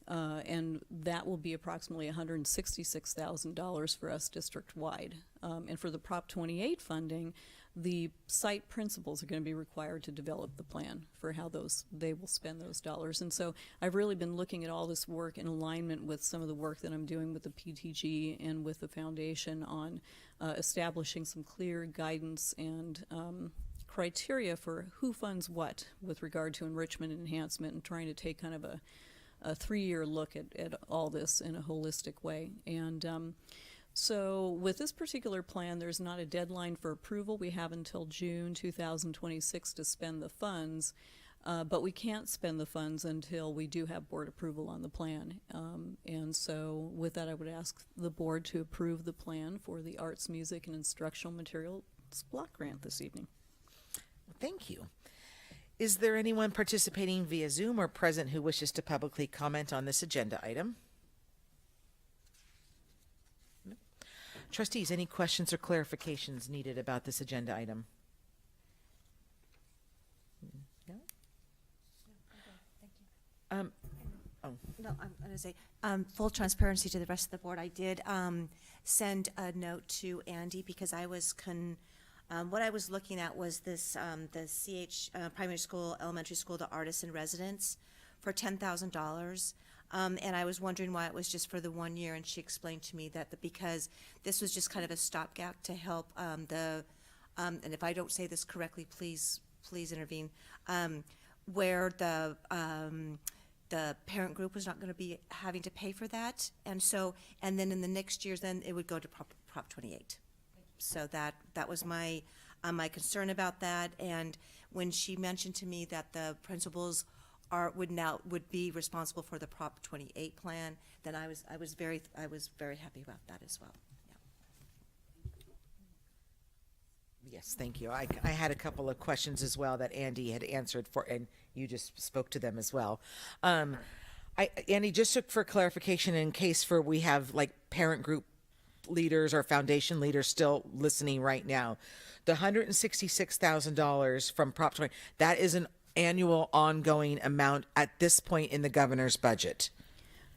And that will be approximately $166,000 for us district-wide. And for the Prop 28 funding, the site principals are going to be required to develop the plan for how they will spend those dollars. And so I've really been looking at all this work in alignment with some of the work that I'm doing with the PTG and with the foundation on establishing some clear guidance and criteria for who funds what with regard to enrichment and enhancement, and trying to take kind of a 3-year look at all this in a holistic way. And so with this particular plan, there's not a deadline for approval. We have until June 2026 to spend the funds, but we can't spend the funds until we do have board approval on the plan. And so with that, I would ask the board to approve the plan for the arts, music, and instructional materials block grant this evening. Thank you. Is there anyone participating via Zoom or present who wishes to publicly comment on this agenda item? No. Trustees, any questions or clarifications needed about this agenda item? No? No, I'm going to say, full transparency to the rest of the board. I did send a note to Andy because I was what I was looking at was this, the CH primary school, elementary school, the artists in residence for $10,000. And I was wondering why it was just for the 1 year, and she explained to me that because this was just kind of a stopgap to help and if I don't say this correctly, please intervene, where the parent group was not going to be having to pay for that. And then in the next years, then it would go to Prop 28. So that was my concern about that. And when she mentioned to me that the principals would be responsible for the Prop 28 plan, then I was very happy about that as well. Yeah. Yes, thank you. I had a couple of questions as well that Andy had answered for, and you just spoke to them as well. Andy, just for clarification, in case we have like parent group leaders or foundation leaders still listening right now, the $166,000 from Prop 20, that is an annual ongoing amount at this point in the governor's budget.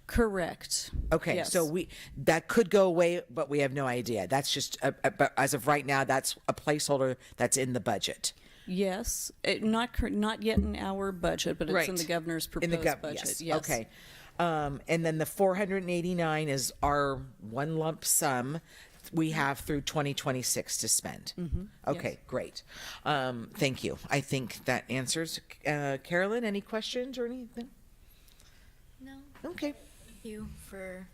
Correct. Okay, Yes. so that could go away, but we have no idea. That's just but as of right now, that's a placeholder that's in the budget. Yes, not yet in our budget, but it's in the governor's proposed budget. Yes. Okay. And then the 489 is our one lump sum we have through 2026 to spend. Okay, Yes. great. Thank you. I think that answers. Carolyn, any questions or anything? No. Okay. Thank you for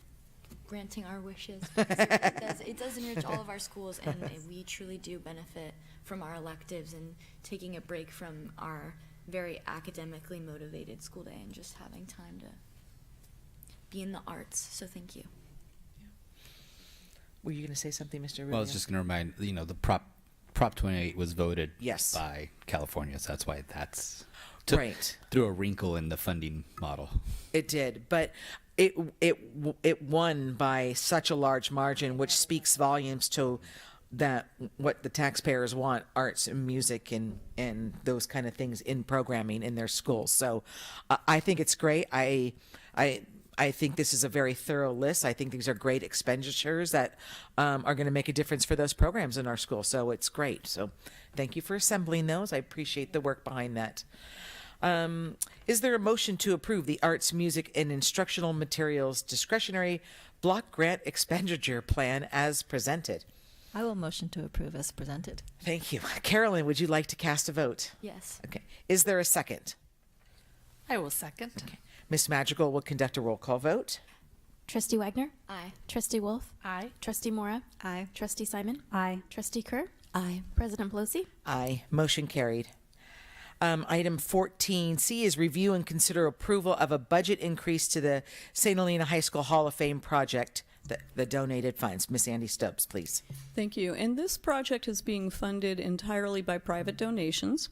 granting our wishes. It does enrich all of our schools, and we truly do benefit from our electives and taking a break from our very academically motivated school day and just having time to be in the arts. So thank you. Were you going to say something, Mr. Rubio? Well, I was just going to remind, the Prop 28 was voted Yes. by California, so that's why that's Right. threw a wrinkle in the funding model. It did, but it won by such a large margin, which speaks volumes to that what the taxpayers want, arts and music and those kind of things in programming in their schools. So I think it's great. I think this is a very thorough list. I think these are great expenditures that are going to make a difference for those programs in our school. So it's great. So thank you for assembling those. I appreciate the work behind that. Is there a motion to approve the arts, music, and instructional materials discretionary block grant expenditure plan as presented? I will motion to approve as presented. Thank you. Carolyn, would you like to cast a vote? Yes. Okay. Is there a second? I will second. Okay. Ms. Madrigal will conduct a roll call vote. Trustee Wagner? Aye. Trustee Wolf? Aye. Trustee Mora? Aye. Trustee Simon? Aye. Trustee Kerr? Aye. President Pelosi? Aye. Motion carried. Item 14C is review and consider approval of a budget increase to the St. Helena High School Hall of Fame project, the donated funds. Miss Andy Stubbs, please. Thank you. And this project is being funded entirely by private donations.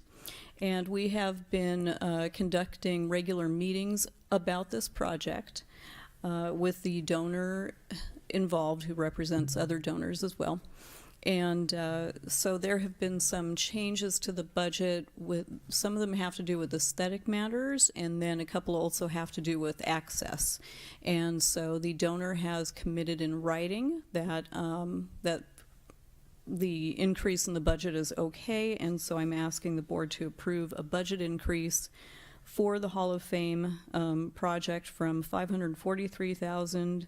And we have been conducting regular meetings about this project with the donor involved, who represents other donors as well. And so there have been some changes to the budget. With some of them have to do with aesthetic matters, and then a couple also have to do with access. And so the donor has committed in writing that that the increase in the budget is okay, and so I'm asking the board to approve a budget increase for the Hall of Fame project from $543,000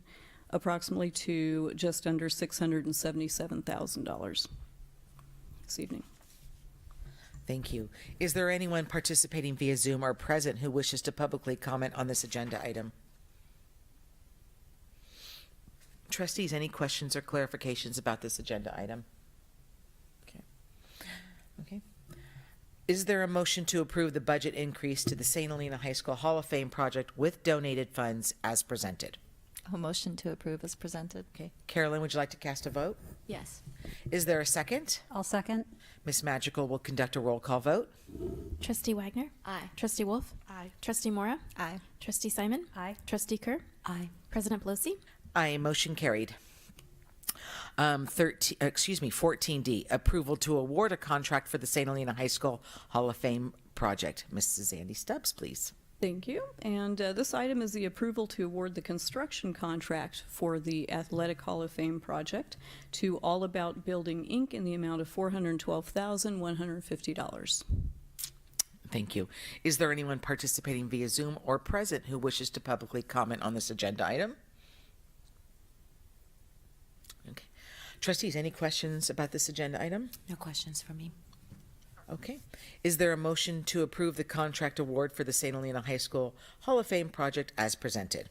approximately to just under $677,000 this evening. Thank you. Is there anyone participating via Zoom or present who wishes to publicly comment on this agenda item? Trustees, any questions or clarifications about this agenda item? Okay. Is there a motion to approve the budget increase to the St. Helena High School Hall of Fame project with donated funds as presented? A motion to approve as presented. Okay. Carolyn, would you like to cast a vote? Yes. Is there a second? I'll second. Ms. Magical will conduct a roll call vote. Trustee Wagner? Aye. Trustee Wolf? Aye. Trustee Mora? Aye. Trustee Simon? Aye. Trustee Kerr? Aye. President Pelosi? Aye, motion carried. 14D, approval to award a contract for the St. Helena High School Hall of Fame project. Mrs. Andy Stubbs, please. Thank you. And this item is the approval to award the construction contract for the Athletic Hall of Fame project to All About Building, Inc. in the amount of $412,150. Thank you. Is there anyone participating via Zoom or present who wishes to publicly comment on this agenda item? Okay. Trustees, any questions about this agenda item? No questions for me. Okay. Is there a motion to approve the contract award for the St. Helena High School Hall of Fame project as presented?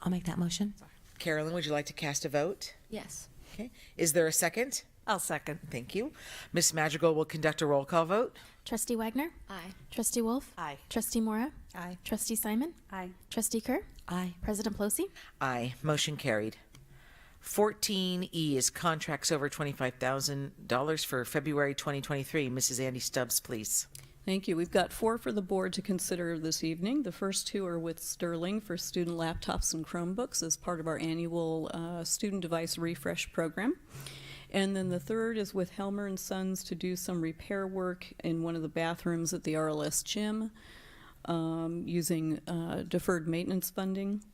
I'll make that motion. Carolyn, would you like to cast a vote? Yes. Okay. Is there a second? I'll second. Thank you. Ms. Madrigal will conduct a roll call vote. Trustee Wagner? Aye. Trustee Wolf? Aye. Trustee Mora? Aye. Trustee Simon? Aye. Trustee Kerr? Aye. President Pelosi? Aye. Motion carried. 14E is contracts over $25,000 for February 2023. Mrs. Andy Stubbs, please. Thank you. We've got 4 for the board to consider this evening. The first 2 are with Sterling for student laptops and Chromebooks as part of our annual student device refresh program. And then the third is with Helmer and Sons to do some repair work in one of the bathrooms at the RLS gym using deferred maintenance funding.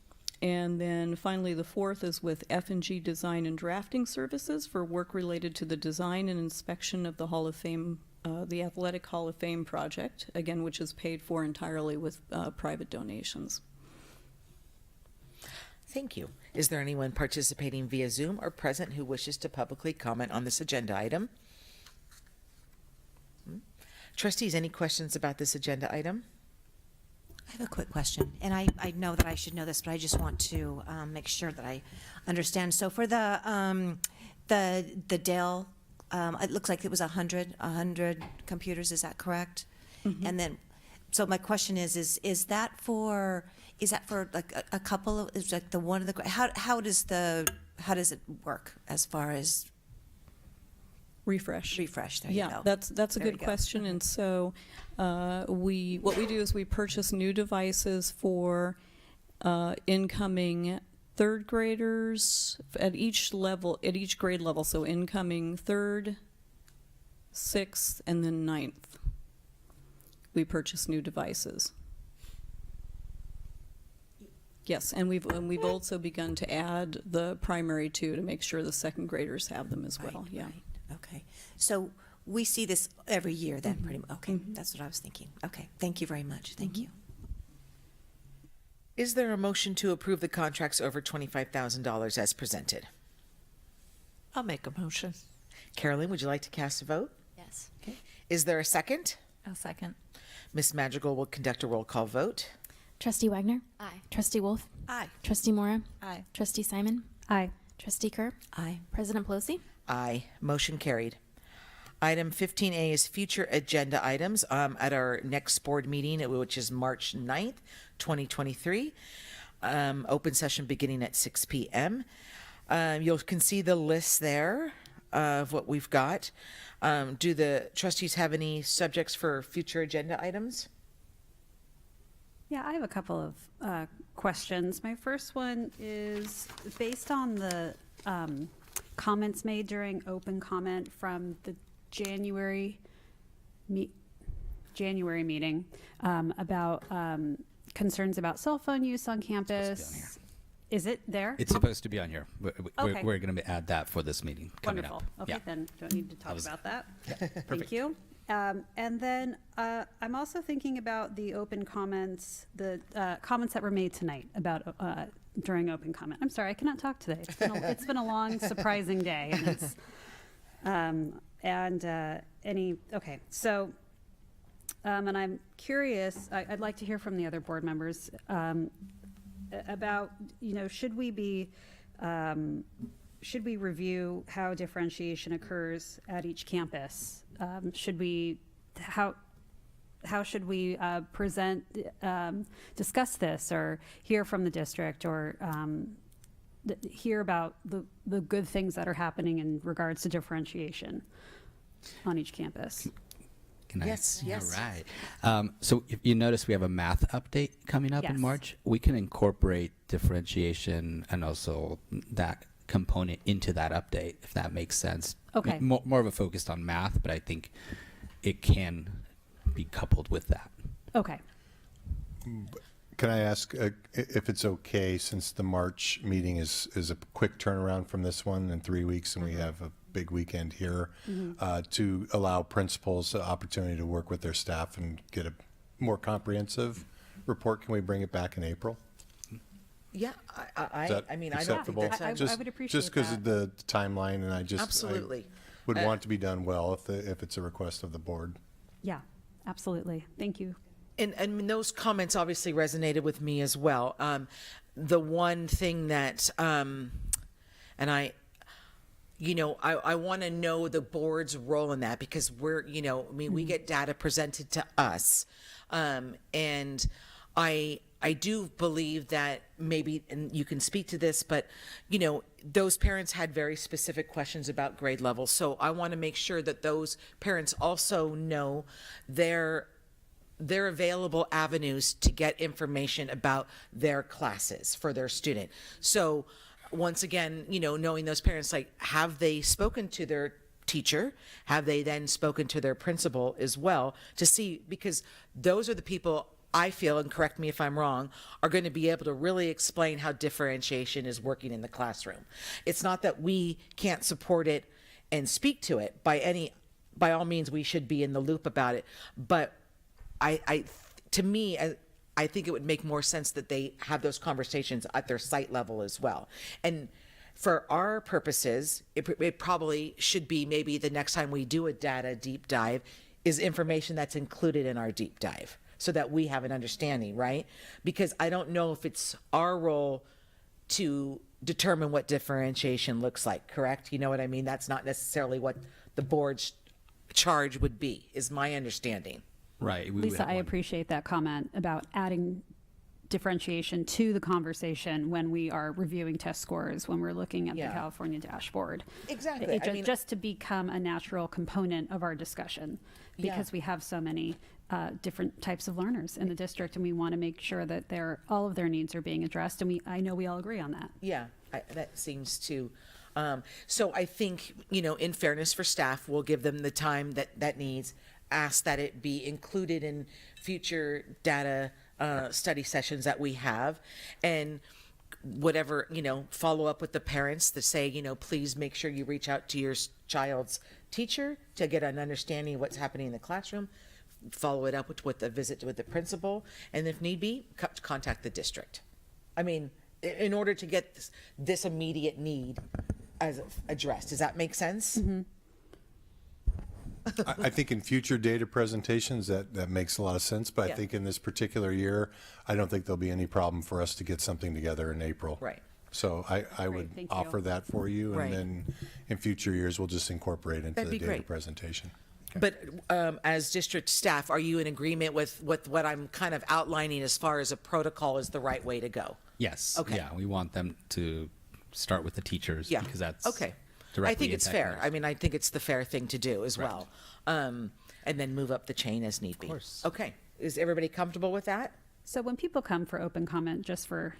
And then finally, the fourth is with F&G Design and Drafting Services for work related to the design and inspection of the Hall of Fame, the Athletic Hall of Fame project, again, which is paid for entirely with private donations. Thank you. Is there anyone participating via Zoom or present who wishes to publicly comment on this agenda item? Trustees, any questions about this agenda item? I have a quick question, and I know that I should know this, but I just want to make sure that I understand. So for the Dell, it looks like it was 100 computers. Is that correct? Mm-hmm. And then, so my question is that for like a couple of, is like the one of the, how does it work as far as refresh? There you Yeah, go. that's a There good you go. question. And so what we do is we purchase new devices for incoming third graders at each grade level, so incoming third, sixth, and then ninth, we purchase new devices. Yes, and we've also begun to add the primary two to make sure the second graders have them as well. Yeah. Right. Okay. So we see this every year then, pretty much. Okay, that's what I was thinking. Okay, thank you very much. Thank you. Is there a motion to approve the contracts over $25,000 as presented? I'll make a motion. Carolyn, would you like to cast a vote? Yes. Okay. Is there a second? I'll second. Ms. Madrigal will conduct a roll call vote. Trustee Wagner? Aye. Trustee Wolf? Aye. Trustee Mora? Aye. Trustee Simon? Aye. Trustee Kerr? Aye. President Pelosi? Aye. Motion carried. Item 15A is future agenda items at our next board meeting, which is March 9th, 2023. Open session beginning at 6 p.m. You can see the list there of what we've got. Do the trustees have any subjects for future agenda items? Yeah, I have a couple of questions. My first one is based on the comments made during open comment from the January meeting about concerns about cell phone use on campus. Is it there? It's supposed to be on here. Okay. We're going to add that for this meeting coming Wonderful. up. Okay, then don't need to talk about that. Perfect. Thank you. And then I'm also thinking about the open comments, the comments that were made tonight about during open comment. I'm sorry, I cannot talk today. It's been a long, surprising day. And it's, okay. So, and I'm curious, I'd like to hear from the other board members about, should we review how differentiation occurs at each campus? How should we discuss this or hear from the district or hear about the good things that are happening in regards to differentiation on each campus? Yes. All right. So if you notice, we have a math update coming up in March. We can incorporate differentiation and also that component into that update, if that makes sense. Okay. More of a focus on math, but I think it can be coupled with that. Okay. Can I ask if it's okay, since the March meeting is a quick turnaround from this one in 3 weeks, and we have a big weekend here, to allow principals the opportunity to work with their staff and get a more comprehensive report? Can we bring it back in April? Yeah, Is that I mean, acceptable? I don't think that's I would appreciate just because of the timeline, and I Absolutely. would want it to be done well if it's a request of the board. Yeah, absolutely. Thank you. And those comments obviously resonated with me as well. The one thing that, and I want to know the board's role in that, because we're, we get data presented to us. And I do believe that maybe, and you can speak to this, but, those parents had very specific questions about grade levels. So I want to make sure that those parents also know their available avenues to get information about their classes for their student. So once again, knowing those parents, like, have they spoken to their teacher? Have they then spoken to their principal as well, to see, because those are the people I feel, and correct me if I'm wrong, are going to be able to really explain how differentiation is working in the classroom. It's not that we can't support it and speak to it by all means, we should be in the loop about it. But to me, I think it would make more sense that they have those conversations at their site level as well. And for our purposes, it probably should be, maybe the next time we do a data deep dive, is information that's included in our deep dive, so that we have an understanding, right? Because I don't know if it's our role to determine what differentiation looks like, correct? You know what I mean? That's not necessarily what the board's charge would be, is my understanding. Right. Lisa, I appreciate that comment about adding differentiation to the conversation when we are reviewing test scores, when we're looking at the California dashboard. Exactly. Just to become a natural component of our discussion, because we have so many different types of learners in the district, and we want to make sure that all of their needs are being addressed, and I know we all agree on that. Yeah, that seems to. So I think, in fairness for staff, we'll give them the time that needs, ask that it be included in future data study sessions that we have, and whatever, follow up with the parents to say, please make sure you reach out to your child's teacher to get an understanding of what's happening in the classroom, follow it up with a visit with the principal, and if need be, contact the district. I mean, in order to get this immediate need as addressed. Does that make sense? Mm-hmm. I think in future data presentations that makes a lot of sense, but Yeah. I think in this particular year, I don't think there'll be any problem for us to get something together in April. Right. So I would thank you. offer that for you, Right. and then in future years, we'll just incorporate into That'd the be data great. presentation. But as district staff, are you in agreement with what I'm kind of outlining as far as a protocol is the right way to go? Yes. Okay. Yeah, we want them to start with the teachers Yeah. because that's Okay. directly I think it's impacting fair. us. I mean, I think it's the fair thing to do as well. And then move up the chain as need be. Of course. Okay. Is everybody comfortable with that? So when people come for open comment, just for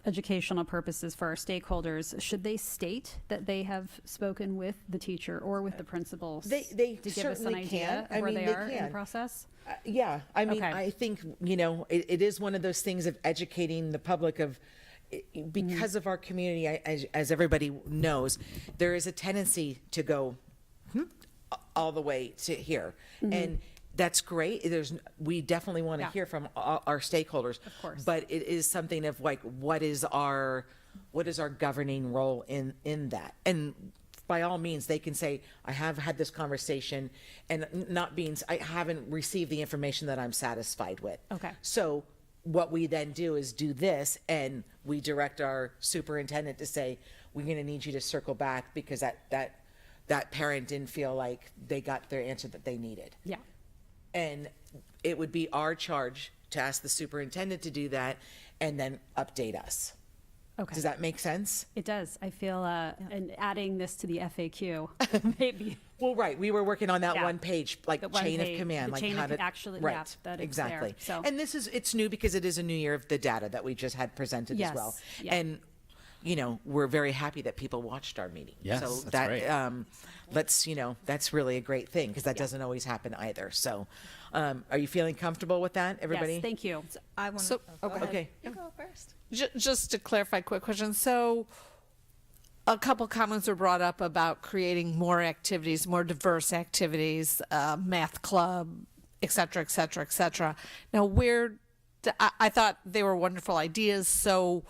educational purposes for our stakeholders, should they state that they have spoken with the teacher or with the principals They to give us an certainly idea can. of I where mean, they they are in the can. process? Yeah, I mean, Okay. I think, it is one of those things of educating the public of, because of our community, as everybody knows, there is a tendency to go all the way to here. And that's great. We definitely want to Yeah. hear from our stakeholders. Of course. But it is something of like, what is our governing role in that? And by all means, they can say, I have had this conversation and I haven't received the information that I'm satisfied with. Okay. So what we then do is do this, and we direct our superintendent to say, we're going to need you to circle back because that parent didn't feel like they got their answer that they needed. Yeah. And it would be our charge to ask the superintendent to do that and then update us. Okay. Does that make sense? It does. I feel, and adding this to the FAQ, maybe. Well, right. We were working on that Yeah. one page, like The one chain page, of command, the like chain how of to actually, right. yeah, that it's exactly. there, so. And it's new because it is a new year of the data that we just had presented Yes, as well. yeah. And we're very happy that people watched our meeting. Yes, so that's that great. that's really a great thing because that doesn't always happen either. So, are you feeling comfortable with that, everybody? Yes, thank you. I want So- to. Okay. You go first. Just to clarify, quick question. So, a couple comments were brought up about creating more activities, more diverse activities, math club, et cetera, et cetera, et cetera. Now, I thought they were wonderful ideas. So,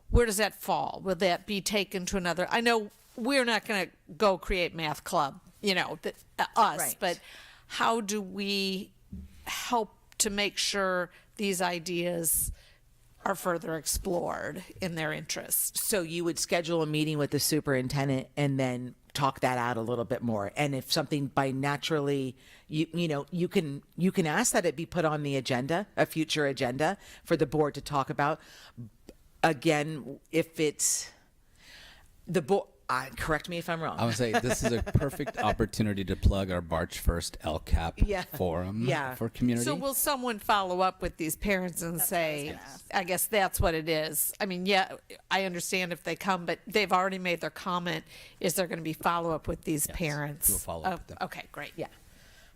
where does that fall? Will that be taken to another? I know we're not going to go create math club, us, Right. but how do we help to make sure these ideas are further explored in their interest? So you would schedule a meeting with the superintendent and then talk that out a little bit more. And if something by naturally, you can ask that it be put on the agenda, a future agenda for the board to talk about. Again, if it's the board, correct me if I'm wrong. I would say this is a perfect opportunity to plug our March 1st LCAP forum for community. So will someone follow up with these parents and say, I guess that's what it is? I mean, yeah, I understand if they come, but they've already made their comment. Is there going to be follow up with these parents? we'll follow up with them. Okay, great.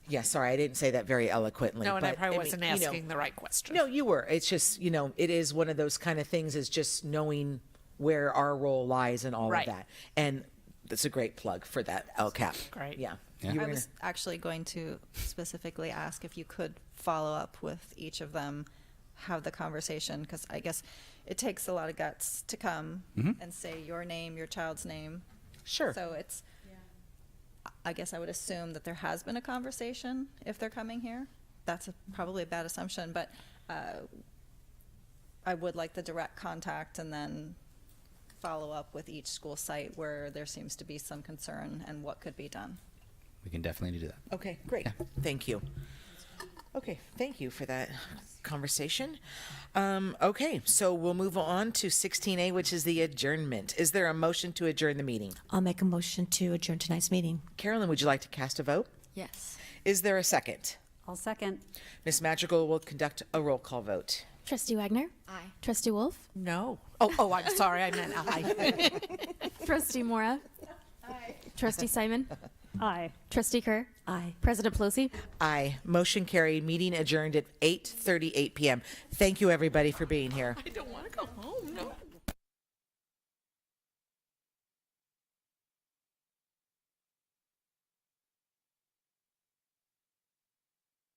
Yeah, sorry, I didn't say that very eloquently. No, and I but, probably mean, wasn't asking the right question. No, you were. It's just, it is one of those kind of things, is just knowing where our role lies and all Right. of that. And that's a great plug for that LCAP. Great. Yeah. Yeah. You were I was actually going to specifically ask if you could follow up with each of them, have the conversation, because I guess it takes a lot of guts to come and say your name, your child's name. Sure. So it's, I guess I would assume that there has been a conversation if they're coming here. That's probably a bad assumption, but I would like the direct contact and then follow up with each school site where there seems to be some concern and what could be done. We can definitely do that. Okay, great. Thank you. Okay, thank you for that conversation. Okay, so we'll move on to 16A, which is the adjournment. Is there a motion to adjourn the meeting? I'll make a motion to adjourn tonight's meeting. Carolyn, would you like to cast a vote? Yes. Is there a second? I'll second. Ms. Madrigal will conduct a roll call vote. Trustee Wagner? Aye. Trustee Wolf? No. Oh, I'm sorry. I meant aye. Trustee Mora? Aye. Trustee Simon? Aye. Trustee Kerr? Aye. President Pelosi? Aye. Motion carried. Meeting adjourned at 8:38 p.m. Thank you, everybody, for being here. I don't want to go home. No.